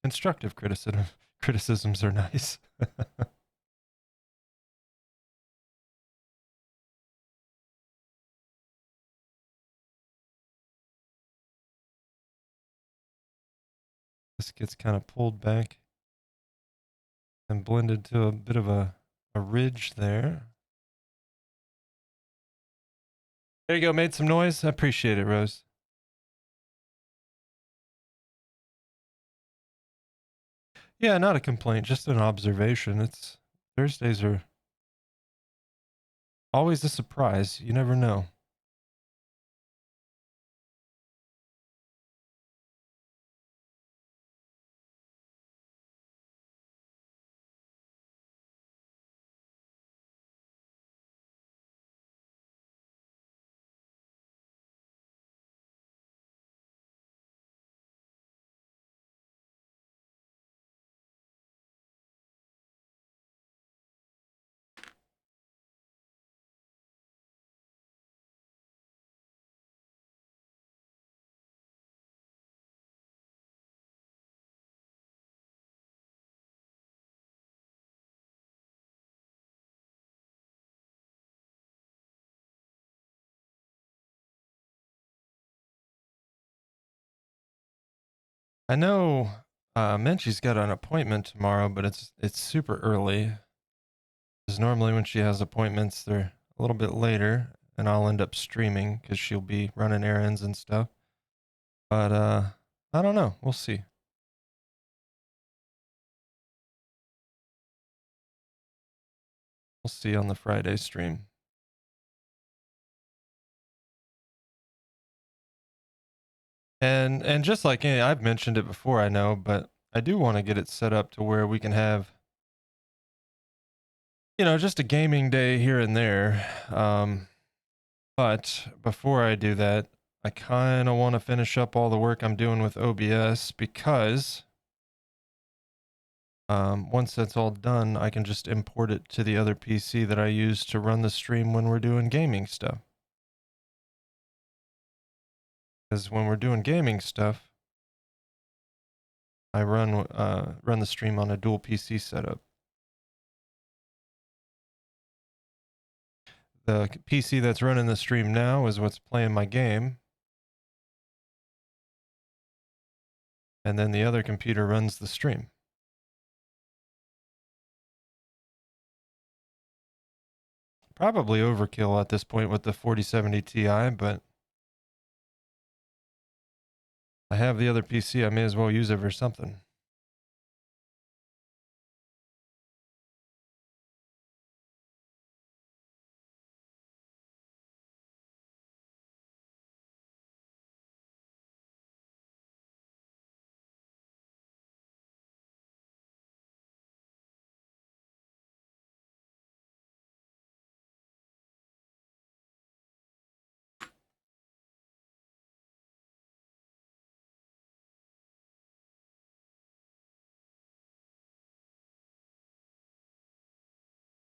constructive criticisms are nice. This gets kind of pulled back and blended to a bit of a ridge there. There you go. Made some noise. I appreciate it, Rose. Yeah, not a complaint, just an observation. It's Thursdays are always a surprise. You never know. I know Menchie's got an appointment tomorrow, but it's super early. Because normally when she has appointments, they're a little bit later, and I'll end up streaming because she'll be running errands and stuff. But I don't know. We'll see. We'll see on the Friday stream. And just like I've mentioned it before, I know, but I do want to get it set up to where we can have, you know, just a gaming day here and there. But before I do that, I kind of want to finish up all the work I'm doing with OBS because once that's all done, I can just import it to the other PC that I use to run the stream when we're doing gaming stuff. Because when we're doing gaming stuff, I run the stream on a dual PC setup. The PC that's running the stream now is what's playing my game. And then the other computer runs the stream. Probably overkill at this point with the 4070 Ti, but I have the other PC. I may as well use it for something.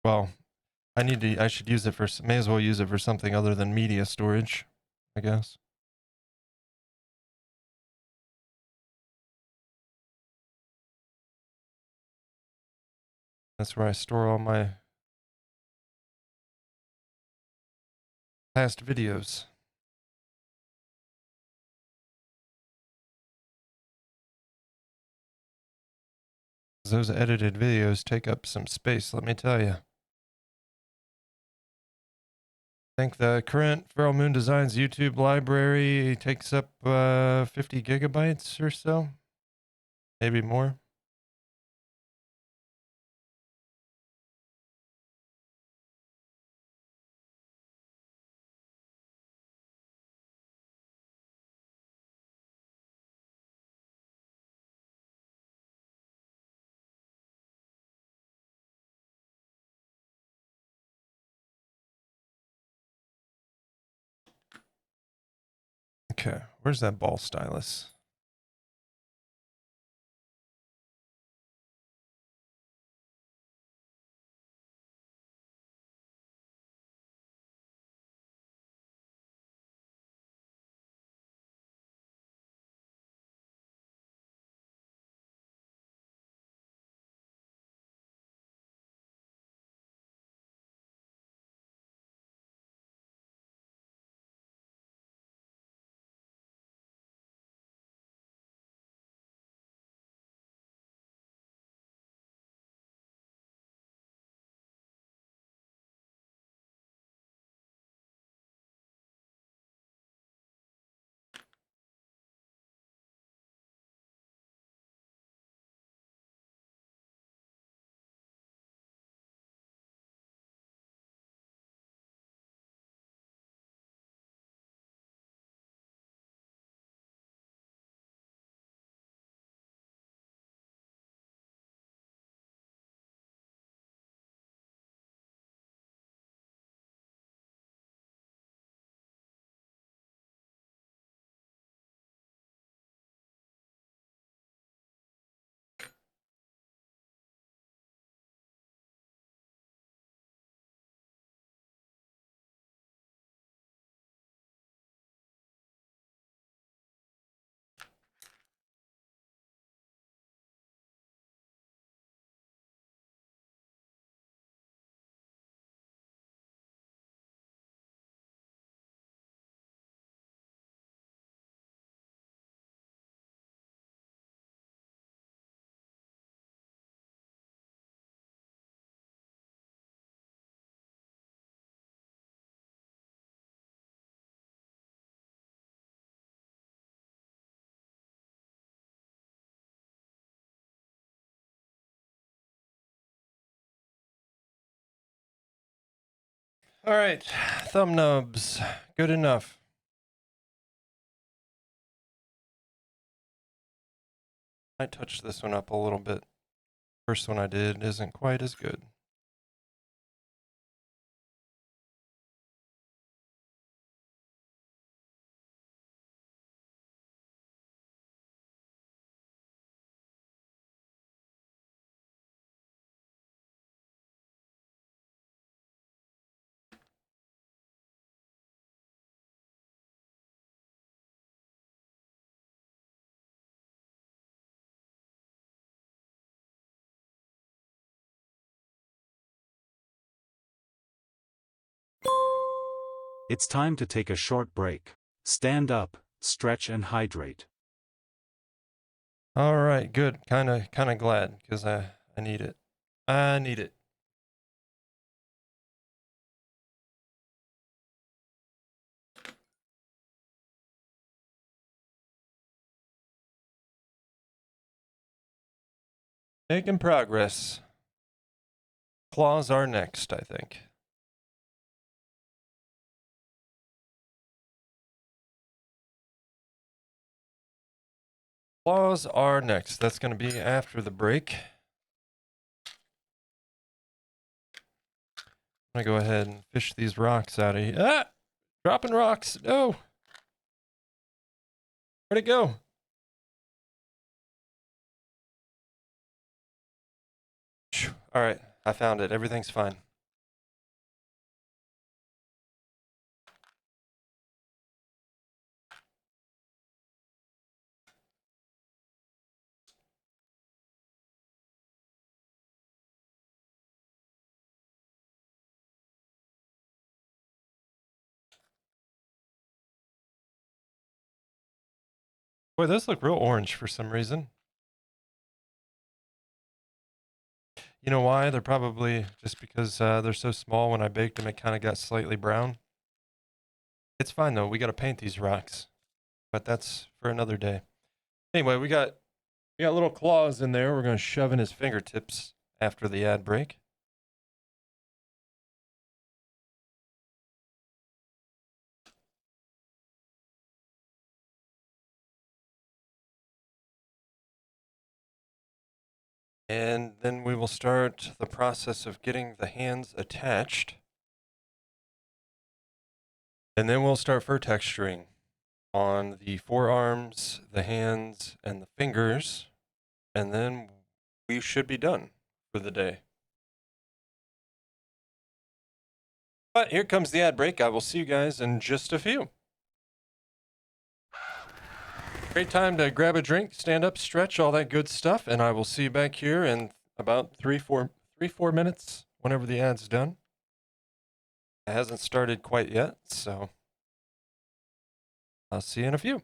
Well, I should use it for, may as well use it for something other than media storage, I guess. That's where I store all my past videos. Those edited videos take up some space, let me tell you. I think the current Feral Moon Designs YouTube library takes up 50 gigabytes or so, maybe more. Okay, where's that ball stylus? All right, thumb nubs, good enough. I touched this one up a little bit. First one I did isn't quite as good. It's time to take a short break. Stand up, stretch and hydrate. All right, good. Kind of glad because I need it. I need it. Making progress. Claws are next, I think. Claws are next. That's going to be after the break. I'm going to go ahead and fish these rocks out of here. Ah! Dropping rocks. No. Where'd it go? All right. I found it. Everything's fine. Boy, those look real orange for some reason. You know why? They're probably just because they're so small. When I baked them, it kind of got slightly brown. It's fine though. We got to paint these rocks, but that's for another day. Anyway, we got little claws in there. We're going to shove in his fingertips after the ad break. And then we will start the process of getting the hands attached. And then we'll start fur texturing on the forearms, the hands, and the fingers. And then we should be done for the day. But here comes the ad break. I will see you guys in just a few. Great time to grab a drink, stand up, stretch, all that good stuff. And I will see you back here in about 4 minutes whenever the ad's done. It hasn't started quite yet, so I'll see you in a few.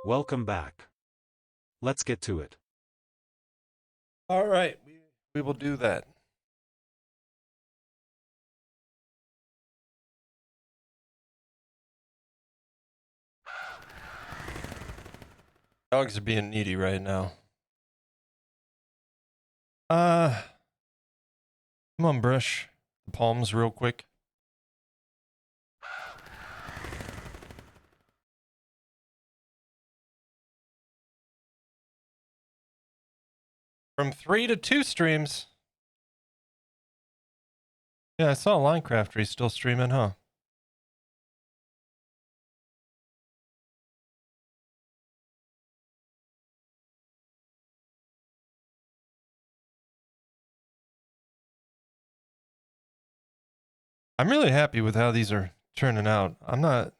Welcome back. Let's get to it. All right, we will do that. Dogs are being needy right now. Come on, brush the palms real quick. From 3 to 2 streams. Yeah, I saw Linecrafter. He's still streaming, huh? I'm really happy with how these are turning out. I'm not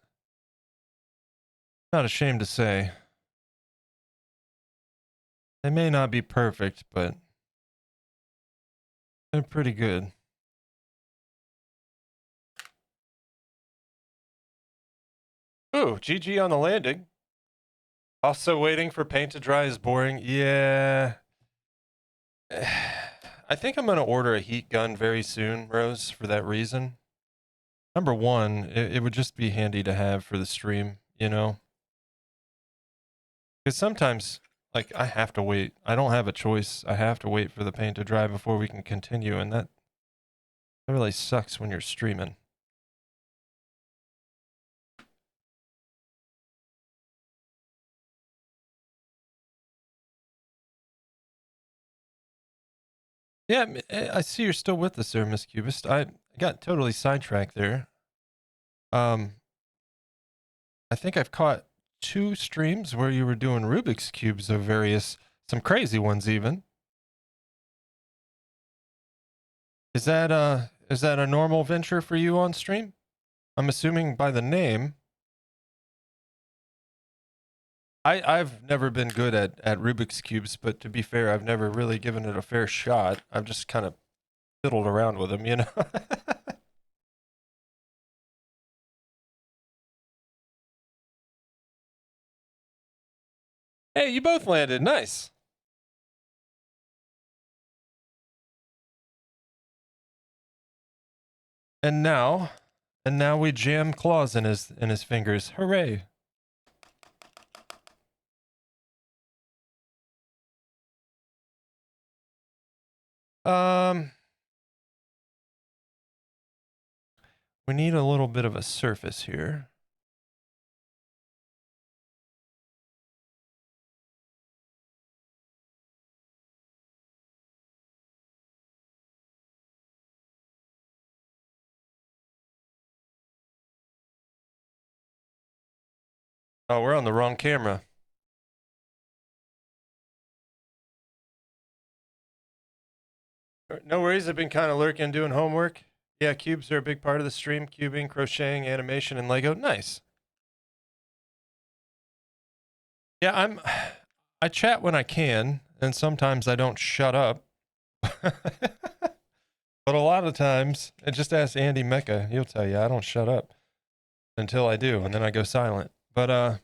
ashamed to say. They may not be perfect, but they're pretty good. Ooh, GG on the landing. Also waiting for paint to dry is boring. Yeah. I think I'm going to order a heat gun very soon, Rose, for that reason. Number one, it would just be handy to have for the stream, you know? Because sometimes, like, I have to wait. I don't have a choice. I have to wait for the paint to dry before we can continue, and that really sucks when you're streaming. Yeah, I see you're still with us there, Miss Cubist. I got totally sidetracked there. I think I've caught 2 streams where you were doing Rubik's Cubes of some crazy ones even. Is that a normal venture for you on stream? I'm assuming by the name. I've never been good at Rubik's Cubes, but to be fair, I've never really given it a fair shot. I've just kind of fiddled around with them, you know? Hey, you both landed. Nice. And now we jam claws in his fingers. Hooray. We need a little bit of a surface here. Oh, we're on the wrong camera. No worries. I've been kind of lurking, doing homework. Yeah, cubes are a big part of the stream. Cubing, crocheting, animation, and Lego. Nice. Yeah, I chat when I can, and sometimes I don't shut up. But a lot of times, and just ask Andy Mecca, he'll tell you I don't shut up until I do, and then I go silent. But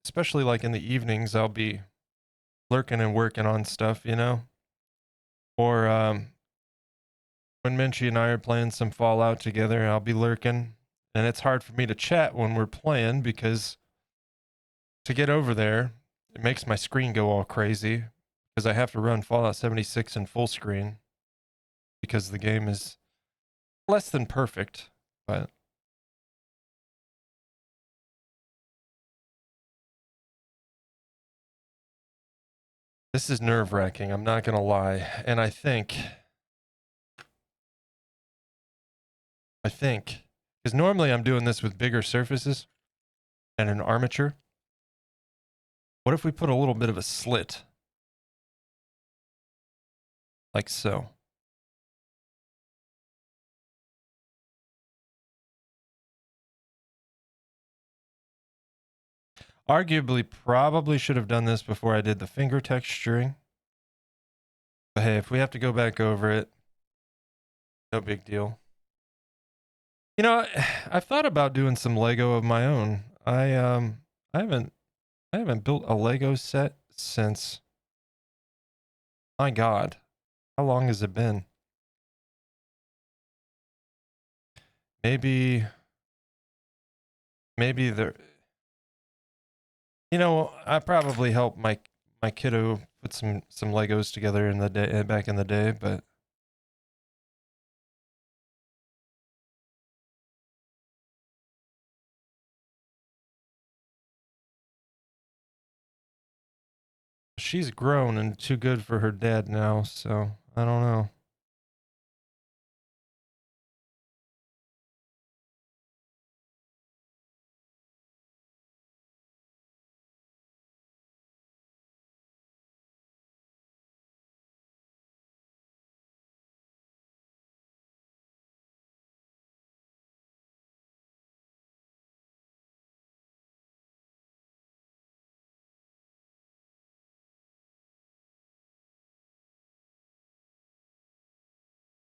especially like in the evenings, I'll be lurking and working on stuff, you know? Or when Minchie and I are playing some Fallout together, I'll be lurking. And it's hard for me to chat when we're playing because to get over there, it makes my screen go all crazy because I have to run Fallout 76 in full screen because the game is less than perfect, but this is nerve-wracking, I'm not gonna lie. And I think, because normally I'm doing this with bigger surfaces and an armature. What if we put a little bit of a slit? Like so. Arguably, probably should have done this before I did the finger texturing. But hey, if we have to go back over it, no big deal. You know, I've thought about doing some Lego of my own. I haven't built a Lego set since, my God, how long has it been? Maybe there, you know, I probably helped my kiddo put some Legos together in the day, back in the day, but she's grown and too good for her dad now, so I don't know.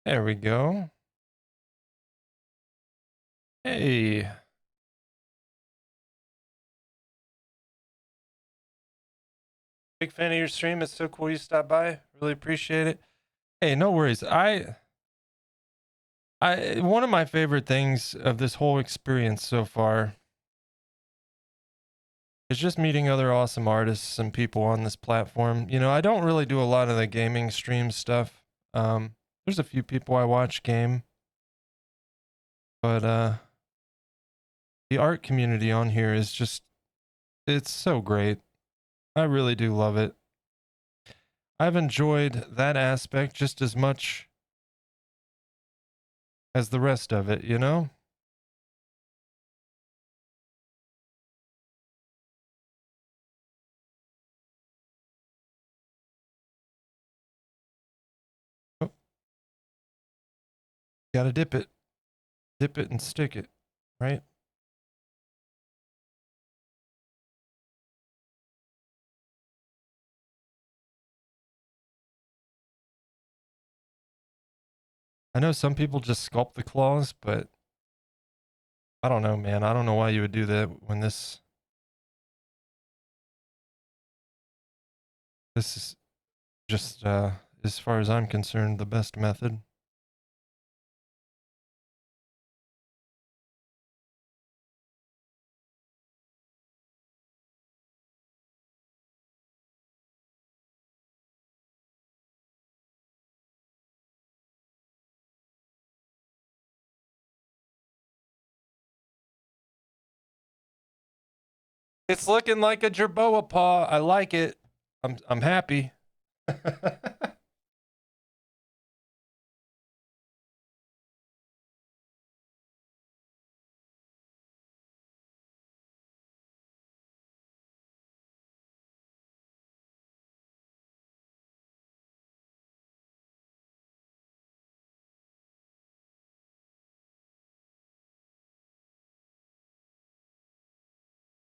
There we go. Hey. Big fan of your stream. It's so cool you stopped by. Really appreciate it. Hey, no worries. One of my favorite things of this whole experience so far is just meeting other awesome artists and people on this platform. You know, I don't really do a lot of the gaming stream stuff. There's a few people I watch game, but the art community on here is just, it's so great. I really do love it. I've enjoyed that aspect just as much as the rest of it, you know? Oh, gotta dip it. Dip it and stick it, right? I know some people just sculpt the claws, but I don't know, man. I don't know why you would do that when this is just, as far as I'm concerned, the best method. It's looking like a Jerboa paw. I like it. I'm happy.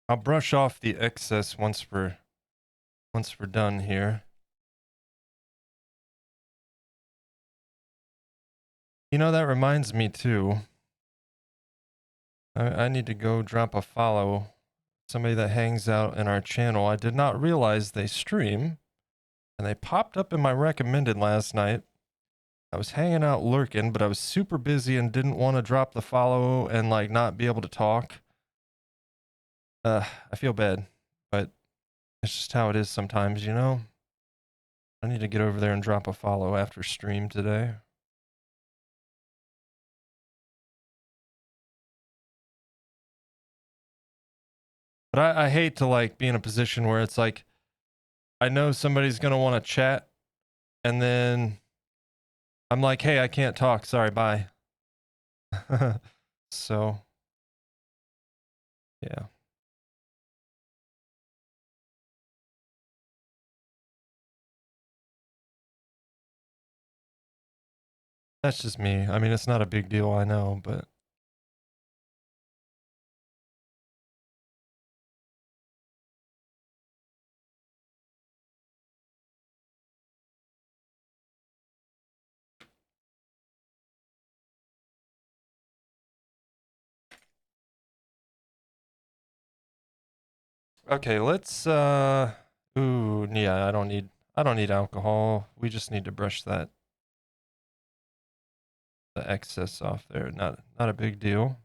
I'll brush off the excess once we're done here. You know, that reminds me too. I need to go drop a follow. Somebody that hangs out in our channel. I did not realize they stream, and they popped up in my recommended last night. I was hanging out lurking, but I was super busy and didn't want to drop the follow and like not be able to talk. I feel bad, but it's just how it is sometimes, you know? I need to get over there and drop a follow after stream today. But I hate to like be in a position where it's like, I know somebody's going to want to chat, and then I'm like, hey, I can't talk. Sorry, bye. So, yeah. That's just me. I mean, it's not a big deal, I know, but Okay, let's ooh, yeah, I don't need alcohol. We just need to brush the excess off there. Not a big deal.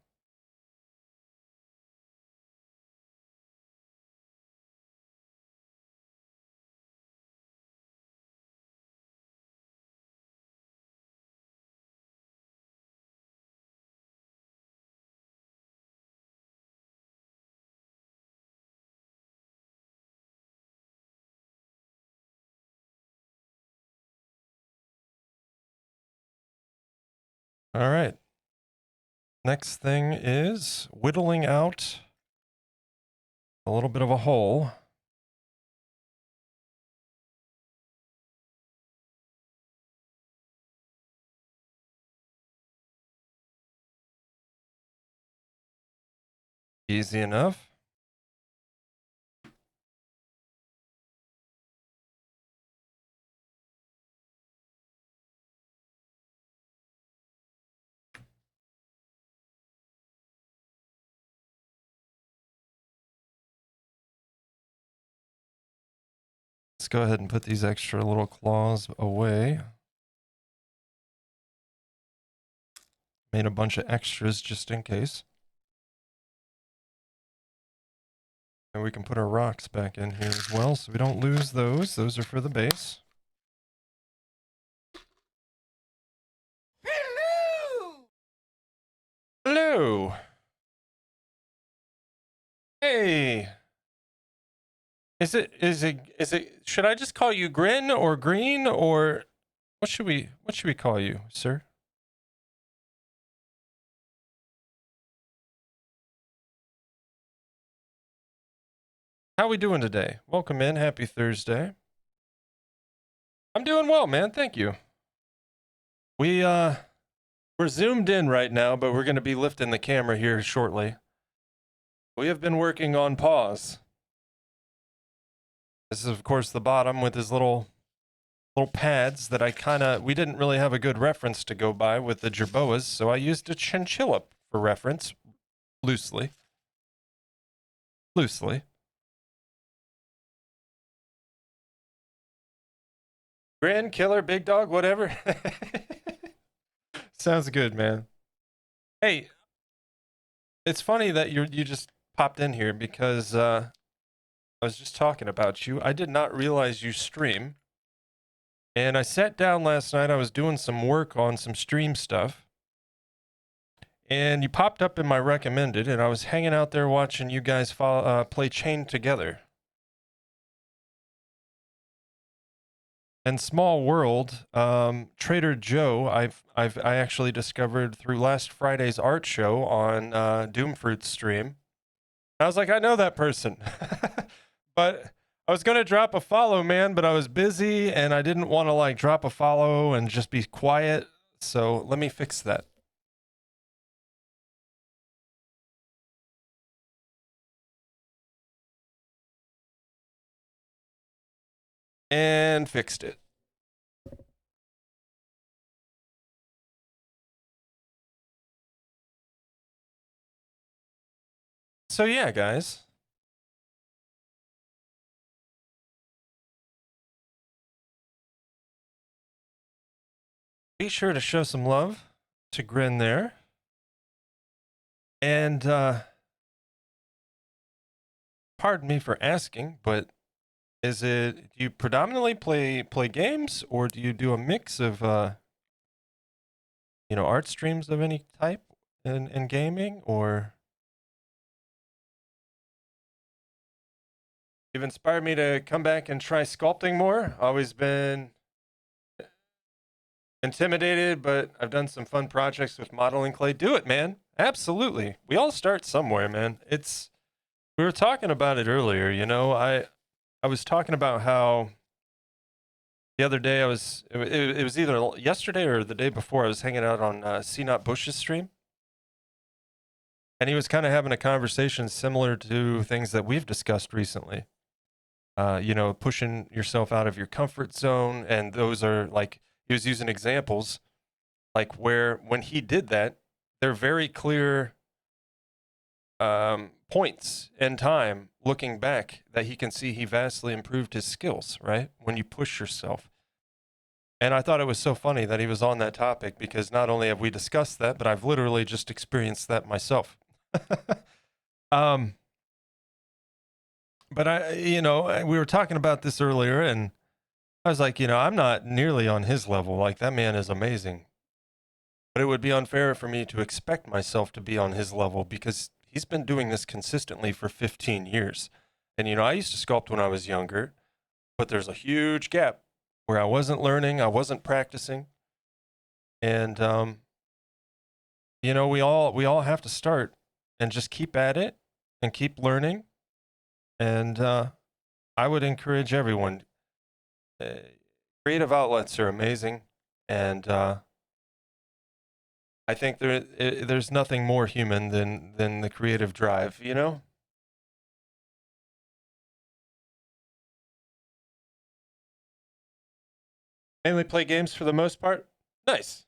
All right. Next thing is whittling out a little bit of a hole. Easy enough. Let's go ahead and put these extra little claws away. Made a bunch of extras just in case. And we can put our rocks back in here as well so we don't lose those. Those are for the base. Hello! Hello! Hey! Is it, should I just call you Grin or Green or what should we call you, sir? How we doing today? Welcome in. Happy Thursday. I'm doing well, man. Thank you. We're zoomed in right now, but we're going to be lifting the camera here shortly. We have been working on pause. This is, of course, the bottom with his little pads that we didn't really have a good reference to go by with the Jerboas, so I used a chinchilla for reference, loosely. Grand killer, big dog, whatever. Sounds good, man. Hey, it's funny that you just popped in here because I was just talking about you. I did not realize you stream. And I sat down last night. I was doing some work on some stream stuff. And you popped up in my recommended, and I was hanging out there watching you guys play Chain together. And small world, Trader Joe, I actually discovered through last Friday's art show on Doomfruit's stream. I was like, I know that person. But I was going to drop a follow, man, but I was busy and I didn't want to like drop a follow and just be quiet. So let me fix that. And fixed it. So yeah, guys. Be sure to show some love to Grin there. And pardon me for asking, but do you predominantly play games, or do you do a mix of art streams of any type in gaming, or you've inspired me to come back and try sculpting more. Always been intimidated, but I've done some fun projects with modeling clay. Do it, man. Absolutely. We all start somewhere, man. We were talking about it earlier, I was talking about how the other day it was either yesterday or the day before I was hanging out on C Not Bush's stream. And he was kind of having a conversation similar to things that we've discussed recently. Pushing yourself out of your comfort zone. And those are like, he was using examples like where when he did that, they're very clear points in time looking back that he can see he vastly improved his skills, right? When you push yourself. And I thought it was so funny that he was on that topic because not only have we discussed that, but I've literally just experienced that myself. um, but we were talking about this earlier, and I was like, I'm not nearly on his level. Like, that man is amazing. But it would be unfair for me to expect myself to be on his level because he's been doing this consistently for 15 years. And, I used to sculpt when I was younger, but there's a huge gap where I wasn't learning, I wasn't practicing. And, we all have to start and just keep at it and keep learning. And I would encourage everyone. Creative outlets are amazing, and I think there's nothing more human than the creative drive, Mainly play games for the most part. Nice.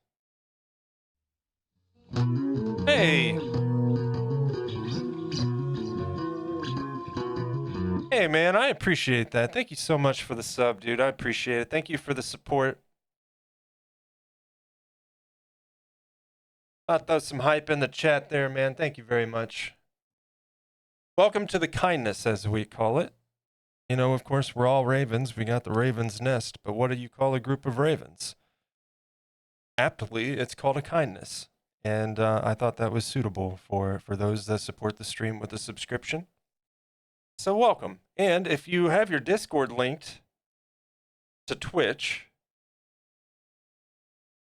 Hey. Hey, man, I appreciate that. Thank you so much for the sub, dude. I appreciate it. Thank you for the support. Thought that was some hype in the chat there, man. Thank you very much. Welcome to the kindness, as we call it. Of course, we're all ravens. We got the raven's nest, but what do you call a group of ravens? Aptly, it's called a kindness. And I thought that was suitable for those that support the stream with a subscription. So welcome. And if you have your Discord linked to Twitch,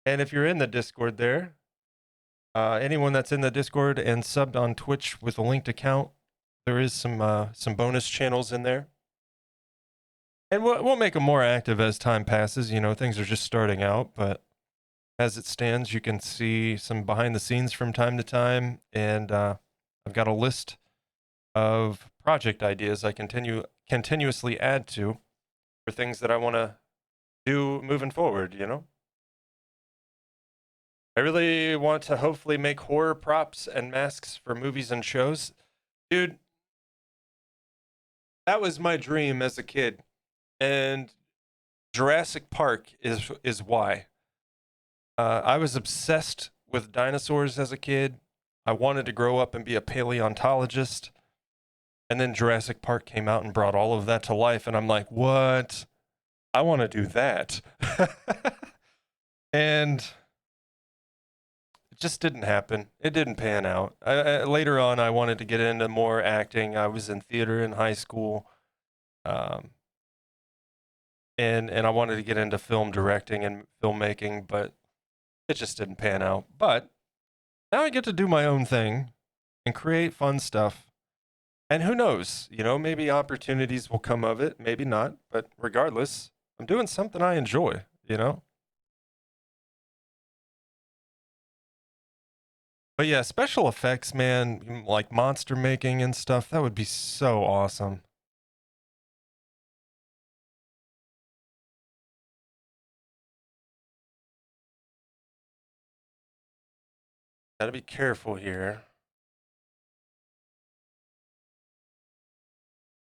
and if you're in the Discord there, anyone that's in the Discord and subbed on Twitch with a linked account, there is some bonus channels in there. And we'll make them more active as time passes. Things are just starting out, but as it stands, you can see some behind the scenes from time to time. And I've got a list of project ideas I continuously add to for things that I want to do moving forward, I really want to hopefully make horror props and masks for movies and shows. Dude, that was my dream as a kid. And Jurassic Park is why. I was obsessed with dinosaurs as a kid. I wanted to grow up and be a paleontologist. And then Jurassic Park came out and brought all of that to life. And I'm like, what? I want to do that. And it just didn't happen. It didn't pan out. Later on, I wanted to get into more acting. I was in theater in high school. And I wanted to get into film directing and filmmaking, but it just didn't pan out. But now I get to do my own thing and create fun stuff. And who knows, maybe opportunities will come of it, maybe not. But regardless, I'm doing something I enjoy, But yeah, special effects, man, like monster making and stuff, that would be so awesome. Gotta be careful here.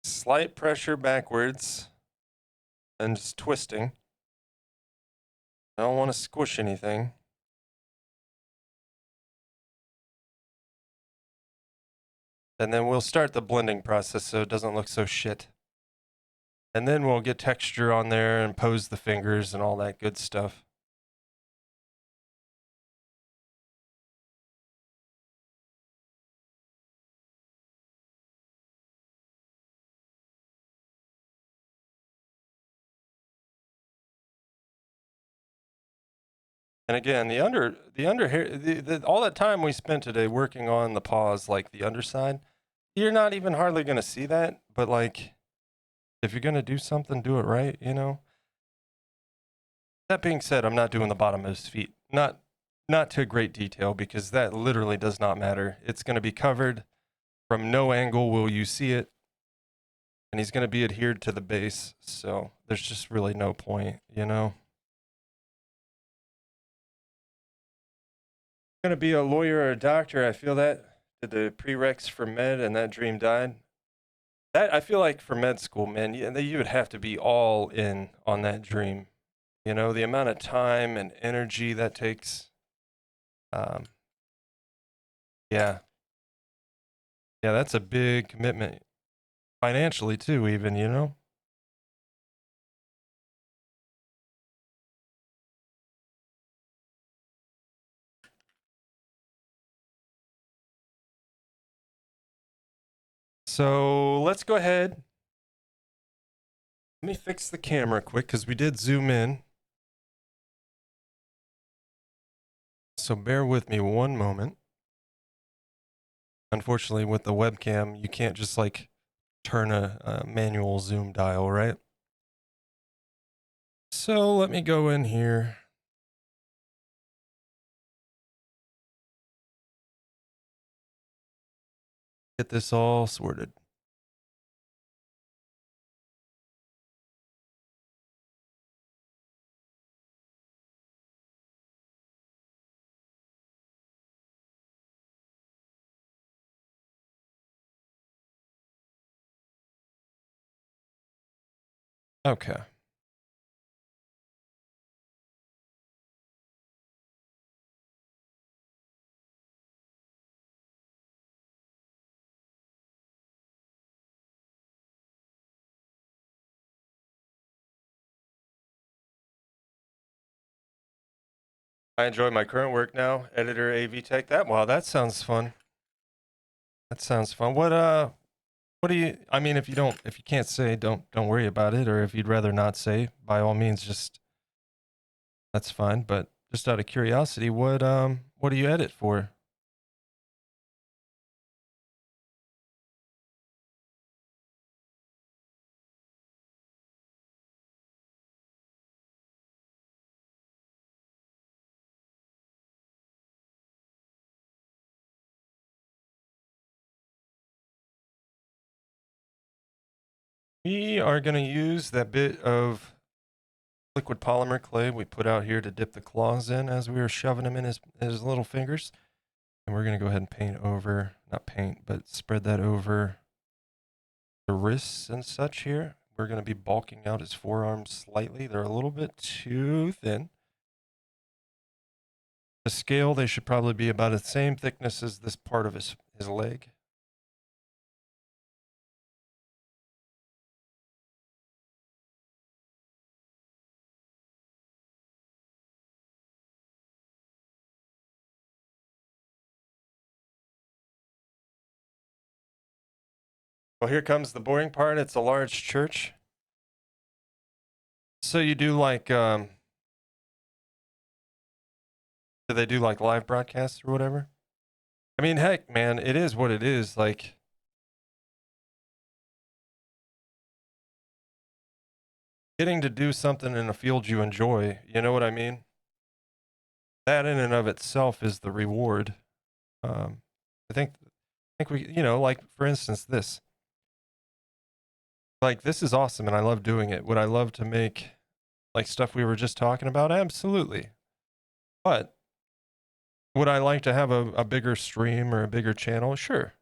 Slight pressure backwards and just twisting. I don't want to squish anything. And then we'll start the blending process so it doesn't look so shit. And then we'll get texture on there and pose the fingers and all that good stuff. And again, the under hair, all that time we spent today working on the paws, like the underside, you're not even hardly going to see that. But like, if you're going to do something, do it right, That being said, I'm not doing the bottom of his feet. Not to great detail because that literally does not matter. It's going to be covered from no angle will you see it. And he's going to be adhered to the base. So there's just really no point, Going to be a lawyer or a doctor. I feel that did the prereqs for med and that dream died. That I feel like for med school, man, you would have to be all in on that dream. You know, the amount of time and energy that takes. Um, yeah, yeah, that's a big commitment financially too, even, you know. So let's go ahead. Let me fix the camera quick because we did zoom in. So bear with me one moment. Unfortunately, with the webcam, you can't just like turn a manual zoom dial, right? So let me go in here. Get this all sorted. Okay. I enjoy my current work now, editor, AV tech. Wow, that sounds fun. That sounds fun. What do you? I mean, if you can't say, don't worry about it. Or if you'd rather not say, by all means, just that's fine. But just out of curiosity, what do you edit for? We are going to use that bit of liquid polymer clay we put out here to dip the claws in as we were shoving him in his little fingers. And we're going to go ahead and paint over, not paint, but spread that over the wrists and such here. We're going to be bulking out his forearms slightly. They're a little bit too thin. The scale, they should probably be about the same thickness as this part of his leg. Well, here comes the boring part. It's a large church. So you do like, do they do like live broadcasts or whatever? I mean, heck, man, it is what it is. Like, getting to do something in a field you enjoy, you know what I mean? That in and of itself is the reward. Um, I think we, you know, like for instance, this. Like, this is awesome and I love doing it. Would I love to make like stuff we were just talking about? Absolutely. But would I like to have a bigger stream or a bigger channel? Sure.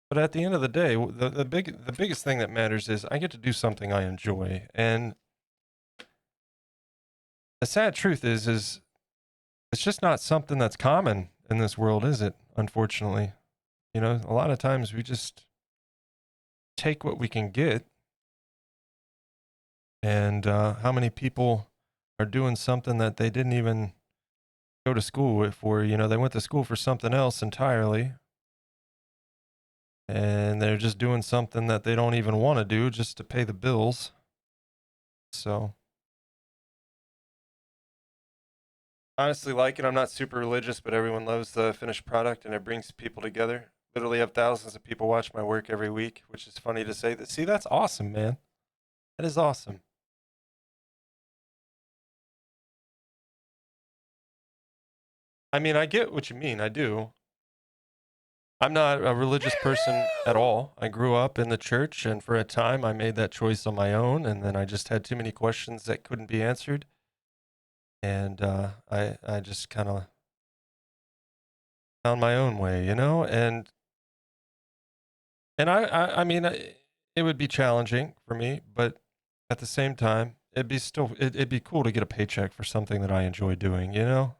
But at the end of the day, the biggest thing that matters is I get to do something I enjoy. And the sad truth is it's just not something that's common in this world, is it? Unfortunately. You know, a lot of times we just take what we can get. And how many people are doing something that they didn't even go to school for? You know, they went to school for something else entirely. And they're just doing something that they don't even want to do just to pay the bills. So, honestly, like it. I'm not super religious, but everyone loves the finished product and it brings people together. Literally have thousands of people watch my work every week, which is funny to say. That. See, that's awesome, man. That is awesome. I mean, I get what you mean. I do. I'm not a religious person at all. I grew up in the church, and for a time, I made that choice on my own, and then I just had too many questions that couldn't be answered, and I just kind of found my own way, you know. And And I mean, it would be challenging for me, but at the same time, it'd be cool to get a paycheck for something that I enjoy doing, you know?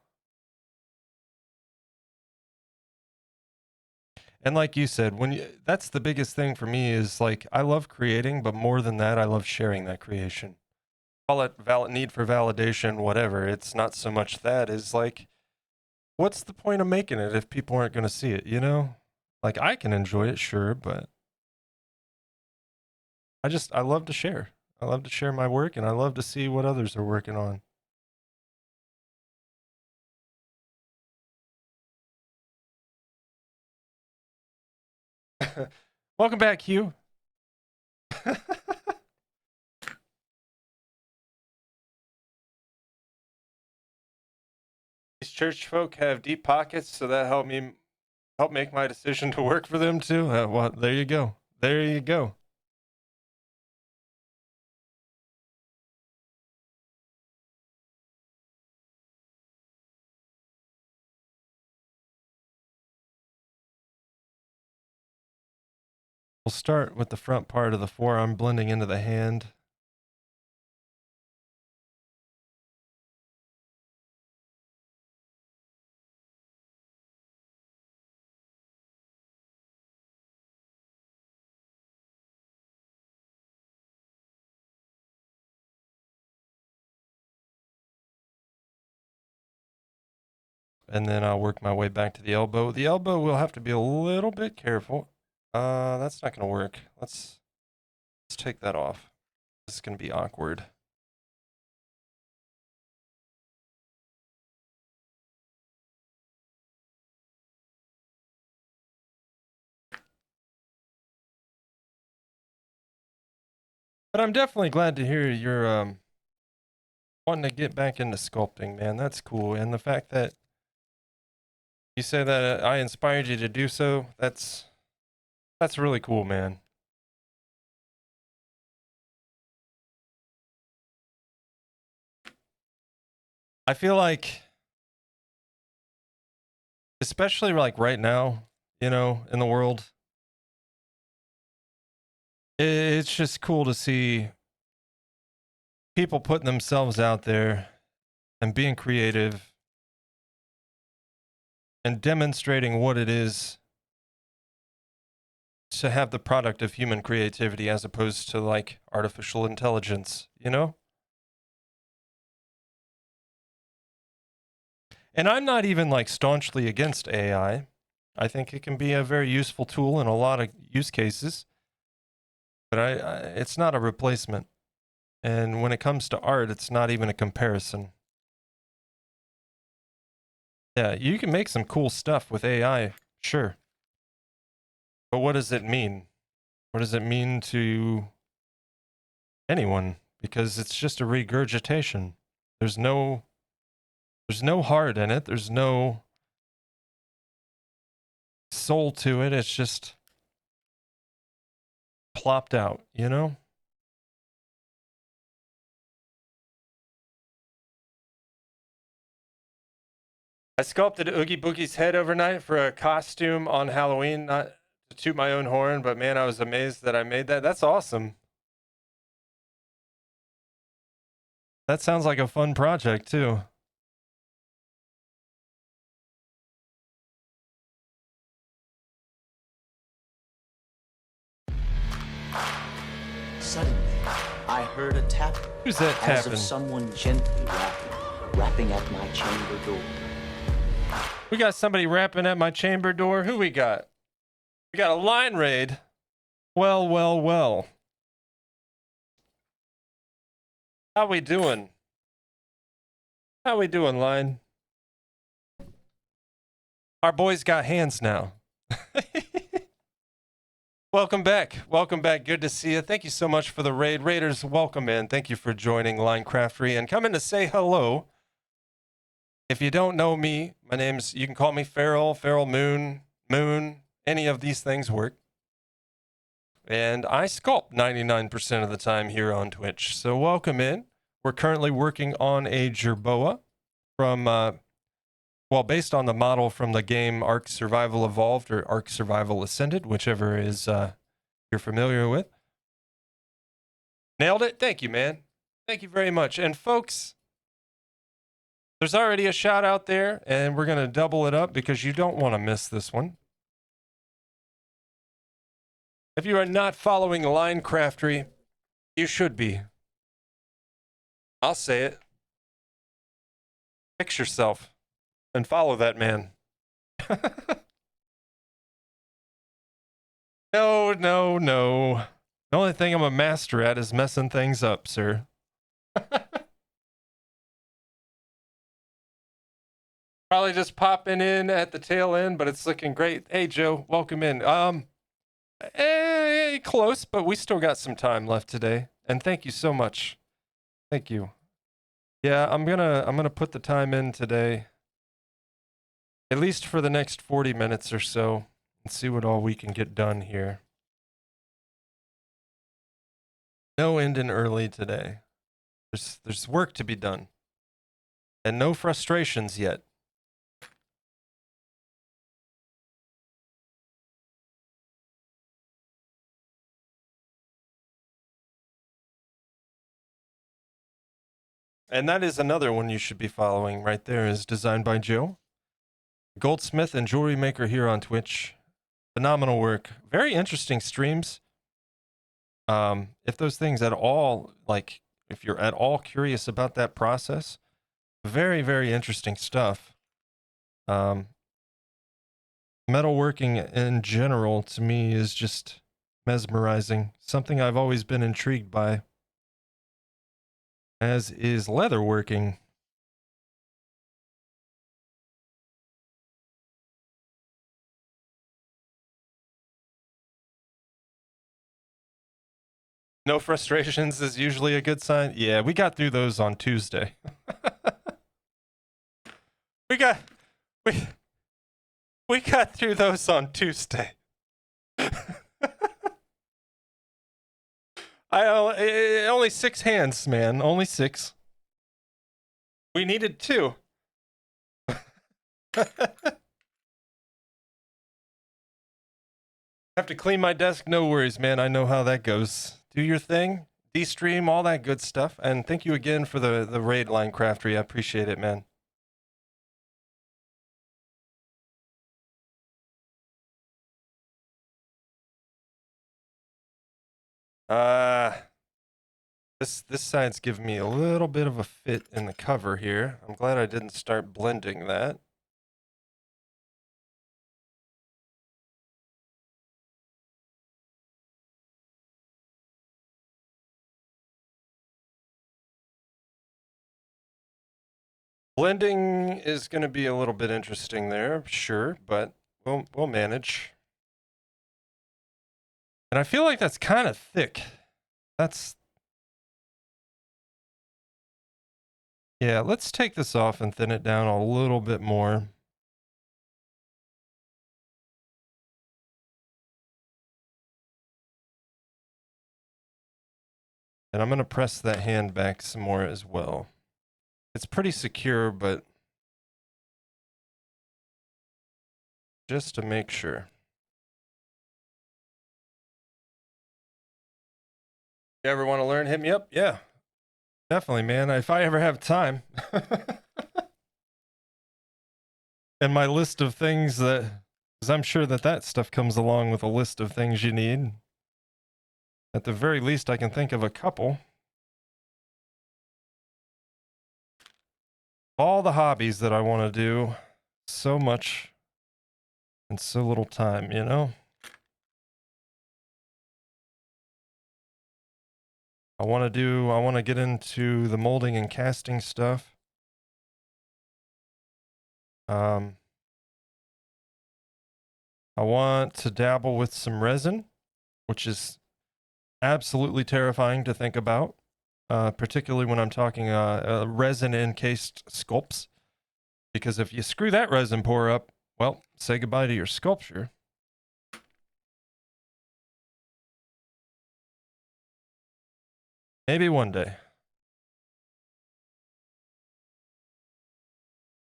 And like you said, that's the biggest thing for me is like, I love creating, but more than that, I love sharing that creation. Call it need for validation, whatever. It's not so much that is like, what's the point of making it if people aren't going to see it, you know? Like, I can enjoy it, sure, but I love to share. I love to share my work and I love to see what others are working on. Welcome back, Hugh. These church folk have deep pockets, so that help make my decision to work for them too. Well, there you go. There you go. We'll start with the front part of the forearm blending into the hand. And then I'll work my way back to the elbow. The elbow will have to be a little bit careful. That's not going to work. Let's take that off. This is going to be awkward. But I'm definitely glad to hear you're wanting to get back into sculpting, man. That's cool. And the fact that you say that I inspired you to do so, that's really cool, man. I feel like, especially like right now, you know, in the world, it's just cool to see people putting themselves out there and being creative and demonstrating what it is to have the product of human creativity as opposed to like artificial intelligence, you know? And I'm not even like staunchly against AI. I think it can be a very useful tool in a lot of use cases, but it's not a replacement. And when it comes to art, it's not even a comparison. Yeah, you can make some cool stuff with AI, sure. But what does it mean? What does it mean to anyone? Because it's just a regurgitation. There's no heart in it. There's no soul to it. It's just plopped out, you know? I sculpted Oogie Boogie's head overnight for a costume on Halloween, not to toot my own horn, but man, I was amazed that I made that. That's awesome. That sounds like a fun project, too. Suddenly, I heard a tap. Who's that as tapping? of someone gently rapping at my chamber door. We got somebody rapping at my chamber door. Who we got? We got a line raid. Well, well, well. How we doing? How we doing, line? Our boys got hands now. Welcome back. Welcome back. Good to see you. Thank you so much for the raid. Raiders, welcome in. Thank you for joining Linecraftery and coming to say hello. If you don't know me, you can call me Feral, FeralMoon, Moon, any of these things work. And I sculpt 99% of the time here on Twitch. So welcome in. We're currently working on a Jerboa from, based on the model from the game Ark Survival Evolved or Ark Survival Ascended, whichever is you're familiar with. Nailed it. Thank you, man. Thank you very much. And folks, there's already a shout out there, and we're going to double it up because you don't want to miss this one. If you are not following Linecraftery, you should be. I'll say it. Fix yourself and follow that man. No, no, no. The only thing I'm a master at is messing things up, sir. Probably just popping in at the tail end, but it's looking great. Hey, Joe, welcome in. Close, but we still got some time left today. And thank you so much. Thank you. Yeah, I'm gonna put the time in today, at least for the next 40 minutes or so, and see what all we can get done here. No ending early today. There's work to be done, and no frustrations yet. And that is another one you should be following right there, is Designed by Joe. Goldsmith and jewelry maker here on Twitch. Phenomenal work. Very interesting streams. If those things at all, like, if you're at all curious about that process, very, very interesting stuff. Metalworking in general, to me, is just mesmerizing. Something I've always been intrigued by, as is leatherworking. No frustrations is usually a good sign. Yeah, we got through those on Tuesday. we got through those on Tuesday. Only 6 hands, man. Only 6. We needed 2. Have to clean my desk. No worries, man. I know how that goes. Do your thing. De-stream, all that good stuff. And thank you again for the raid, Linecraftery. I appreciate it, man. This side's giving me a little bit of a fit in the cover here. I'm glad I didn't start blending that. Blending is going to be a little bit interesting there, sure, but we'll manage. And I feel like that's kind of thick. Yeah, let's take this off and thin it down a little bit more. And I'm going to press that hand back some more as well. It's pretty secure, but just to make sure. You ever want to learn? Hit me up. Yeah, definitely, man. If I ever have time. And my list of things because I'm sure that stuff comes along with a list of things you need. At the very least, I can think of a couple. All the hobbies that I want to do, so much in so little time, you know? I want to get into the molding and casting stuff. I want to dabble with some resin, which is absolutely terrifying to think about, particularly when I'm talking resin encased sculpts. Because if you screw that resin pour up, well, say goodbye to your sculpture. Maybe one day.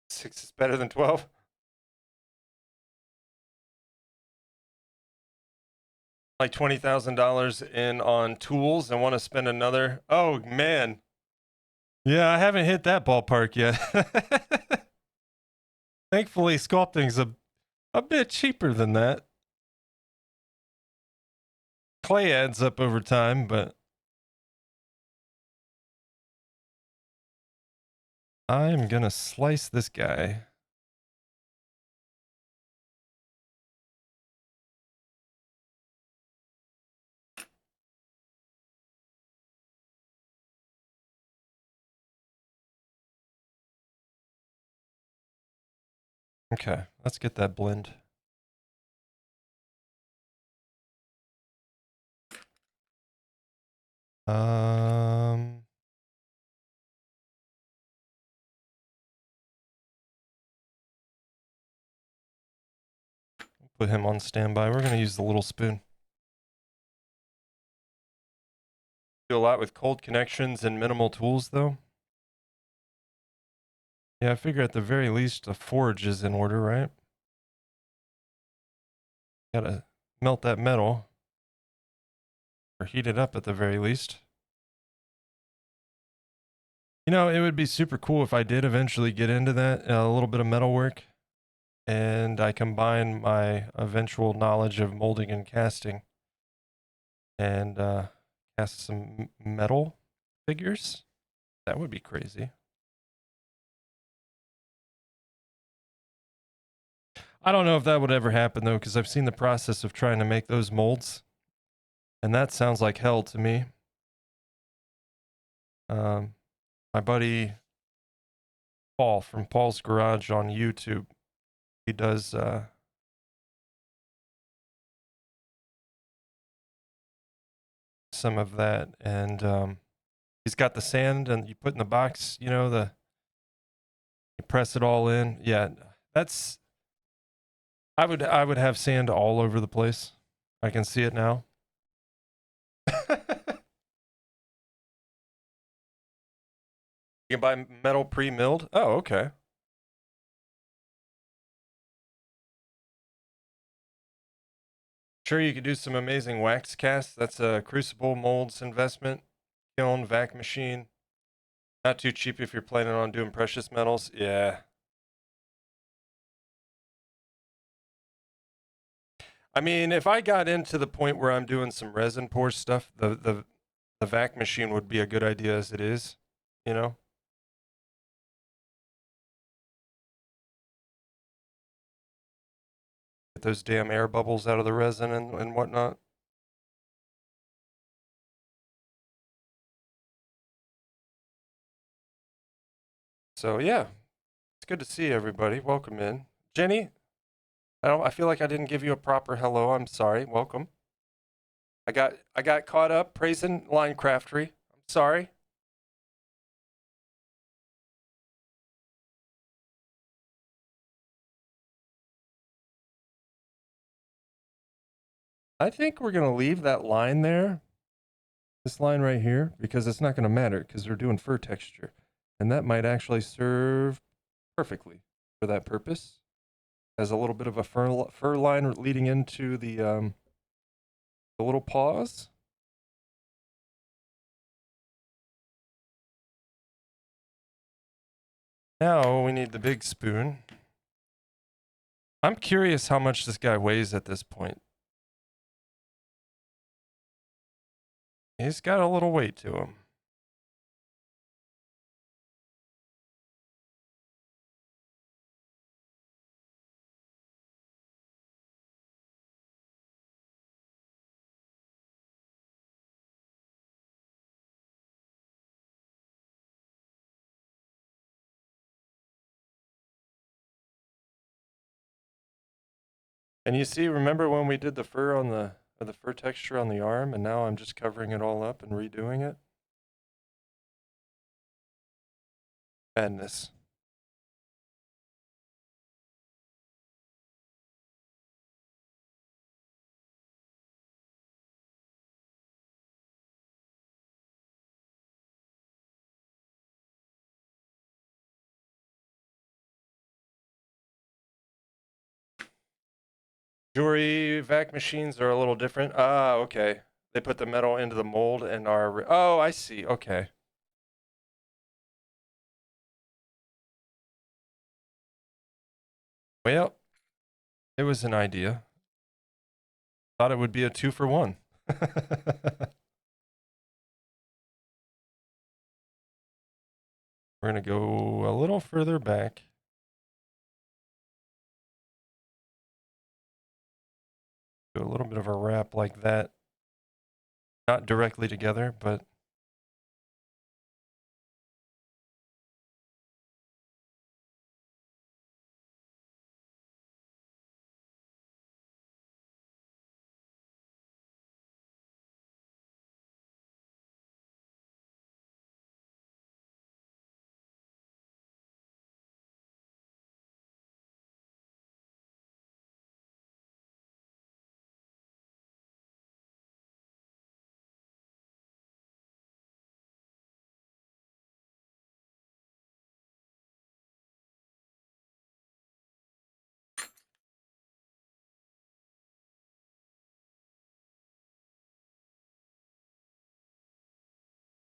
6 is better than 12. like $20,000 in on tools and want to spend another. Oh man, yeah, I haven't hit that ballpark yet. Thankfully, sculpting's a bit cheaper than that. Clay adds up over time, but I'm gonna slice this guy. Okay, let's get that blend. Put him on standby. We're gonna use the little spoon. Do a lot with cold connections and minimal tools, though. Yeah, I figure at the very least a forge is in order, right? Gotta melt that metal. Or heat it up at the very least. You know, it would be super cool if I did eventually get into that, a little bit of metalwork, and I combine my eventual knowledge of molding and casting and cast some metal figures. That would be crazy. I don't know if that would ever happen though, because I've seen the process of trying to make those molds, and that sounds like hell to me. My buddy Paul from Paul's Garage on YouTube, he does some of that, and he's got the sand, and you put in the box, you know, you press it all in. Yeah, that's I would have sand all over the place. I can see it now. You can buy metal pre-milled. Oh, okay. Sure, you could do some amazing wax casts. That's a crucible molds investment, kiln, vac machine. Not too cheap if you're planning on doing precious metals. Yeah. I mean, if I got into the point where I'm doing some resin pour stuff, the vac machine would be a good idea as it is, you know? Get those damn air bubbles out of the resin and whatnot. So yeah, it's good to see everybody. Welcome in. Jenny, I feel like I didn't give you a proper hello. I'm sorry. Welcome. I got caught up praising line craftery. I'm sorry. I think we're gonna leave that line there. This line right here, because it's not gonna matter because they're doing fur texture. And that might actually serve perfectly for that purpose. As a little bit of a fur line leading into the little paws. Now we need the big spoon. I'm curious how much this guy weighs at this point. He's got a little weight to him. And you see, remember when we did the fur on the fur texture on the arm, and now I'm just covering it all up and redoing it? Madness. Jewelry vac machines are a little different. Ah, okay. They put the metal into the mold and are... Oh, I see. Okay. Well, it was an idea. Thought it would be a 2-for-1. We're going to go a little further back. Do a little bit of a wrap like that. Not directly together, but...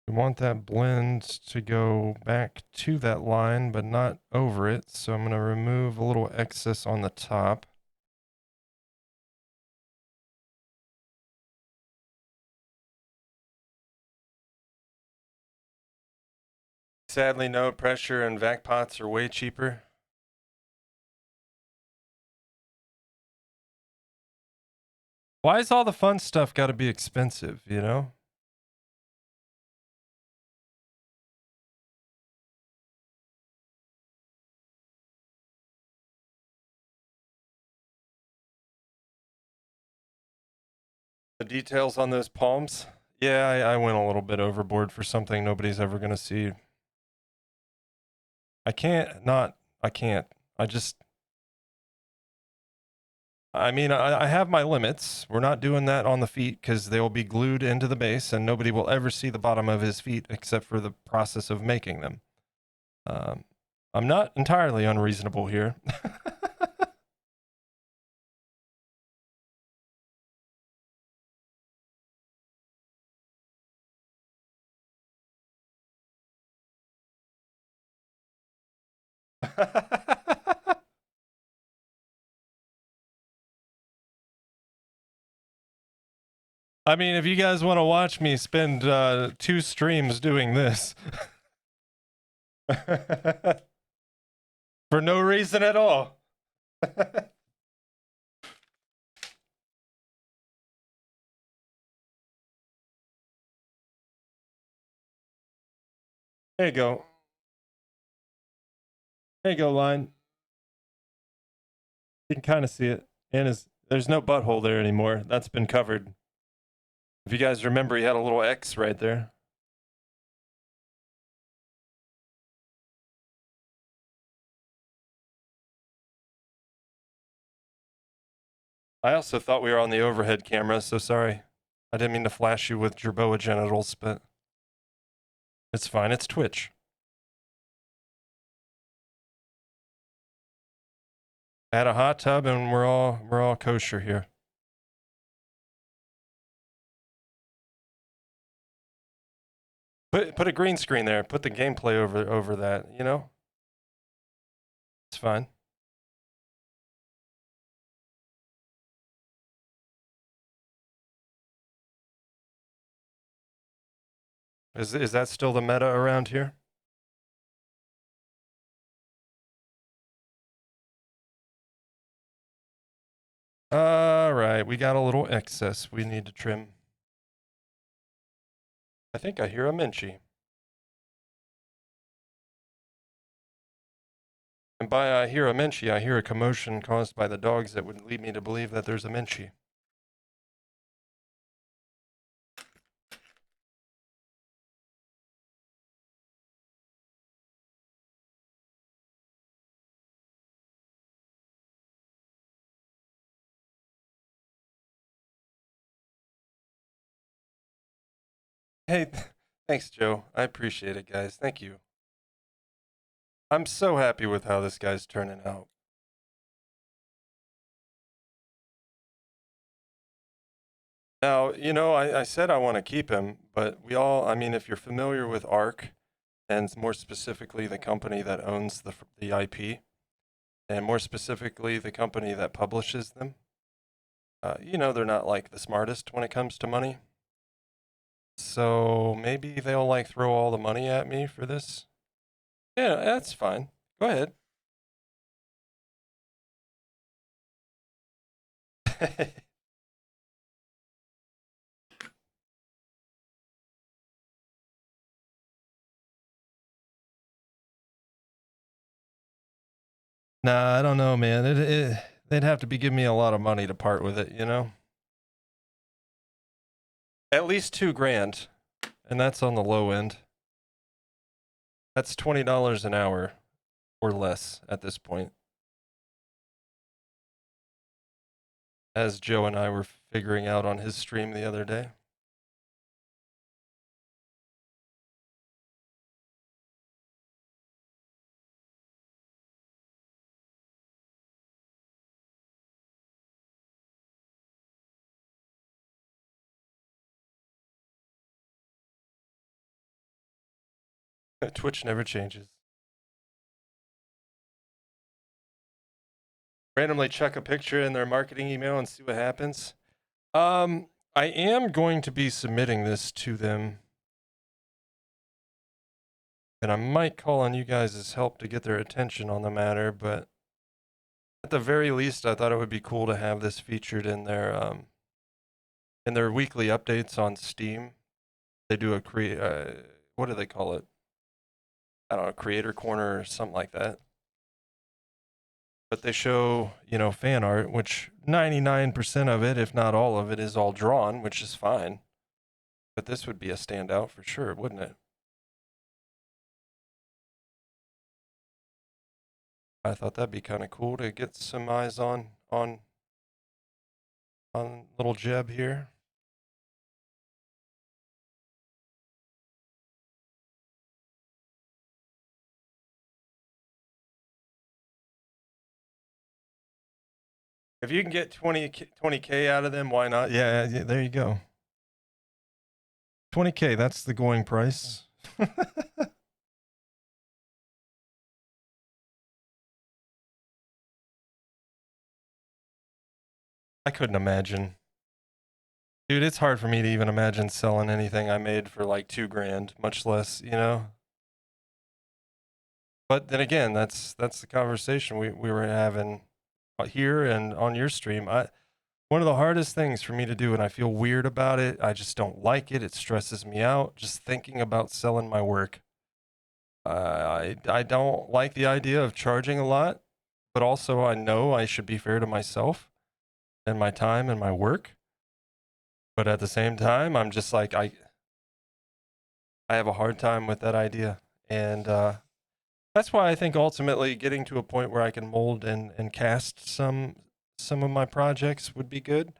We want that blend to go back to that line, but not over it. So I'm going to remove a little excess on the top. Sadly, no pressure and vac pots are way cheaper. Why is all the fun stuff got to be expensive, you know? The details on those palms? Yeah, I went a little bit overboard for something nobody's ever going to see. I can't. I mean, I have my limits. We're not doing that on the feet because they will be glued into the base and nobody will ever see the bottom of his feet except for the process of making them. I'm not entirely unreasonable here. I mean, if you guys want to watch me spend 2 streams doing this for no reason at all. There you go. There you go, line. You can kind of see it. And there's no butthole there anymore. That's been covered. If you guys remember, he had a little X right there. I also thought we were on the overhead camera, so sorry. I didn't mean to flash you with Jerboa genitals, but it's fine. It's Twitch. Add a hot tub and we're all kosher here. Put a green screen there. Put the gameplay over that, you know? It's fine. Is that still the meta around here? All right, we got a little excess we need to trim. I think I hear a Minchie. And by I hear a Minchie, I hear a commotion caused by the dogs that would lead me to believe that there's a Minchie. Hey, thanks, Joe. I appreciate it, guys. Thank you. I'm so happy with how this guy's turning out. Now, you know, I said I want to keep him, but I mean, if you're familiar with ARC, and more specifically the company that owns the IP, and more specifically the company that publishes them, you know, they're not like the smartest when it comes to money. So maybe they'll like throw all the money at me for this. Yeah, that's fine. Go ahead. Nah, I don't know, man. They'd have to be giving me a lot of money to part with it, you know? At least $2,000, and that's on the low end. That's $20 an hour or less at this point. As Joe and I were figuring out on his stream the other day. Twitch never changes. Randomly chuck a picture in their marketing email and see what happens. I am going to be submitting this to them. And I might call on you guys' help to get their attention on the matter, but at the very least, I thought it would be cool to have this featured in their weekly updates on Steam. They do what do they call it? I don't know, Creator Corner or something like that. But they show, you know, fan art, which 99% of it, if not all of it, is all drawn, which is fine. But this would be a standout for sure, wouldn't it? I thought that'd be kind of cool to get some eyes on little Jeb here. If you can get 20K out of them, why not? Yeah, there you go. 20K, that's the going price. I couldn't imagine. Dude, it's hard for me to even imagine selling anything I made for like $2,000, much less, you know. But then again, that's the conversation we were having here and on your stream. One of the hardest things for me to do, and I feel weird about it. I just don't like it. It stresses me out just thinking about selling my work. I don't like the idea of charging a lot, but also I know I should be fair to myself and my time and my work. But at the same time, I'm just like I have a hard time with that idea, and that's why I think ultimately getting to a point where I can mold and cast some of my projects would be good.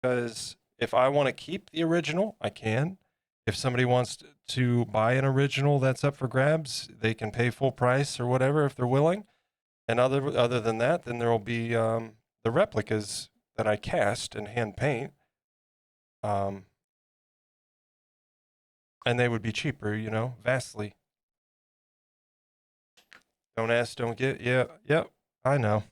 Because if I want to keep the original, I can. If somebody wants to buy an original that's up for grabs, they can pay full price or whatever if they're willing. And other than that, then there will be the replicas that I cast and hand paint. And they would be cheaper, you know, vastly. Don't ask, don't get. Yeah, yep, I know.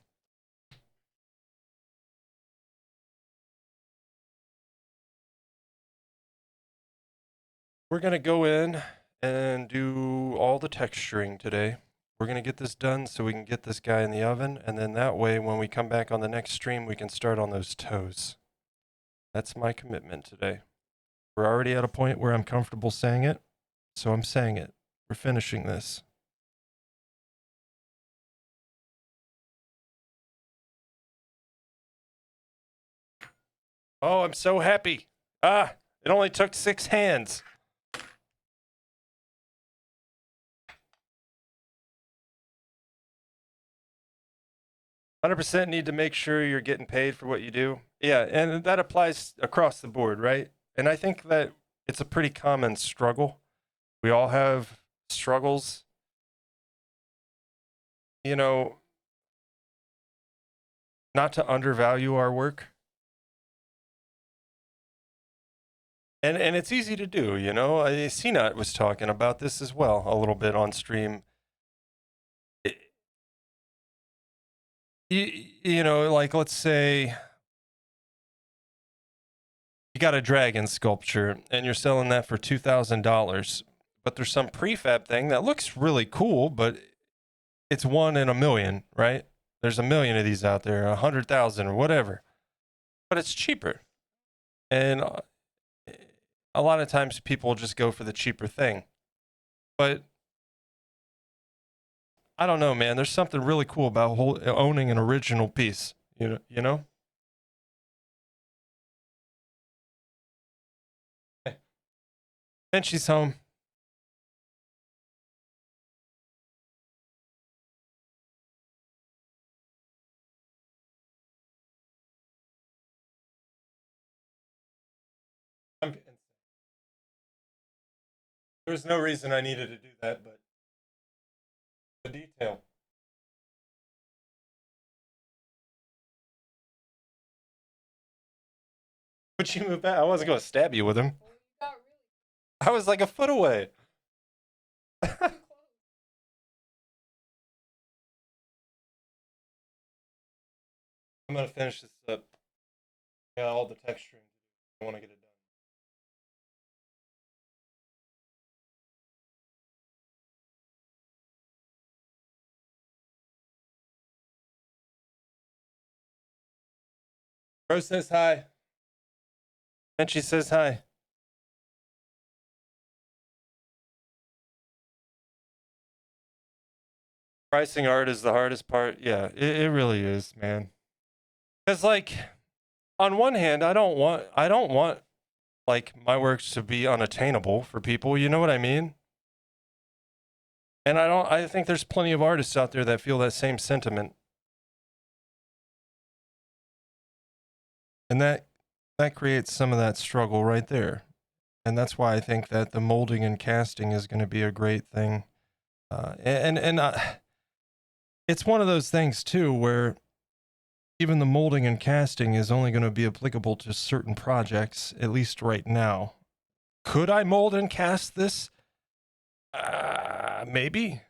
We're going to go in and do all the texturing today. We're going to get this done so we can get this guy in the oven. And then that way, when we come back on the next stream, we can start on those toes. That's my commitment today. We're already at a point where I'm comfortable saying it. So I'm saying it. We're finishing this. Oh, I'm so happy. Ah, it only took 6 hands. "100% need to make sure you're getting paid for what you do." Yeah, and that applies across the board, right? And I think that it's a pretty common struggle. We all have struggles. You know, not to undervalue our work, And it's easy to do, you know. CNOT was talking about this as well a little bit on stream. You know, like let's say you got a dragon sculpture and you're selling that for $2,000, but there's some prefab thing that looks really cool, but it's 1 in a million, right? There's a million of these out there, 100,000 or whatever, but it's cheaper. And a lot of times people just go for the cheaper thing. But I don't know, man. There's something really cool about owning an original piece. You know. And she's home. There's no reason I needed to do that, but the detail. But you move back. I wasn't going to stab you with him. I was like a foot away. I'm going to finish this up. I got all the texturing. I want to get it done. Rose says hi. And she says hi. Pricing art is the hardest part. Yeah, it really is, man. Because like, on one hand, I don't want like my works to be unattainable for people. You know what I mean? And I think there's plenty of artists out there that feel that same sentiment. And that creates some of that struggle right there. And that's why I think that the molding and casting is going to be a great thing. It's one of those things too where even the molding and casting is only going to be applicable to certain projects, at least right now. Could I mold and cast this? Maybe,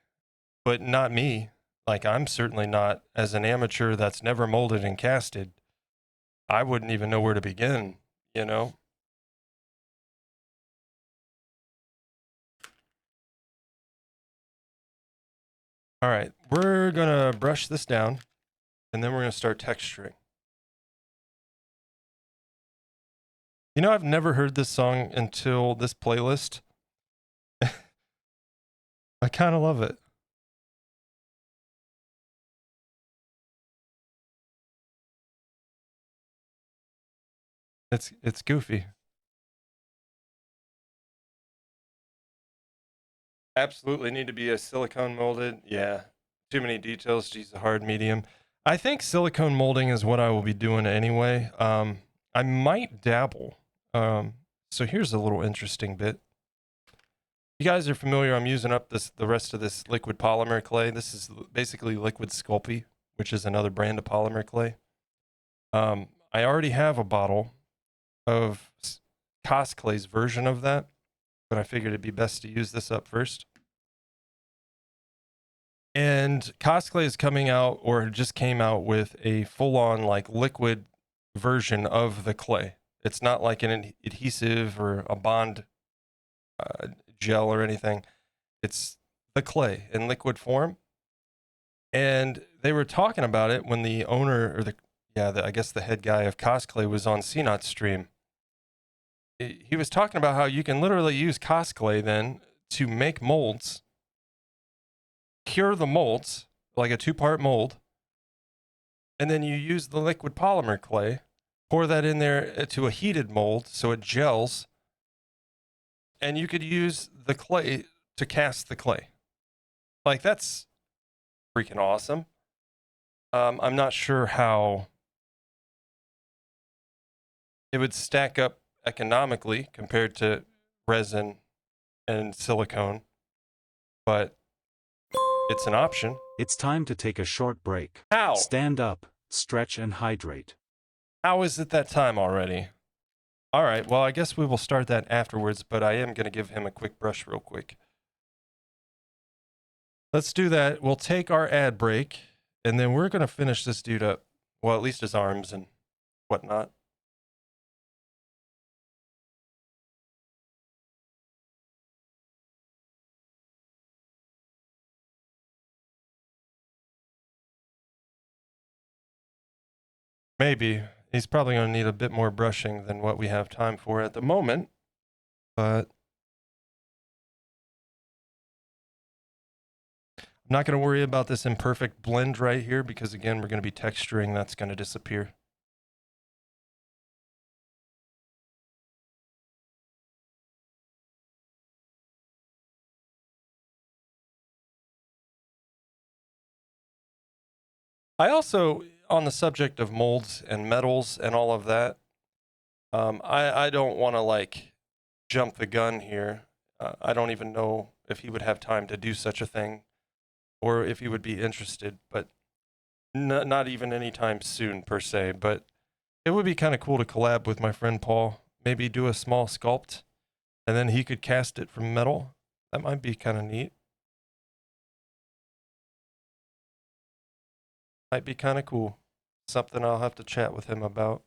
but not me. Like, I'm certainly not, as an amateur that's never molded and casted, I wouldn't even know where to begin, you know? All right, we're gonna brush this down, and then we're gonna start texturing. You know, I've never heard this song until this playlist. I kind of love it. It's goofy. Absolutely need to be a silicone molded. Yeah, too many details to use a hard medium. I think silicone molding is what I will be doing anyway. I might dabble. So here's a little interesting bit. You guys are familiar, I'm using up the rest of this liquid polymer clay. This is basically liquid Sculpey, which is another brand of polymer clay. I already have a bottle of Cosklay's version of that, but I figured it'd be best to use this up first. And Cosklay is coming out, or just came out with a full-on like liquid version of the clay. It's not like an adhesive or a bond gel or anything. It's the clay in liquid form. And they were talking about it when the owner, or I guess the head guy of Cosklay was on CNOT's stream. He was talking about how you can literally use Cosklay then to make molds, cure the molds, like a 2-part mold, and then you use the liquid polymer clay, pour that in there to a heated mold so it gels, and you could use the clay to cast the clay. Like, that's freaking awesome. I'm not sure how it would stack up economically compared to resin and silicone, but it's an option. It's time to take a short break. How? Stand up, stretch and hydrate. How is it that time already? All right, well, I guess we will start that afterwards, but I am going to give him a quick brush real quick. Let's do that. We'll take our ad break, and then we're going to finish this dude up. Well, at least his arms and whatnot. Maybe. He's probably going to need a bit more brushing than what we have time for at the moment, but I'm not going to worry about this imperfect blend right here because, again, we're going to be texturing. That's going to disappear. I also, on the subject of molds and metals and all of that, I don't want to like jump the gun here. I don't even know if he would have time to do such a thing or if he would be interested, but not even anytime soon per se. But it would be kind of cool to collab with my friend Paul, maybe do a small sculpt and then he could cast it from metal. That might be kind of neat. Might be kind of cool. Something I'll have to chat with him about.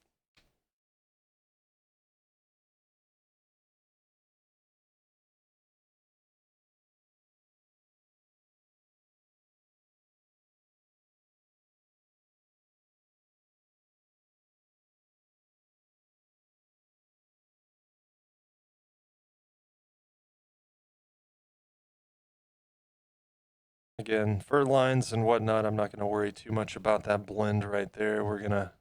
Again, fur lines and whatnot, I'm not going to worry too much about that blend right there. We're gonna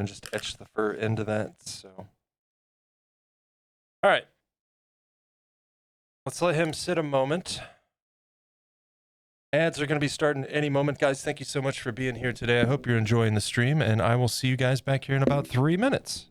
just etch the fur into that. So, all right, let's let him sit a moment. Ads are going to be starting any moment, guys. Thank you so much for being here today. I hope you're enjoying the stream, and I will see you guys back here in about 3 minutes.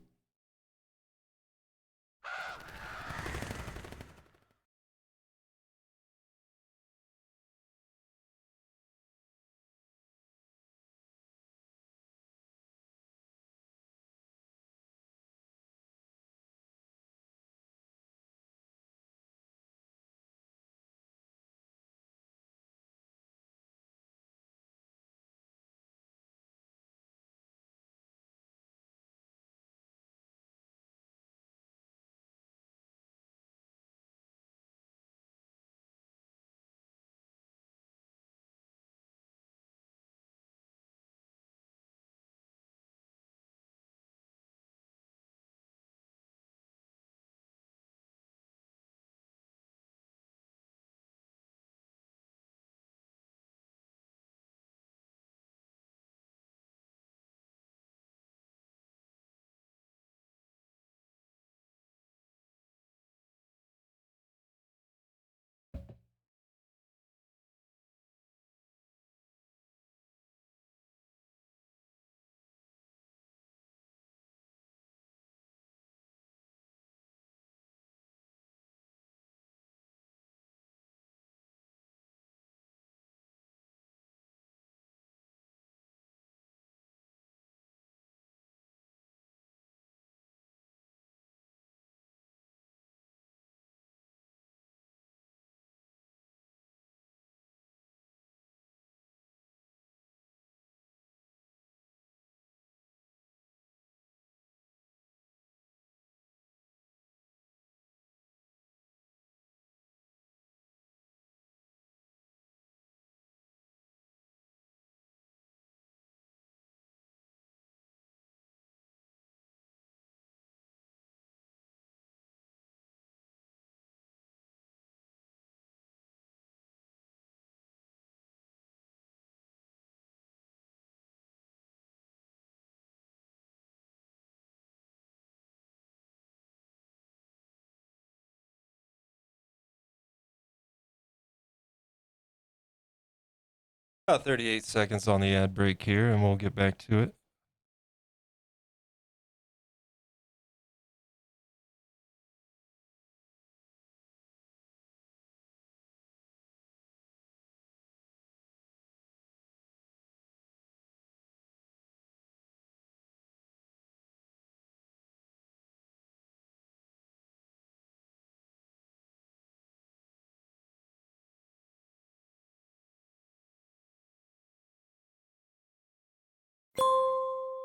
About 38 seconds on the ad break here, and we'll get back to it.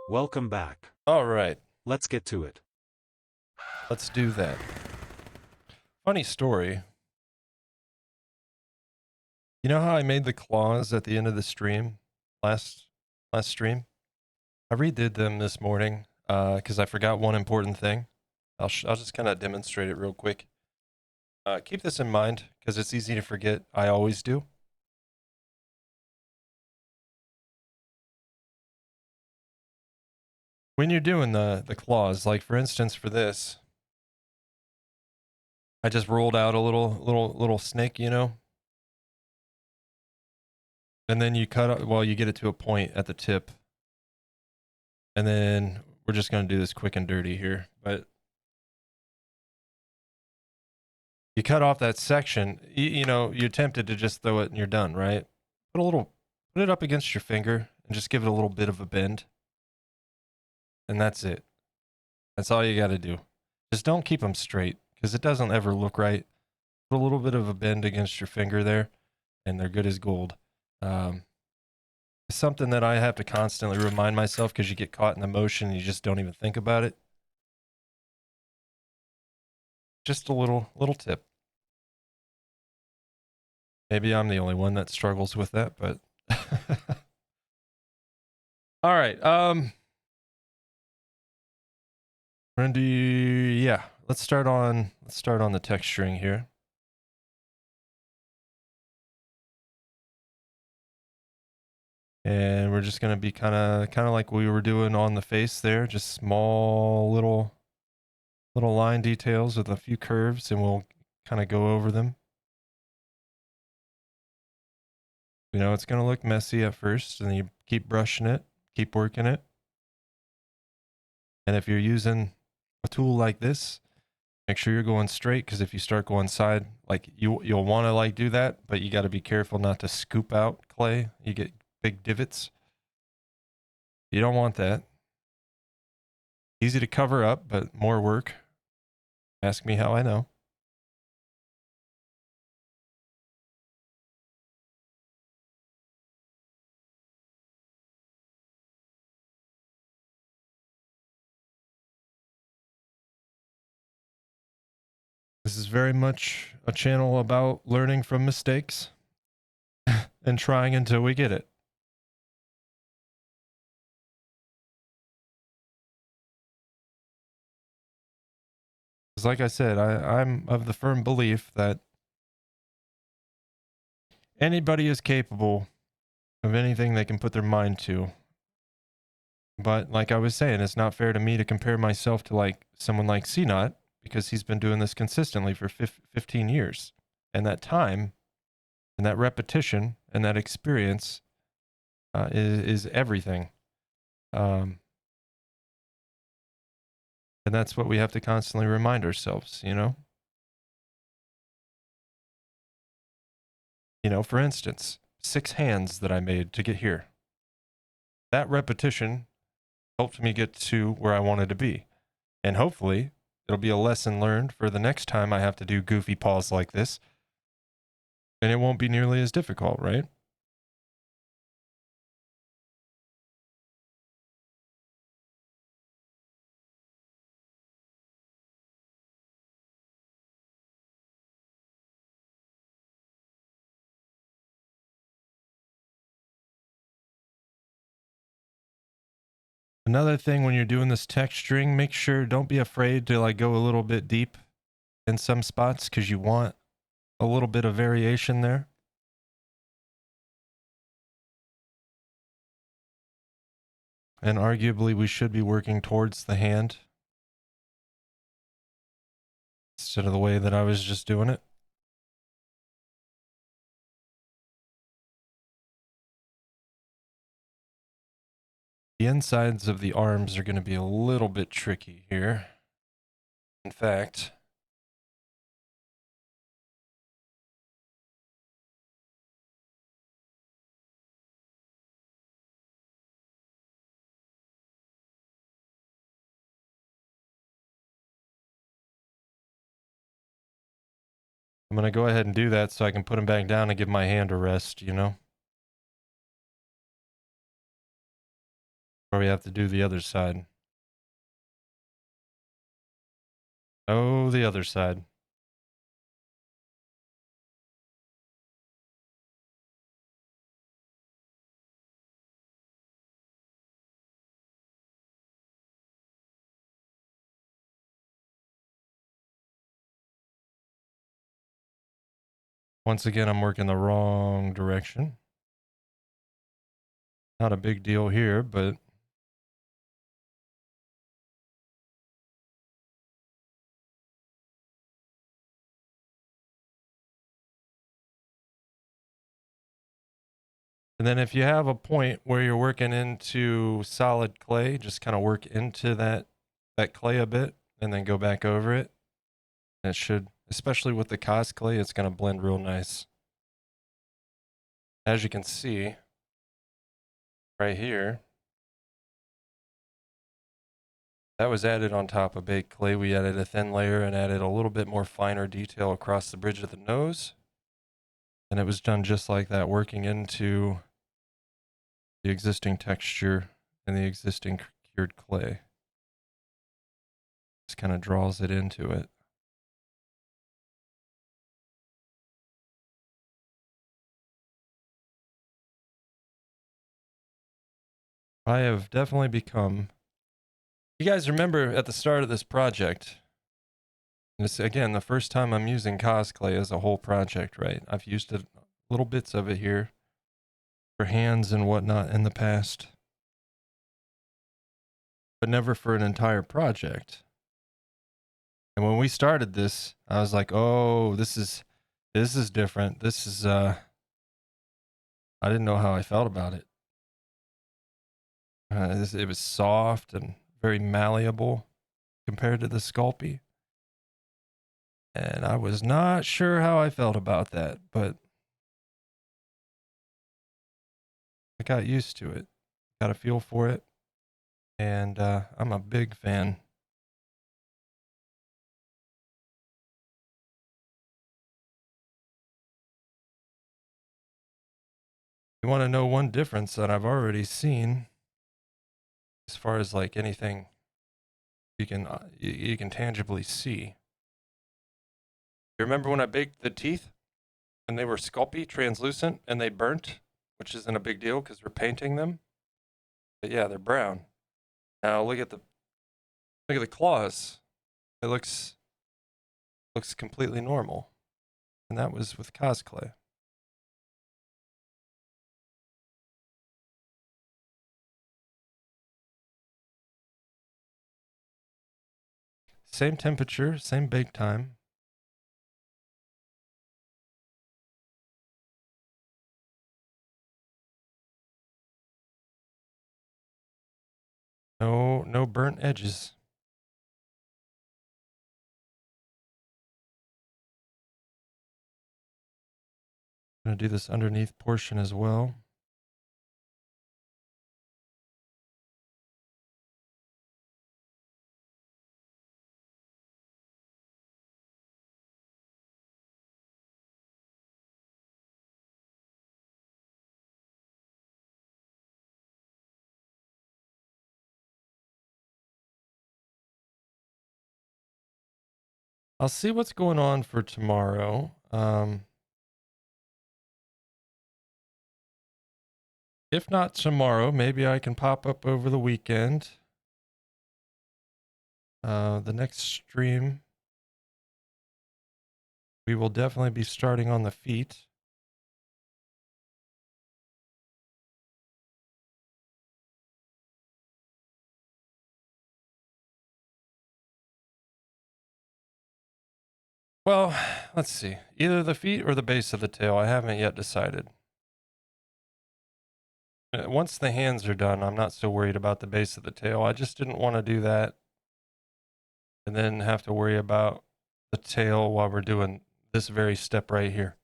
Welcome back. All right, Let's get to it. let's do that. Funny story. You know how I made the claws at the end of the stream last stream? I redid them this morning because I forgot one important thing. I'll just kind of demonstrate it real quick. Keep this in mind because it's easy to forget. I always do. When you're doing the claws, like for instance for this, I just rolled out a little snake, you know, and then you cut. Well, you get it to a point at the tip, and then we're just gonna do this quick and dirty here, but you cut off that section. You know, you're tempted to just throw it and you're done, right? Put it up against your finger and just give it a little bit of a bend. And that's it. That's all you got to do. Just don't keep them straight because it doesn't ever look right. Put a little bit of a bend against your finger there and they're good as gold. It's something that I have to constantly remind myself because you get caught in the motion and you just don't even think about it. Just a little tip. Maybe I'm the only one that struggles with that, but all right. We're gonna do, yeah. Let's start on the texturing here. And we're just gonna be kind of like we were doing on the face there, just small little line details with a few curves, and we'll kind of go over them. You know, it's gonna look messy at first, and then you keep brushing it, keep working it. And if you're using a tool like this, make sure you're going straight, because if you start going side, like you'll want to like do that, but you got to be careful not to scoop out clay. You get big divots. You don't want that. Easy to cover up, but more work. Ask me how I know. This is very much a channel about learning from mistakes and trying until we get it. Because like I said, I'm of the firm belief that anybody is capable of anything they can put their mind to. But like I was saying, it's not fair to me to compare myself to like someone like CNOT, because he's been doing this consistently for 15 years. And that time and that repetition and that experience is everything. And that's what we have to constantly remind ourselves, you know? You know, for instance, 6 hands that I made to get here. That repetition helped me get to where I wanted to be. And hopefully it'll be a lesson learned for the next time I have to do goofy paws like this. And it won't be nearly as difficult, right? Another thing when you're doing this texturing, make sure, don't be afraid to like go a little bit deep in some spots, because you want a little bit of variation there. And arguably we should be working towards the hand instead of the way that I was just doing it. The insides of the arms are going to be a little bit tricky here. In fact, I'm going to go ahead and do that so I can put them back down and give my hand a rest, you know? Or we have to do the other side. Oh, the other side. Once again, I'm working the wrong direction. Not a big deal here, but and then if you have a point where you're working into solid clay, just kind of work into that clay a bit and then go back over it. And it should, especially with the cos clay, it's going to blend real nice. As you can see right here, that was added on top of baked clay. We added a thin layer and added a little bit more finer detail across the bridge of the nose. And it was done just like that, working into the existing texture and the existing cured clay. Just kind of draws it into it. I have definitely become, you guys remember at the start of this project, this again, the first time I'm using cosplay as a whole project, right? I've used it, little bits of it here for hands and whatnot in the past, but never for an entire project. And when we started this, I was like, oh, this is different. This is, I didn't know how I felt about it. It was soft and very malleable compared to the Sculpey. And I was not sure how I felt about that, but I got used to it, got a feel for it, and I'm a big fan. You want to know one difference that I've already seen as far as like anything you can tangibly see. You remember when I baked the teeth and they were Sculpey, translucent, and they burnt, which isn't a big deal because we're painting them. But yeah, they're brown. Now look at the claws. It looks completely normal. And that was with cosplay. Same temperature, same bake time. No burnt edges. I'm gonna do this underneath portion as well. I'll see what's going on for tomorrow. If not tomorrow, maybe I can pop up over the weekend. The next stream, we will definitely be starting on the feet. Well, let's see. Either the feet or the base of the tail. I haven't yet decided. Once the hands are done, I'm not so worried about the base of the tail. I just didn't want to do that and then have to worry about the tail while we're doing this very step right here.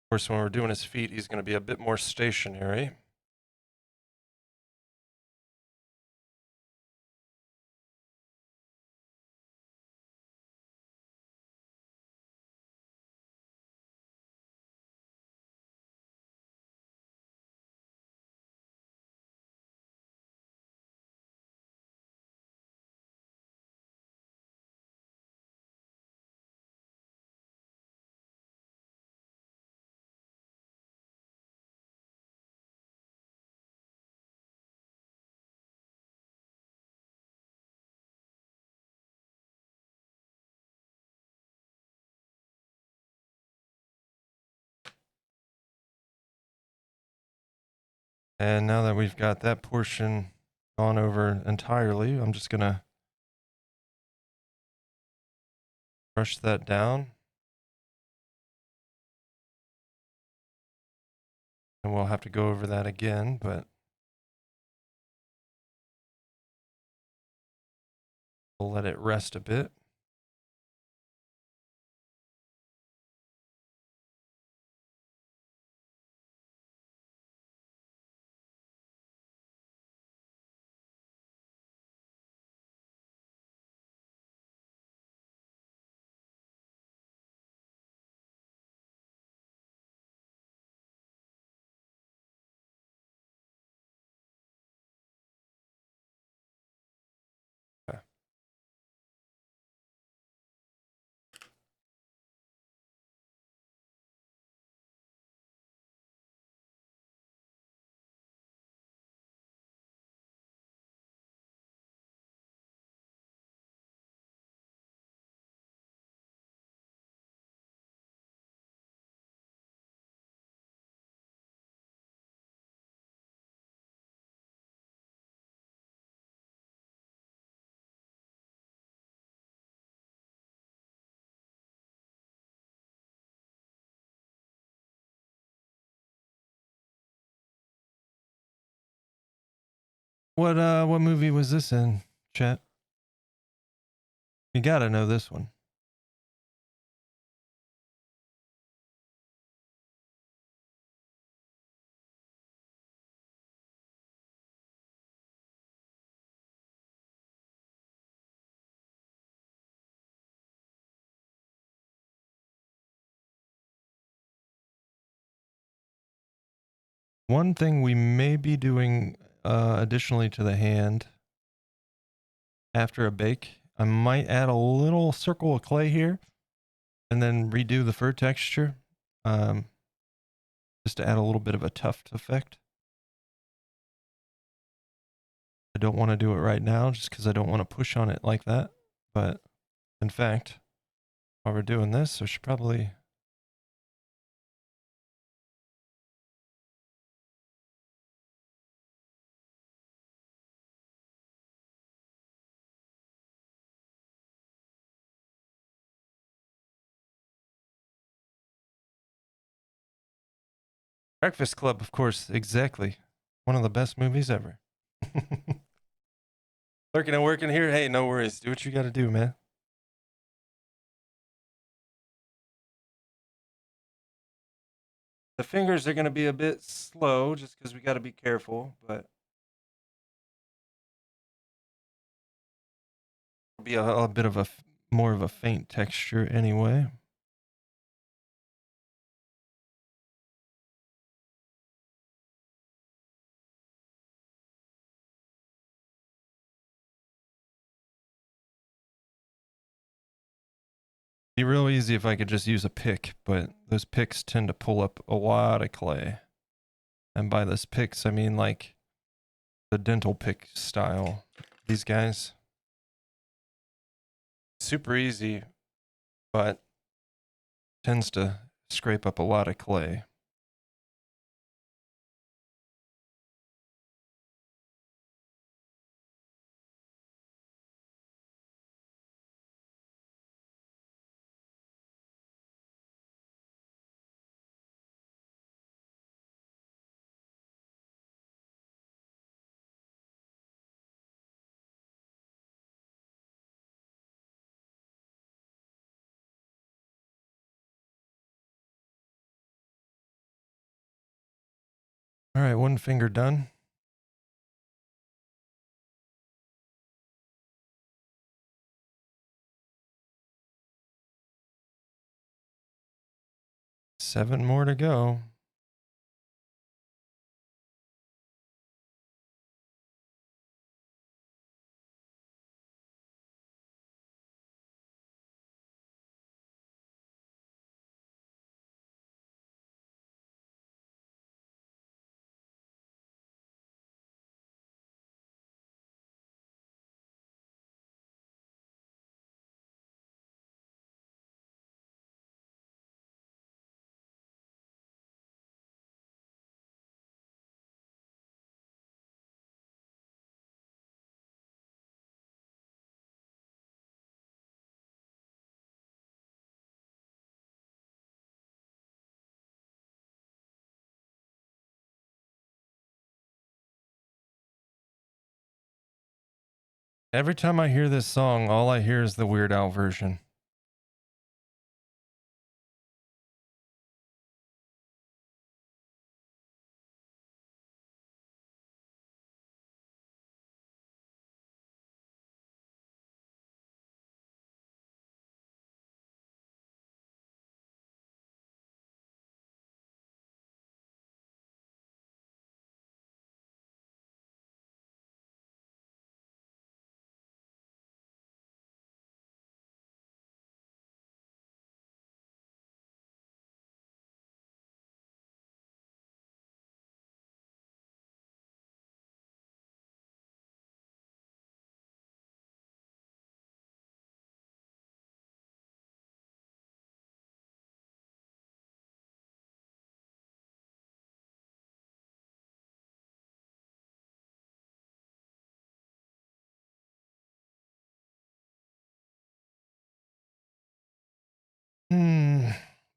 Of course, when we're doing his feet, he's going to be a bit more stationary. And now that we've got that portion gone over entirely, I'm just going to brush that down. And we'll have to go over that again, but we'll let it rest a bit. Okay. What movie was this in, chat? You gotta know this one. One thing we may be doing additionally to the hand after a bake, I might add a little circle of clay here and then redo the fur texture, just to add a little bit of a tuft effect. I don't want to do it right now just because I don't want to push on it like that. But in fact, while we're doing this, I should probably... Breakfast Club, of course, exactly. One of the best movies ever. Lurking and working here. Hey, no worries. Do what you got to do, man. The fingers are going to be a bit slow just because we got to be careful, but it'll be a bit of a more of a faint texture anyway. Be real easy if I could just use a pick, but those picks tend to pull up a lot of clay. And by those picks, I mean like the dental pick style. These guys. Super easy, but tends to scrape up a lot of clay. All right, one finger done. Seven more to go. Every time I hear this song, all I hear is the Weird Al version.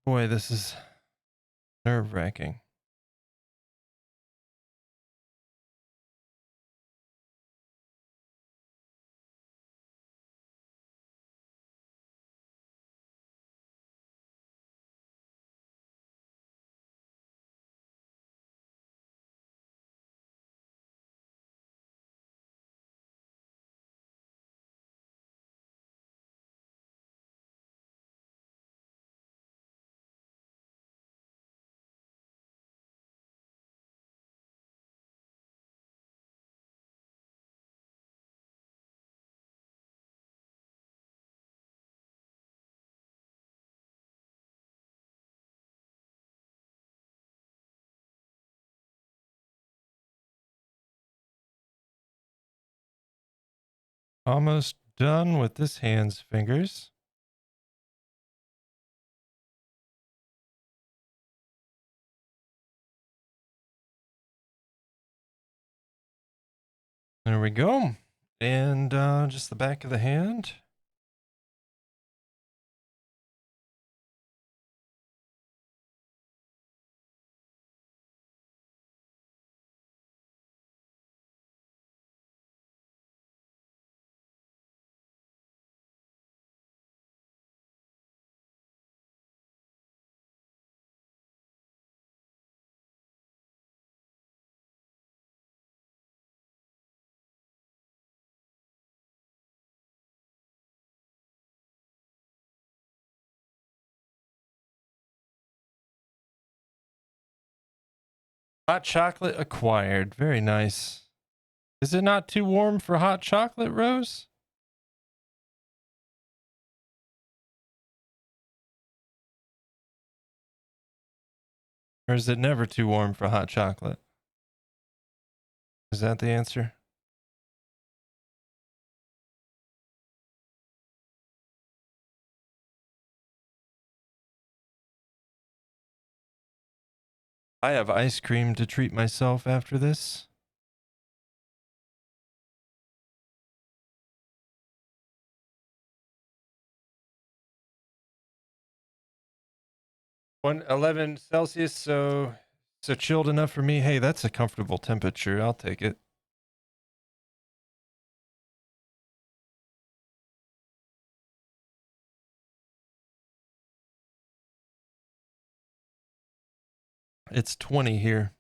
Boy, this is nerve-wracking. Almost done with this hand's fingers. There we go. And just the back of the hand. Hot chocolate acquired. Very nice. Is it not too warm for hot chocolate, Rose? Or is it never too warm for hot chocolate? Is that the answer? I have ice cream to treat myself after this. (111°C), so chilled enough for me. Hey, that's a comfortable temperature. I'll take it. It's 20 here.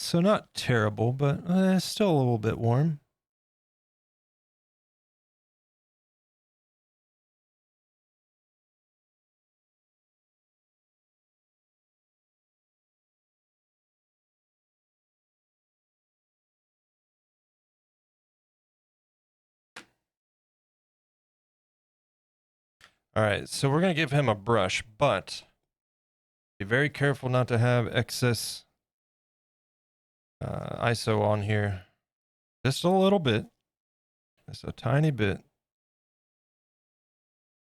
So not terrible, but still a little bit warm. All right, so we're going to give him a brush, but be very careful not to have excess ISO on here. Just a little bit. Just a tiny bit.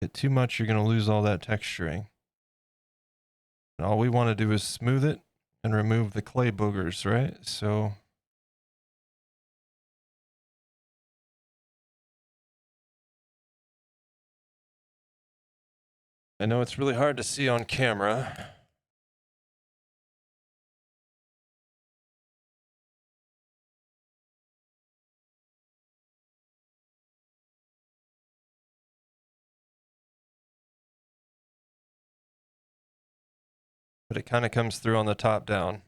Get too much, you're going to lose all that texturing. And all we want to do is smooth it and remove the clay boogers, right? So I know it's really hard to see on camera. But it kind of comes through on the top down.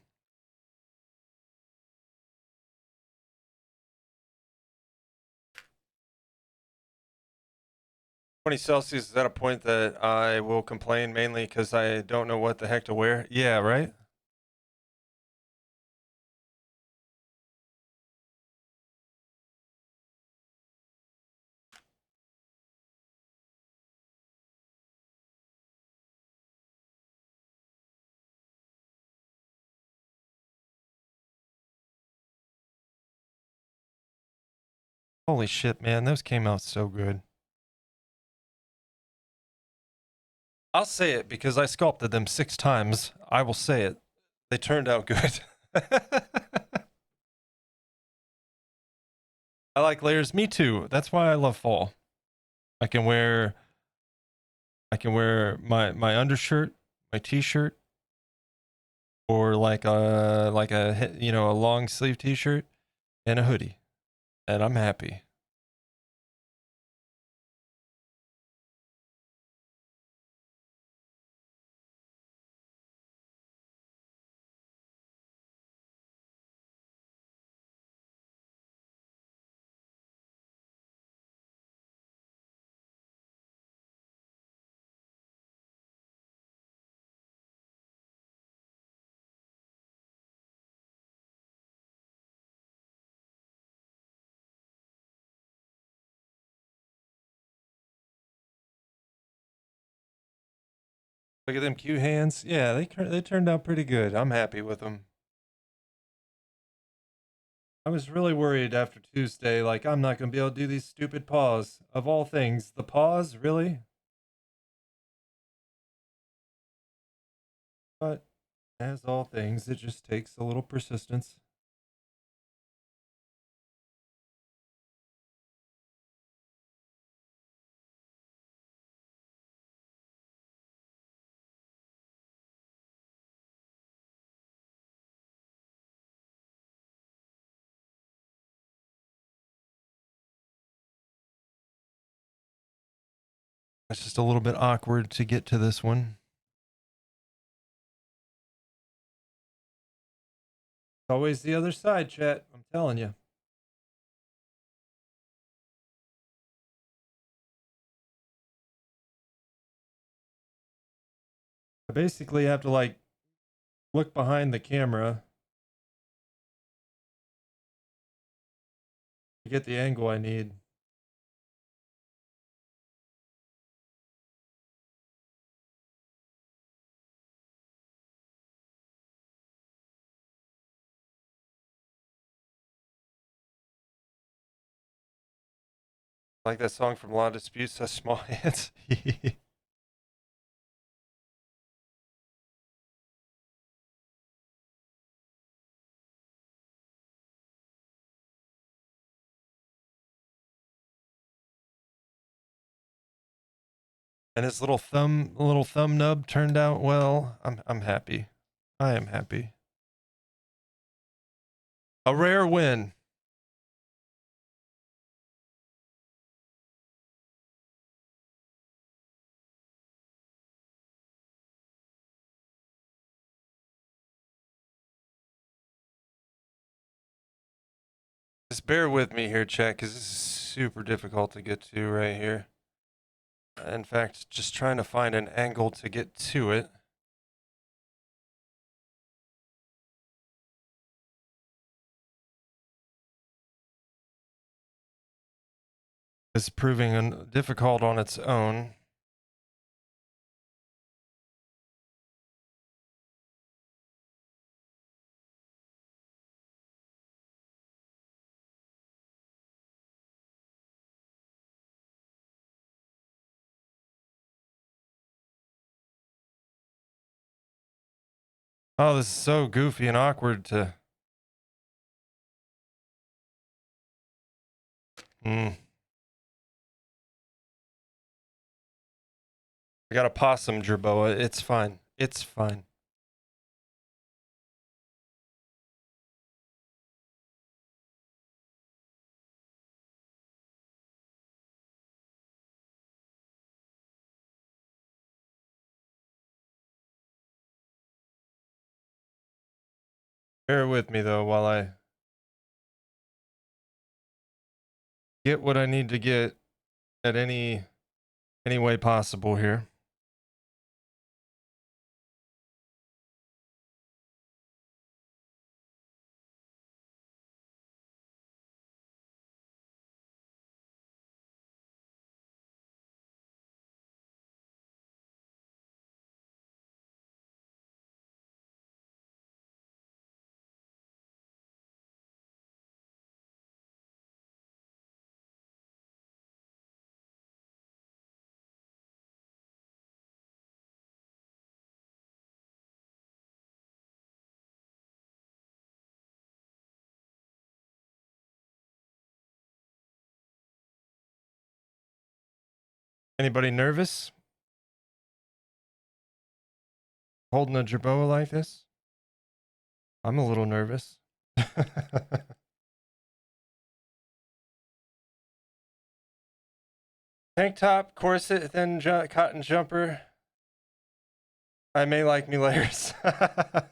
20 Celsius is at a point that I will complain mainly because I don't know what the heck to wear. Yeah, right? Holy shit, man. Those came out so good. I'll say it because I sculpted them 6 times. I will say it. They turned out good. I like layers. Me too. That's why I love fall. I can wear my undershirt, my t-shirt, or like a a long sleeve t-shirt and a hoodie, and I'm happy. Look at them cute hands. Yeah, they turned out pretty good. I'm happy with them. I was really worried after Tuesday, like I'm not gonna be able to do these stupid paws. Of all things, the paws, really? But as all things, it just takes a little persistence. It's just a little bit awkward to get to this one. Always the other side, chat. I'm telling you. I basically have to like look behind the camera to get the angle I need. Like that song from Law Disputes, Such Small Hands. And his little thumb nub turned out well. I'm happy. I am happy. A rare win. Just bear with me here, chat, because this is super difficult to get to right here. In fact, just trying to find an angle to get to it. Is proving difficult on its own. Oh, this is so goofy and awkward to... I got a possum, Jerboa. It's fine. It's fine. Bear with me, though, while I get what I need to get at any way possible here. Anybody nervous? Holding a Jerboa like this? I'm a little nervous. Tank top, corset, thin cotton jumper. I may like me layers. Yeah,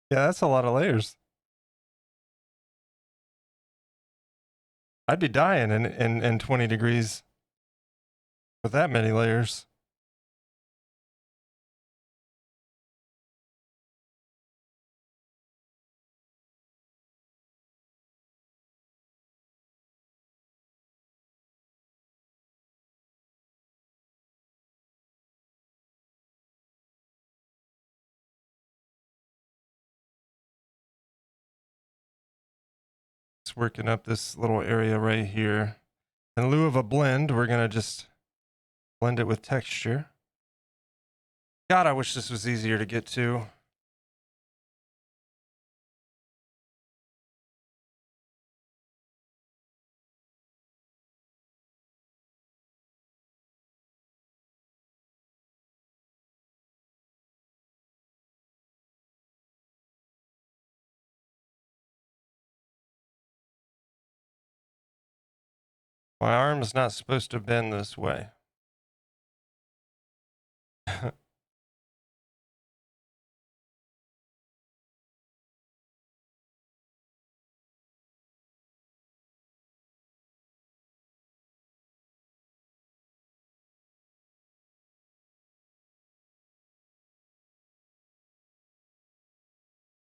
that's a lot of layers. I'd be dying in 20 degrees with that many layers. Just working up this little area right here. In lieu of a blend, we're going to just blend it with texture. God, I wish this was easier to get to. My arm is not supposed to bend this way.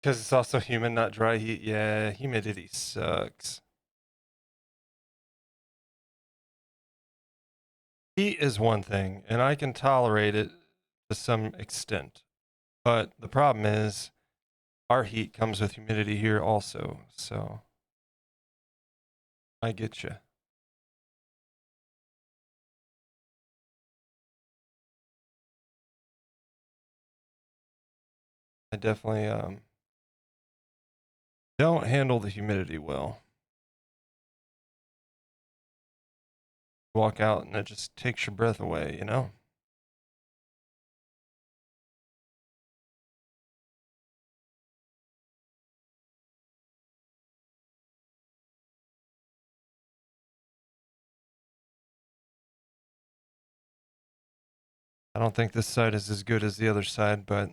Because it's also humid, not dry heat. Yeah, humidity sucks. Heat is one thing, and I can tolerate it to some extent. But the problem is, our heat comes with humidity here also. So, I get you. I definitely don't handle the humidity well. Walk out and it just takes your breath away, you know? I don't think this side is as good as the other side, but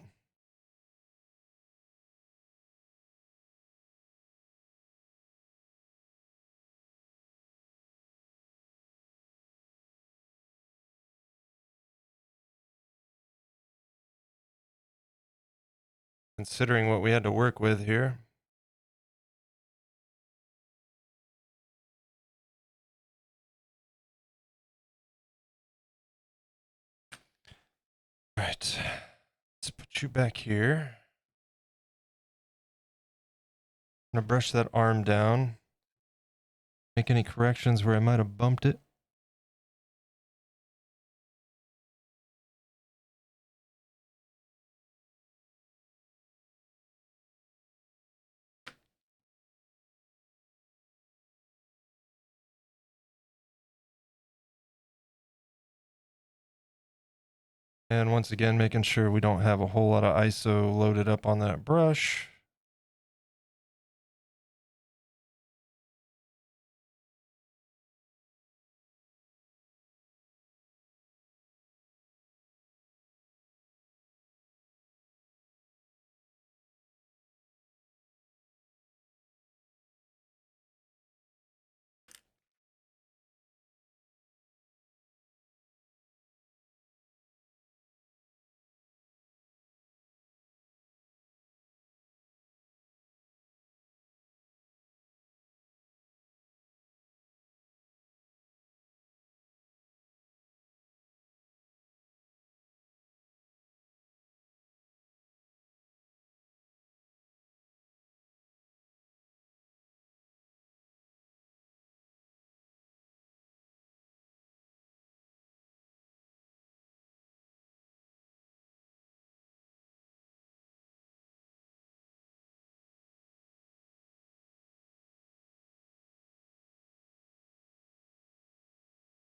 considering what we had to work with here. All right, let's put you back here. I'm gonna brush that arm down. Make any corrections where I might have bumped it. And once again, making sure we don't have a whole lot of ISO loaded up on that brush.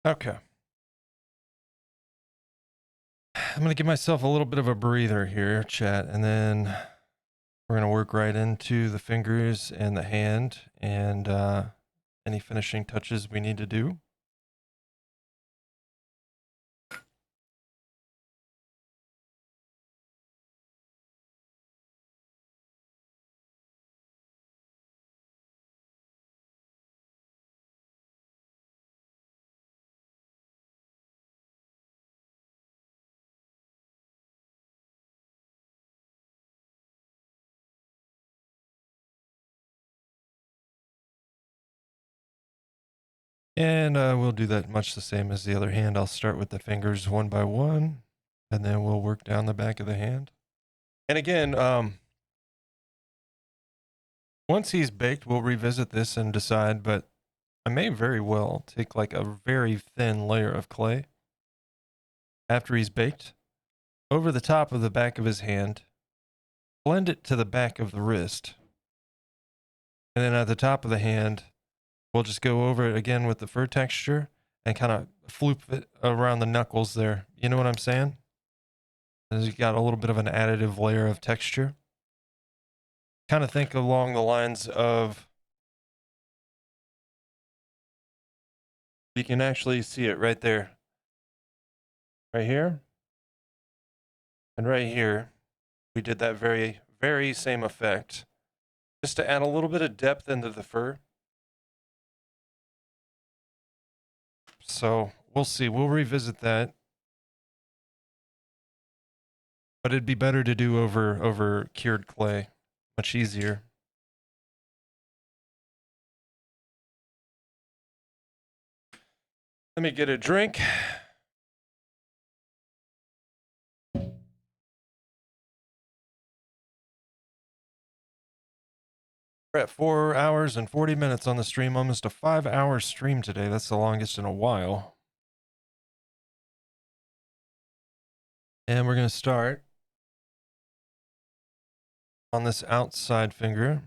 Okay. I'm going to give myself a little bit of a breather here, chat, and then we're going to work right into the fingers and the hand and any finishing touches we need to do. And we'll do that much the same as the other hand. I'll start with the fingers one by one, and then we'll work down the back of the hand. And again, once he's baked, we'll revisit this and decide, but I may very well take like a very thin layer of clay after he's baked over the top of the back of his hand, blend it to the back of the wrist, and then at the top of the hand, we'll just go over it again with the fur texture and kind of floop it around the knuckles there. You know what I'm saying? As you got a little bit of an additive layer of texture. Kind of think along the lines of, you can actually see it right there. Right here. And right here. We did that very, very same effect. Just to add a little bit of depth into the fur. So we'll see. We'll revisit that. But it'd be better to do over cured clay. Much easier. Let me get a drink. We're at 4 hours and 40 minutes on the stream, almost a 5-hour stream today. That's the longest in a while. And we're going to start on this outside finger.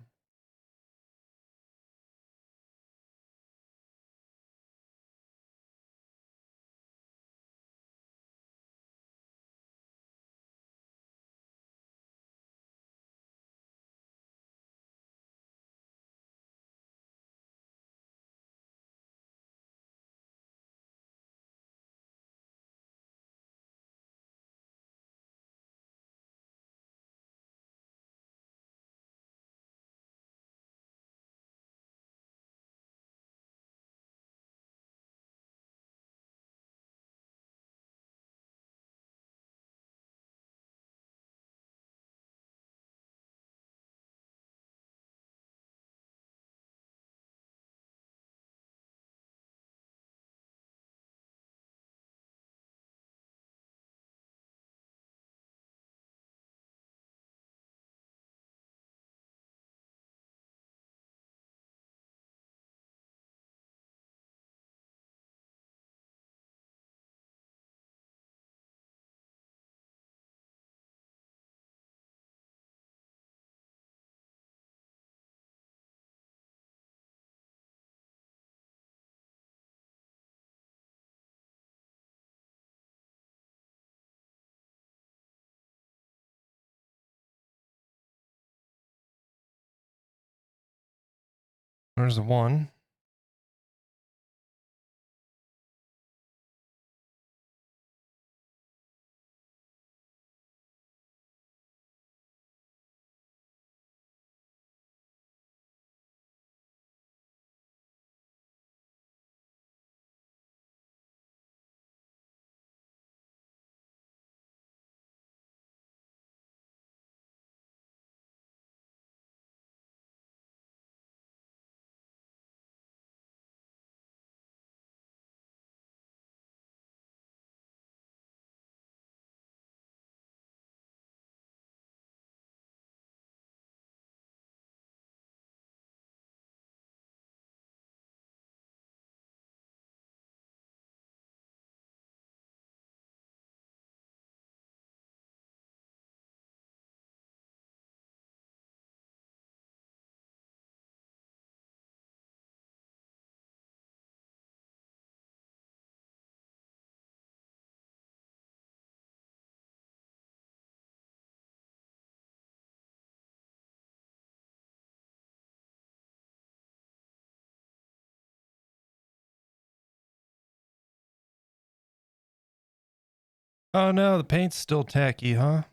There's the one. Oh no, the paint's still tacky, huh?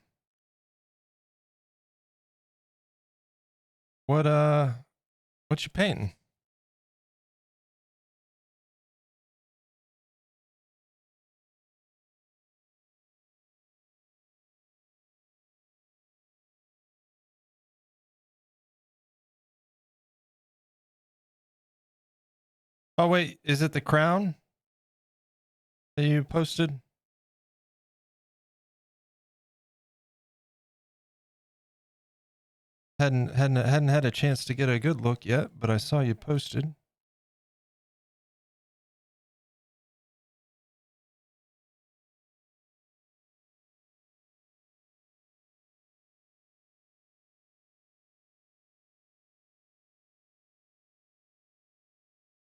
What you painting? Oh wait, is it the crown that you posted? Hadn't had a chance to get a good look yet, but I saw you posted.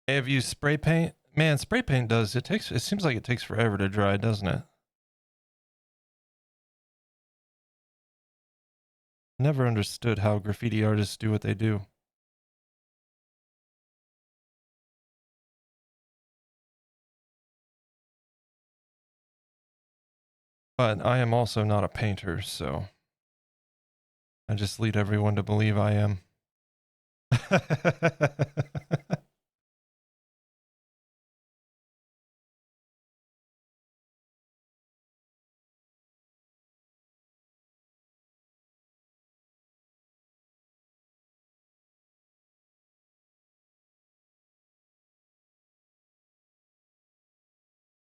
Have you spray paint? Man, spray paint does. It seems like it takes forever to dry, doesn't it? Never understood how graffiti artists do what they do. But I am also not a painter, so I just lead everyone to believe I am.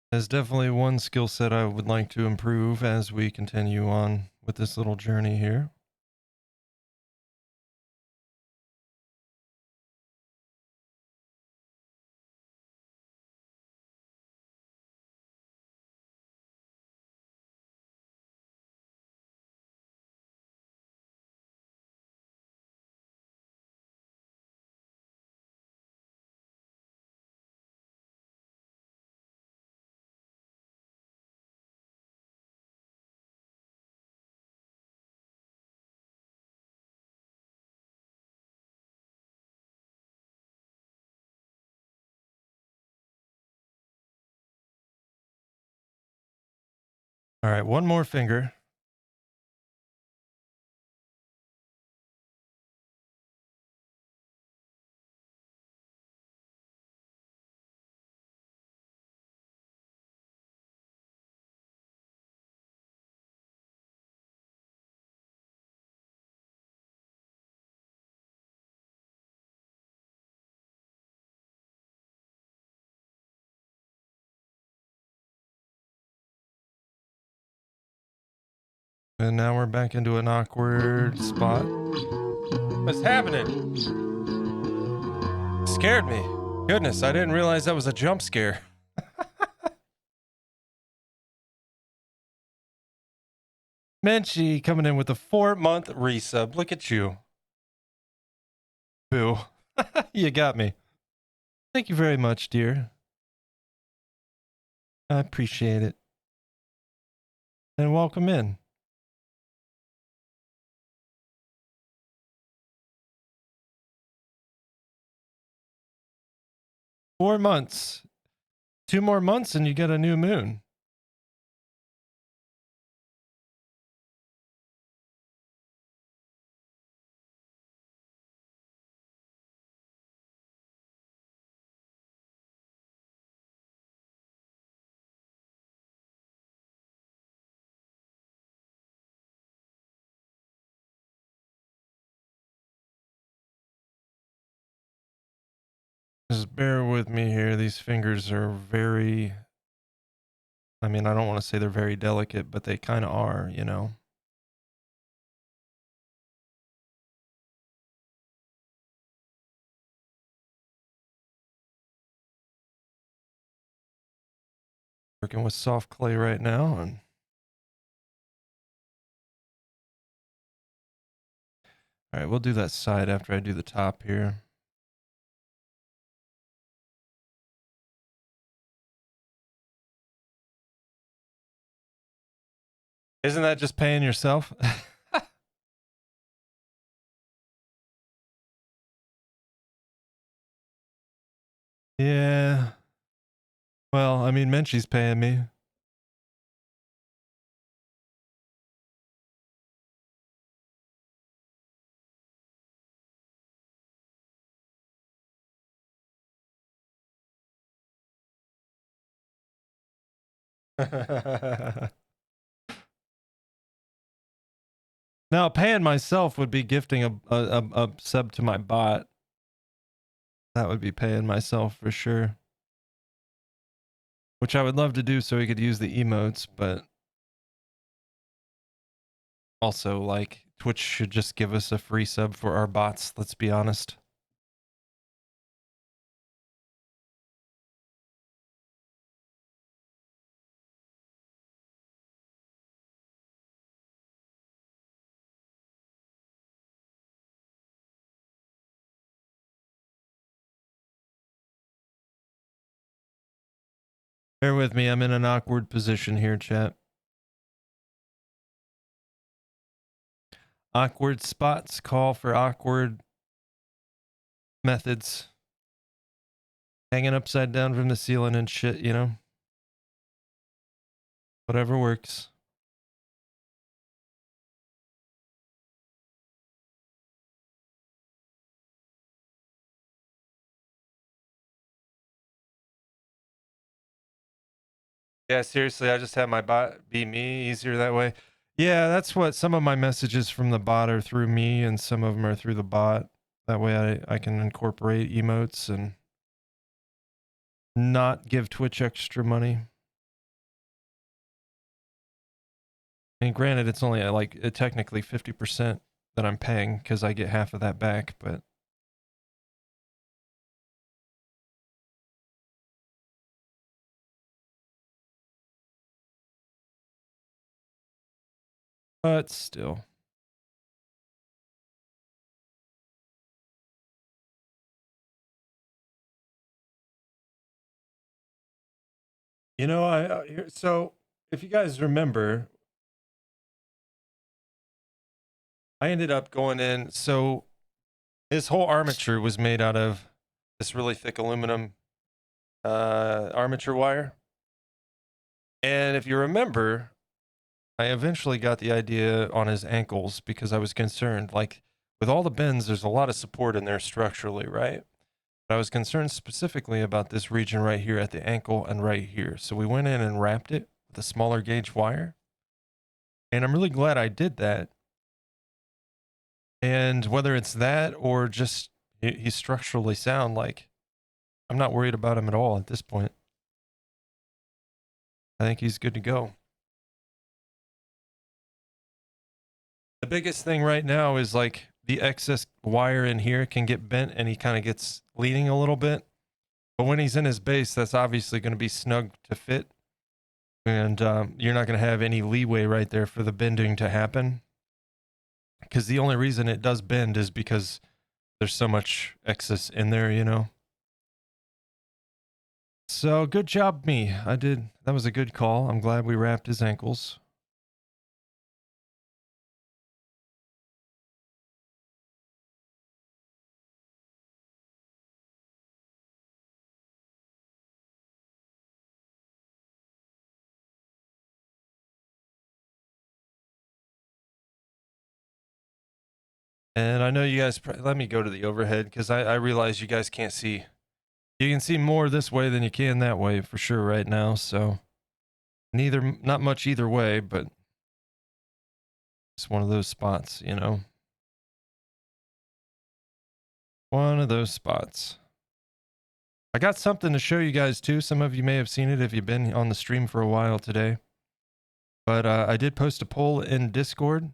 There's definitely one skill set I would like to improve as we continue on with this little journey here. All right, one more finger. And now we're back into an awkward spot. What's happening? Scared me. Goodness, I didn't realize that was a jump scare. Menchie coming in with a 4-month resub. Look at you. Boo. You got me. Thank you very much, dear. I appreciate it. And welcome in. 4 months. 2 more months and you get a new moon. Just bear with me here. These fingers are very, I mean, I don't want to say they're very delicate, but they kind of are, you know. Working with soft clay right now, and all right, we'll do that side after I do the top here. Isn't that just paying yourself? Yeah. Well, I mean, Menchie's paying me. Now, paying myself would be gifting a sub to my bot. That would be paying myself for sure. Which I would love to do so he could use the emotes, but also, like, Twitch should just give us a free sub for our bots, let's be honest. Bear with me, I'm in an awkward position here, chat. Awkward spots call for awkward methods. Hanging upside down from the ceiling and shit, you know? Whatever works. Yeah, seriously, I just have my bot be me, easier that way. Yeah, that's what some of my messages from the bot are through me and some of them are through the bot. That way I can incorporate emotes and not give Twitch extra money. And granted, it's only like technically 50% that I'm paying because I get half of that back, but still. You know, so if you guys remember, I ended up going in. So his whole armature was made out of this really thick aluminum armature wire. And if you remember, I eventually got the idea on his ankles because I was concerned. Like with all the bends, there's a lot of support in there structurally, right? But I was concerned specifically about this region right here at the ankle and right here. So we went in and wrapped it with a smaller gauge wire. And I'm really glad I did that. And whether it's that or just he's structurally sound, like I'm not worried about him at all at this point. I think he's good to go. The biggest thing right now is like the excess wire in here can get bent and he kind of gets leaning a little bit. But when he's in his base, that's obviously going to be snug to fit. And you're not going to have any leeway right there for the bending to happen. Because the only reason it does bend is because there's so much excess in there, you know? So good job, me. That was a good call. I'm glad we wrapped his ankles. I know you guys, let me go to the overhead because I realize you guys can't see. You can see more this way than you can that way for sure right now. So not much either way, but it's one of those spots, you know. One of those spots. I got something to show you guys too. Some of you may have seen it if you've been on the stream for a while today. But I did post a poll in Discord.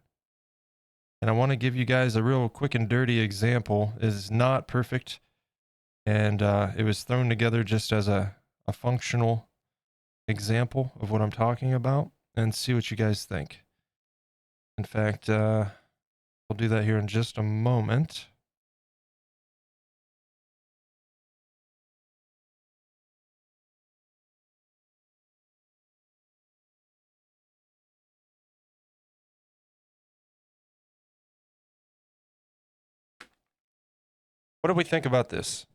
And I want to give you guys a real quick and dirty example. It is not perfect. And it was thrown together just as a functional example of what I'm talking about. And see what you guys think. In fact, we'll do that here in just a moment. What do we think about this?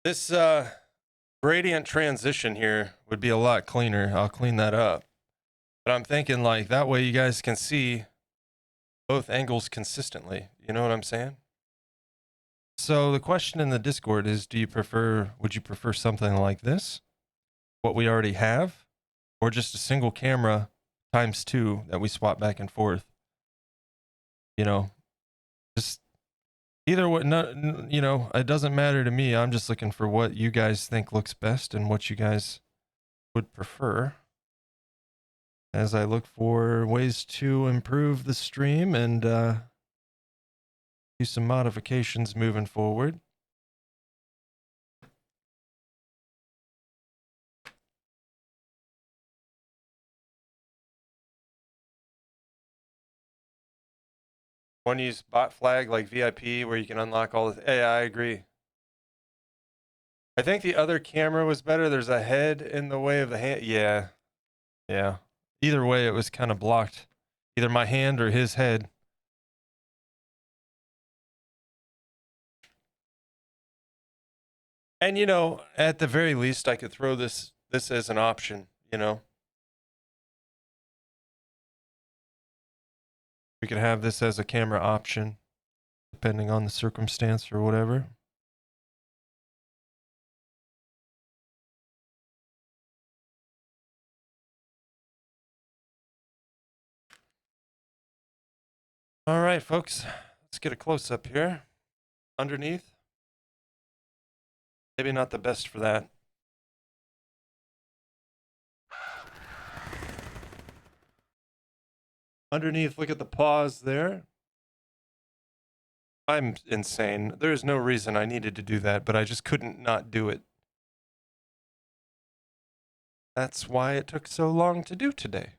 This gradient transition here would be a lot cleaner. I'll clean that up. But I'm thinking like that way you guys can see both angles consistently. You know what I'm saying? So the question in the Discord is, would you prefer something like this? What we already have? Or just a single camera times 2 that we swap back and forth? You know, just either way, you know, it doesn't matter to me. I'm just looking for what you guys think looks best and what you guys would prefer. As I look for ways to improve the stream and do some modifications moving forward. One use bot flag like VIP where you can unlock all the. Hey, I agree. I think the other camera was better. There's a head in the way of the hand. Yeah. Yeah. Either way, it was kind of blocked. Either my hand or his head. And, you know, at the very least, I could throw this as an option, you know. We could have this as a camera option, depending on the circumstance or whatever. All right, folks, let's get a close-up here. Underneath. Maybe not the best for that. Underneath, look at the pause there. I'm insane. There's no reason I needed to do that, but I just couldn't not do it. That's why it took so long to do today.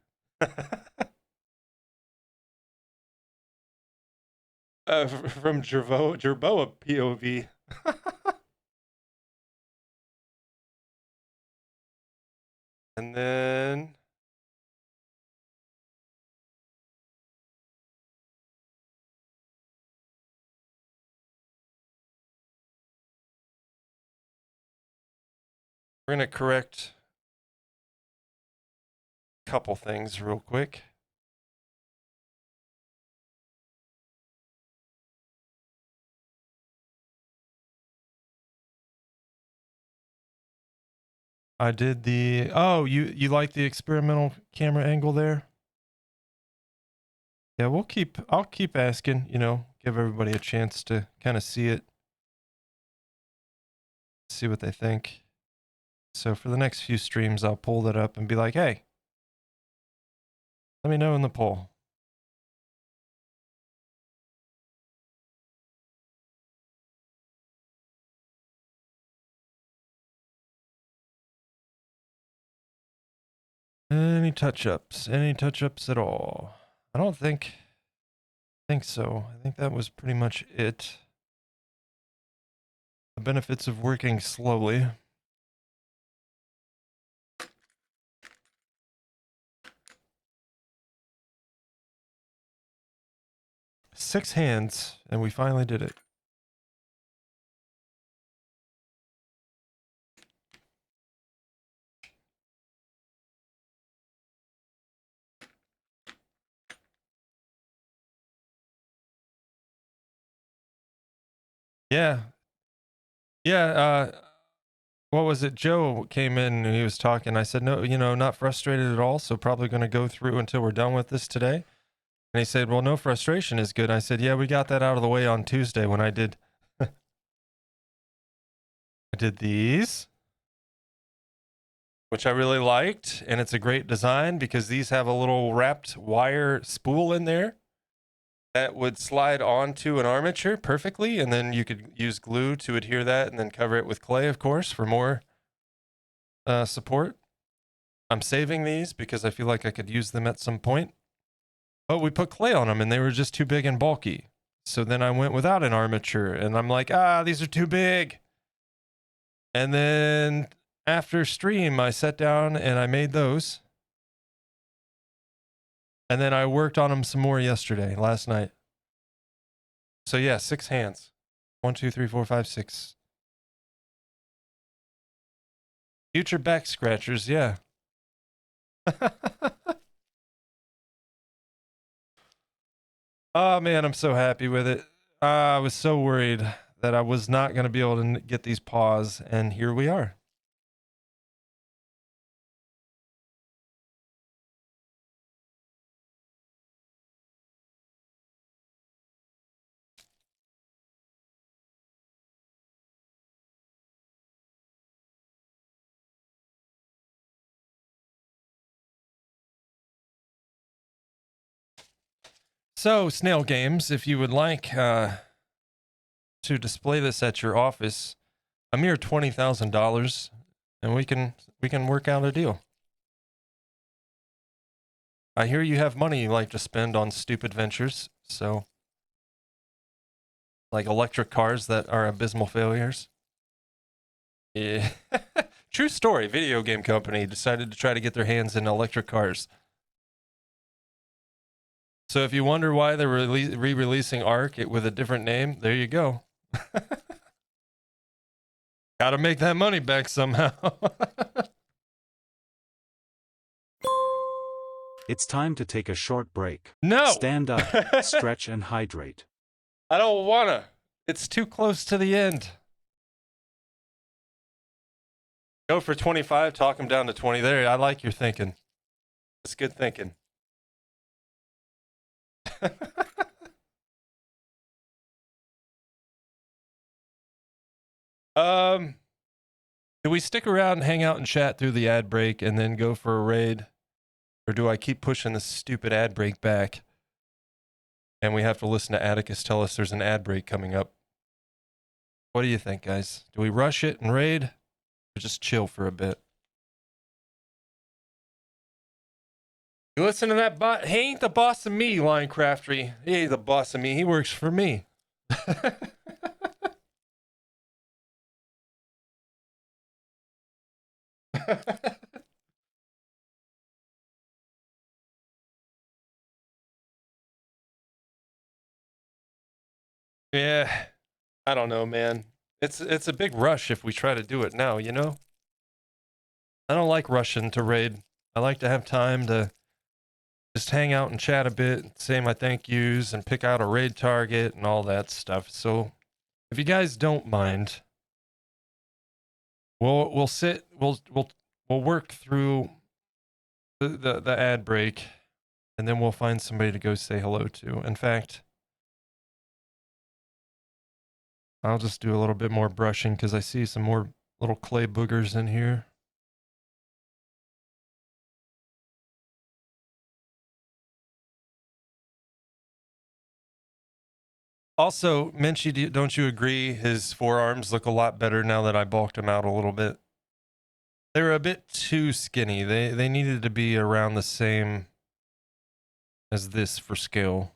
From Jerboa POV. And then we're going to correct a couple things real quick. I did the, oh, you like the experimental camera angle there? Yeah, I'll keep asking, you know, give everybody a chance to kind of see it. See what they think. So for the next few streams, I'll pull that up and be like, hey, let me know in the poll. Any touch-ups? Any touch-ups at all? I don't think so. I think that was pretty much it. The benefits of working slowly. Six hands, and we finally did it. Yeah. Yeah. What was it? Joe came in and he was talking. I said, no, not frustrated at all. So probably going to go through until we're done with this today. And he said, well, no frustration is good. I said, yeah, we got that out of the way on Tuesday when I did, I did these, which I really liked. And it's a great design because these have a little wrapped wire spool in there that would slide onto an armature perfectly. And then you could use glue to adhere that and then cover it with clay, of course, for more support. I'm saving these because I feel like I could use them at some point. But we put clay on them and they were just too big and bulky. So then I went without an armature and I'm like, these are too big. And then after stream, I sat down and I made those. And then I worked on them some more last night. So yeah, 6 hands. 1, 2, 3, 4, 5, 6. Future back scratchers, yeah. Oh man, I'm so happy with it. I was so worried that I was not going to be able to get these paws, and here we are. So, Snail Games, if you would like to display this at your office, a mere $20,000, and we can work out a deal. I hear you have money you like to spend on stupid ventures, so like electric cars that are abysmal failures. Yeah. True story. Video game company decided to try to get their hands in electric cars. So if you wonder why they're re-releasing Ark with a different name, there you go. Gotta make that money back somehow. It's time to take a short break. No! Stand up, stretch and hydrate. I don't wanna. It's too close to the end. Go for 25, talk him down to 20. There, I like your thinking. It's good thinking. Do we stick around and hang out and chat through the ad break and then go for a raid? Or do I keep pushing this stupid ad break back? And we have to listen to Atticus tell us there's an ad break coming up. What do you think, guys? Do we rush it and raid? Or just chill for a bit? You listen to that bot? He ain't the boss of me, Linecraftery. He ain't the boss of me. He works for me. Yeah, I don't know, man. It's a big rush if we try to do it now, you know? I don't like rushing to raid. I like to have time to just hang out and chat a bit, say my thank yous, and pick out a raid target and all that stuff. So if you guys don't mind, we'll work through the ad break, and then we'll find somebody to go say hello to. In fact, I'll just do a little bit more brushing because I see some more little clay boogers in here. Also, Minchie, don't you agree his forearms look a lot better now that I bulked him out a little bit? They were a bit too skinny. They needed to be around the same as this for scale.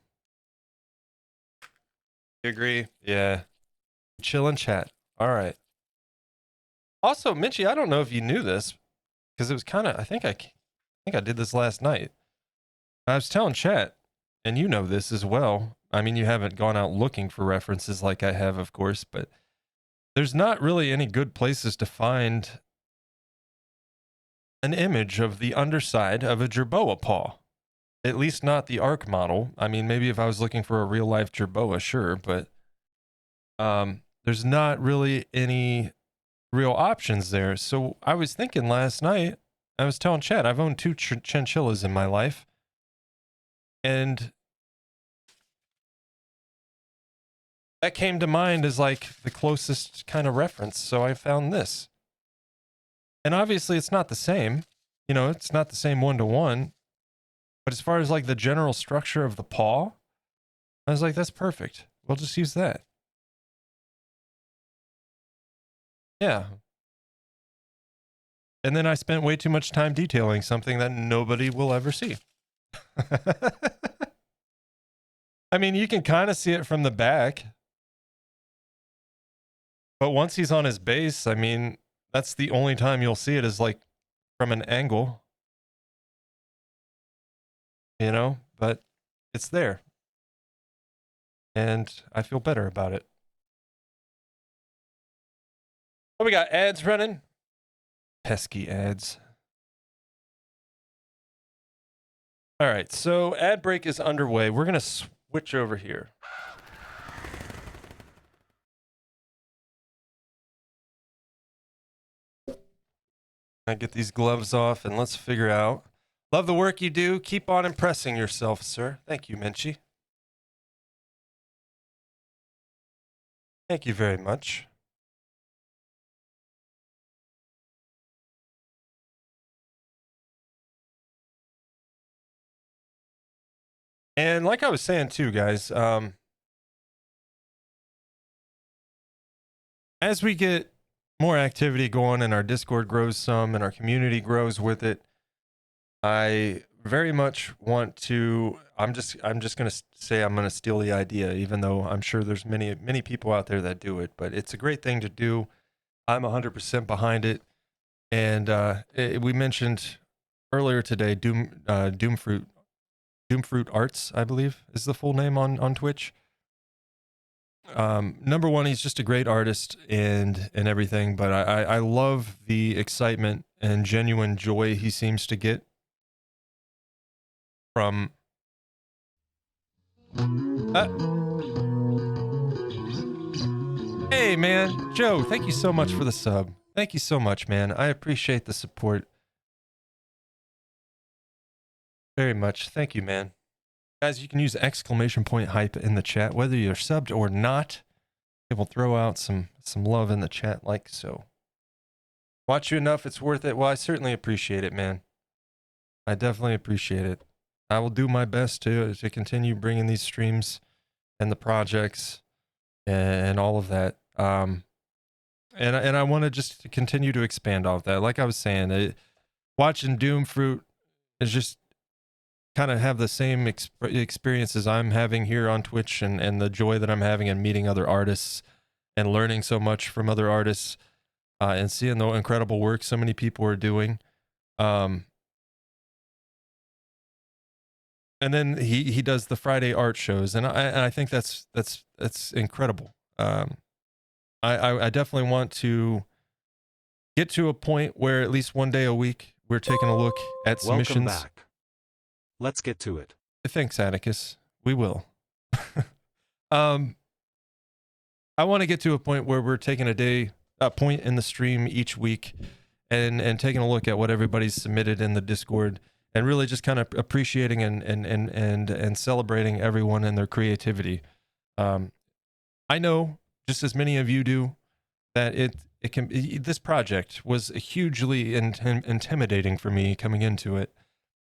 You agree? Yeah. Chill and chat. All right. Also, Minchie, I don't know if you knew this because it was kind of, I think I did this last night. I was telling chat, and you know this as well. I mean, you haven't gone out looking for references like I have, of course, but there's not really any good places to find an image of the underside of a Jerboa paw. At least not the Ark model. I mean, maybe if I was looking for a real life Jerboa, sure, but there's not really any real options there. So I was thinking last night, I was telling Chad, I've owned two chinchillas in my life, and that came to mind as like the closest kind of reference. So I found this. And obviously it's not the same, you know, it's not the same one-to-one, but as far as like the general structure of the paw, I was like, that's perfect. We'll just use that. Yeah. And then I spent way too much time detailing something that nobody will ever see. I mean, you can kind of see it from the back. But once he's on his base, I mean, that's the only time you'll see it is like from an angle. You know, but it's there. And I feel better about it. Oh, we got ads running. Pesky ads. All right, so ad break is underway. We're going to switch over here. I get these gloves off and let's figure out. Love the work you do. Keep on impressing yourself, sir. Thank you, Minchie. Thank you very much. And like I was saying too, guys, as we get more activity going and our Discord grows some and our community grows with it, I very much want to, I'm just going to say I'm going to steal the idea, even though I'm sure there's many people out there that do it, but it's a great thing to do. I'm 100% behind it. And we mentioned earlier today, Doomfruit Arts, I believe is the full name on Twitch. Number one, he's just a great artist and everything, but I love the excitement and genuine joy he seems to get from hey man, Joe, thank you so much for the sub. Thank you so much, man. I appreciate the support very much. Thank you, man. Guys, you can use exclamation point hype in the chat, whether you're subbed or not. It will throw out some love in the chat like so. Watch you enough, it's worth it. Well, I certainly appreciate it, man. I definitely appreciate it. I will do my best to continue bringing these streams and the projects and all of that. And I want to just continue to expand off that. Like I was saying, watching Doomfruit is just kind of have the same experiences I'm having here on Twitch and the joy that I'm having in meeting other artists and learning so much from other artists and seeing the incredible work so many people are doing. And then he does the Friday art shows, and I think that's incredible. I definitely want to get to a point where at least one day a week we're taking a look at submissions. Welcome back. Let's get to it. Thanks, Atticus. We will. I want to get to a point where we're taking a point in the stream each week and taking a look at what everybody's submitted in the Discord and really just kind of appreciating and celebrating everyone and their creativity. I know, just as many of you do, that this project was hugely intimidating for me coming into it.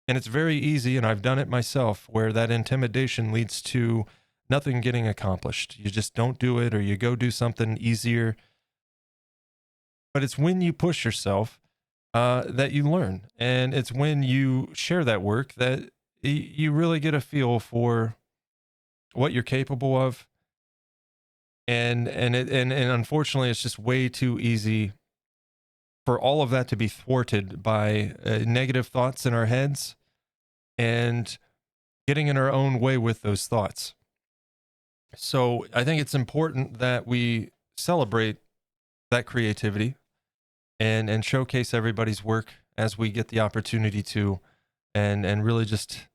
And it's very easy, and I've done it myself, where that intimidation leads to nothing getting accomplished. You just don't do it, or you go do something easier. But it's when you push yourself that you learn. And it's when you share that work that you really get a feel for what you're capable of. And unfortunately, it's just way too easy for all of that to be thwarted by negative thoughts in our heads and getting in our own way with those thoughts. So I think it's important that we celebrate that creativity and showcase everybody's work as we get the opportunity to, and really just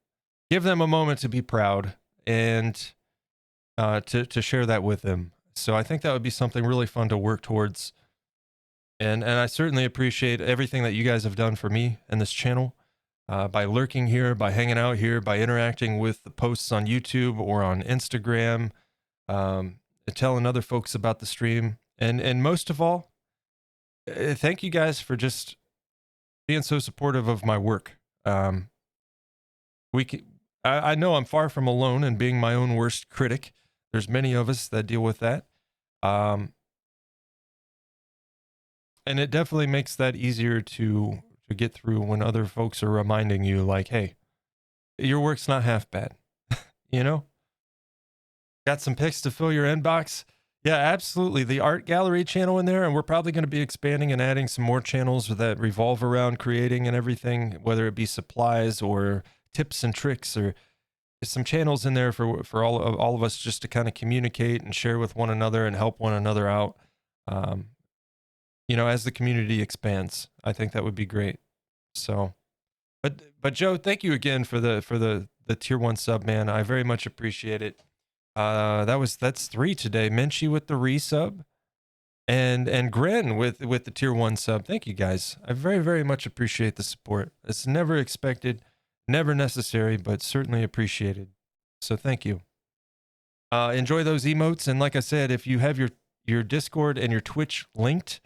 give them a moment to be proud and to share that with them. So I think that would be something really fun to work towards. And I certainly appreciate everything that you guys have done for me and this channel, by lurking here, by hanging out here, by interacting with the posts on YouTube or on Instagram, telling other folks about the stream. And most of all, thank you guys for just being so supportive of my work. I know I'm far from alone in being my own worst critic. There's many of us that deal with that. And it definitely makes that easier to get through when other folks are reminding you, like, hey, your work's not half bad. You know? Got some pics to fill your inbox? Yeah, absolutely. The art gallery channel in there, and we're probably going to be expanding and adding some more channels that revolve around creating and everything, whether it be supplies or tips and tricks, or some channels in there for all of us just to kind of communicate and share with one another and help one another out. You know, as the community expands, I think that would be great. So, but Joe, thank you again for the tier 1 sub, man. I very much appreciate it. That's 3 today. Menchie with the resub, and Gren with the tier 1 sub. Thank you guys. I very, very much appreciate the support. It's never expected, never necessary, but certainly appreciated. So thank you. Enjoy those emotes, and like I said, if you have your Discord and your Twitch linked,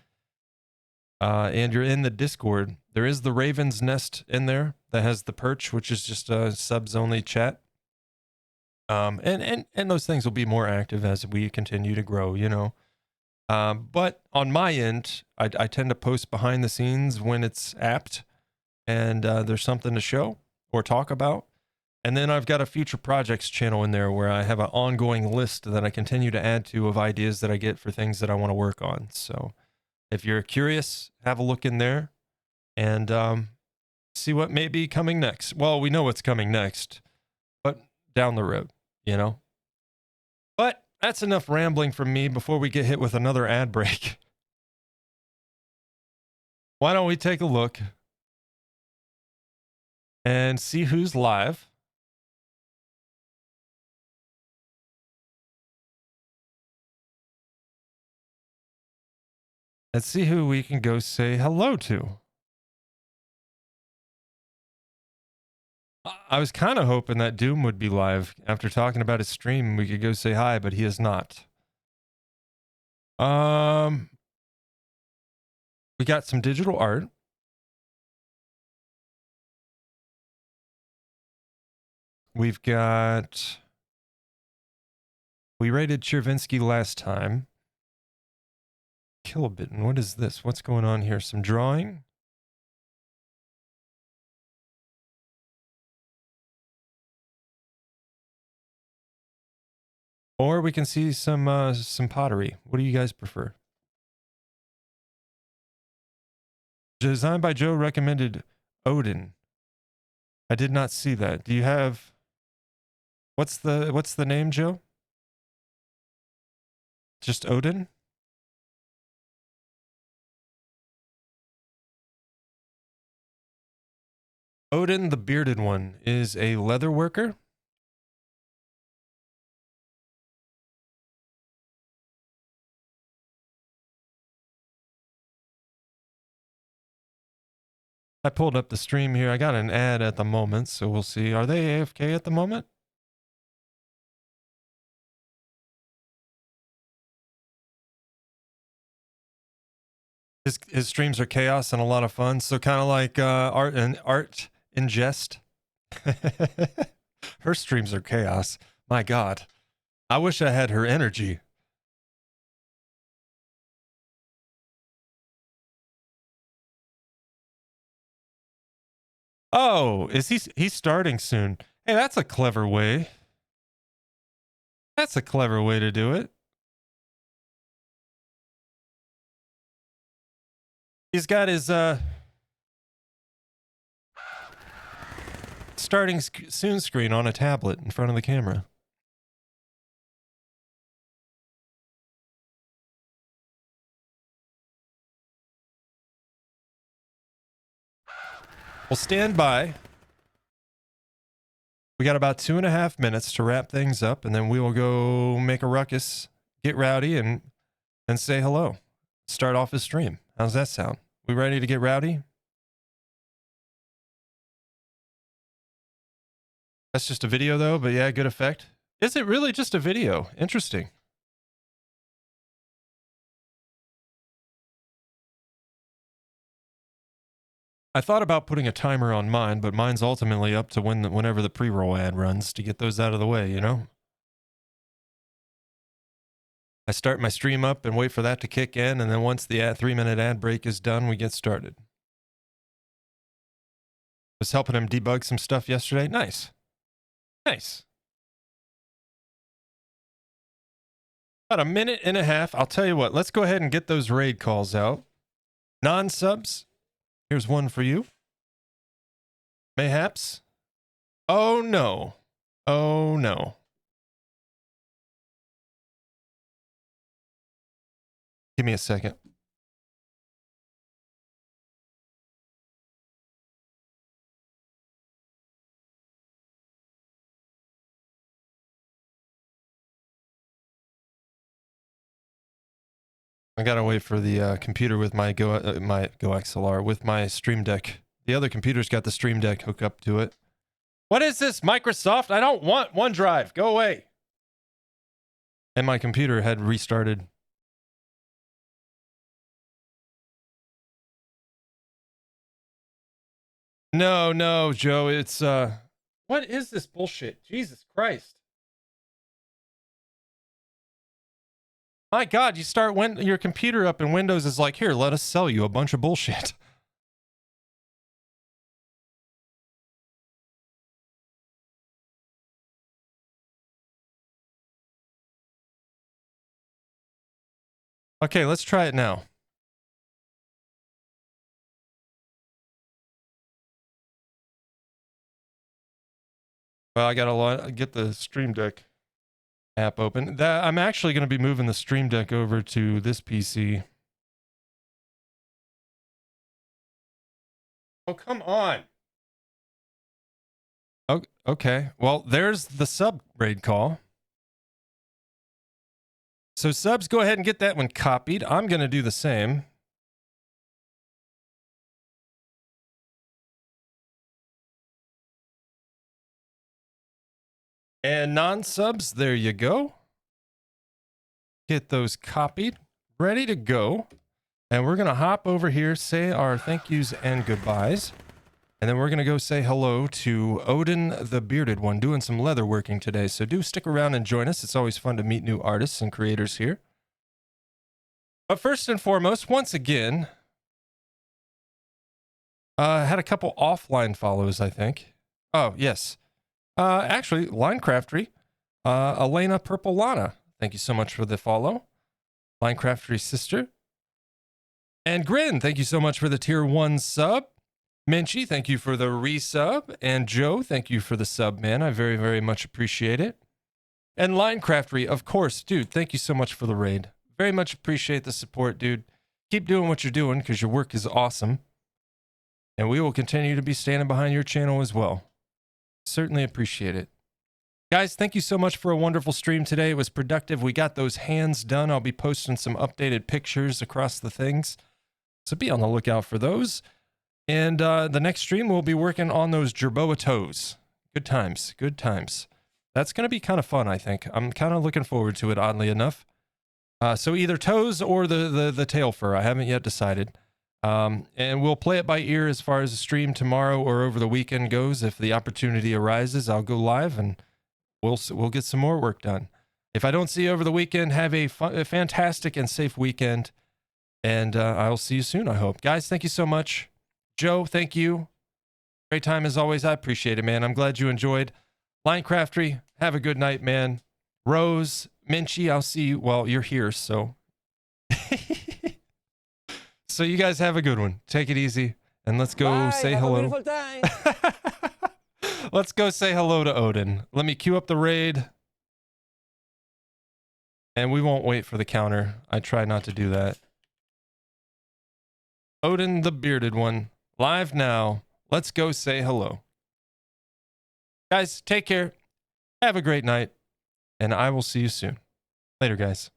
and you're in the Discord, there is the Raven's Nest in there that has the perch, which is just a subs only chat. And those things will be more active as we continue to grow, you know. But on my end, I tend to post behind the scenes when it's apt and there's something to show or talk about. And then I've got a future projects channel in there where I have an ongoing list that I continue to add to of ideas that I get for things that I want to work on. So if you're curious, have a look in there and see what may be coming next. Well, we know what's coming next, but down the road, you know. But that's enough rambling from me before we get hit with another ad break. Why don't we take a look and see who's live? Let's see who we can go say hello to. I was kind of hoping that Doom would be live after talking about his stream. We could go say hi, but he is not. We got some digital art. We've got... We rated Chervinsky last time. Kilobitten, what is this? What's going on here? Some drawing? Or we can see some pottery. What do you guys prefer? Designed by Joe recommended Odin. I did not see that. Do you have... What's the name, Joe? Just Odin? Odin, the bearded one, is a leather worker. I pulled up the stream here. I got an ad at the moment, so we'll see. Are they AFK at the moment? His streams are chaos and a lot of fun, so kind of like art ingest. Her streams are chaos. My God, I wish I had her energy. Oh, he's starting soon. Hey, that's a clever way. That's a clever way to do it. He's got his starting soon screen on a tablet in front of the camera. Well, stand by. We got about 2.5 minutes to wrap things up, and then we will go make a ruckus get rowdy and say hello. Start off his stream. How's that sound? We ready to get rowdy? That's just a video though, but yeah, good effect. Is it really just a video? Interesting. I thought about putting a timer on mine, but mine's ultimately up to whenever the pre-roll ad runs to get those out of the way, you know? I start my stream up and wait for that to kick in, and then once the 3-minute ad break is done, we get started. Was helping him debug some stuff yesterday. Nice. Nice. About a minute and a half. I'll tell you what, let's go ahead and get those raid calls out. Non-subs, here's one for you. Mayhaps. Oh no. Oh no. Give me a second. I gotta wait for the computer with my GoXLR with my Stream Deck. The other computer's got the Stream Deck hooked up to it. What is this, Microsoft? I don't want OneDrive. Go away. And my computer had restarted. No, Joe. It's what is this bullshit? Jesus Christ. My God, you start your computer up and Windows is like, here, let us sell you a bunch of bullshit. Okay, let's try it now. Well, I gotta get the Stream Deck app open. I'm actually going to be moving the Stream Deck over to this PC. Oh, come on. Oh, okay. Well, there's the sub raid call. So subs, go ahead and get that one copied. I'm going to do the same. And non-subs, there you go. Get those copied, ready to go. And we're going to hop over here, say our thank yous and goodbyes. And then we're going to go say hello to Odin the Bearded One, doing some leather working today. So do stick around and join us. It's always fun to meet new artists and creators here. But first and foremost, once again, had a couple offline follows, I think. Oh, yes. Actually, Linecraftery, Elena Purple Lana, thank you so much for the follow. Linecraftery sister. And Grin, thank you so much for the tier 1 sub. Minchie, thank you for the resub. And Joe, thank you for the sub, man. I very, very much appreciate it. And Linecraftery, of course, dude, thank you so much for the raid. Very much appreciate the support, dude. Keep doing what you're doing because your work is awesome. And we will continue to be standing behind your channel as well. Certainly appreciate it. Guys, thank you so much for a wonderful stream today. It was productive. We got those hands done. I'll be posting some updated pictures across the things. So be on the lookout for those. And the next stream, we'll be working on those Jerboa toes. Good times. Good times. That's going to be kind of fun, I think. I'm kind of looking forward to it, oddly enough. So either toes or the tail fur. I haven't yet decided. And we'll play it by ear as far as the stream tomorrow or over the weekend goes. If the opportunity arises, I'll go live and we'll get some more work done. If I don't see you over the weekend, have a fantastic and safe weekend. And I'll see you soon, I hope. Guys, thank you so much. Joe, thank you. Great time as always. I appreciate it, man. I'm glad you enjoyed. Linecraftery, have a good night, man. Rose, Minchie, I'll see you. Well, you're here, so. So you guys have a good one. Take it easy. And let's go say hello. Let's go say hello to Odin. Let me queue up the raid. And we won't wait for the counter. I try not to do that. Odin the Bearded One. Live now. Let's go say hello. Guys, take care. Have a great night. And I will see you soon. Later, guys.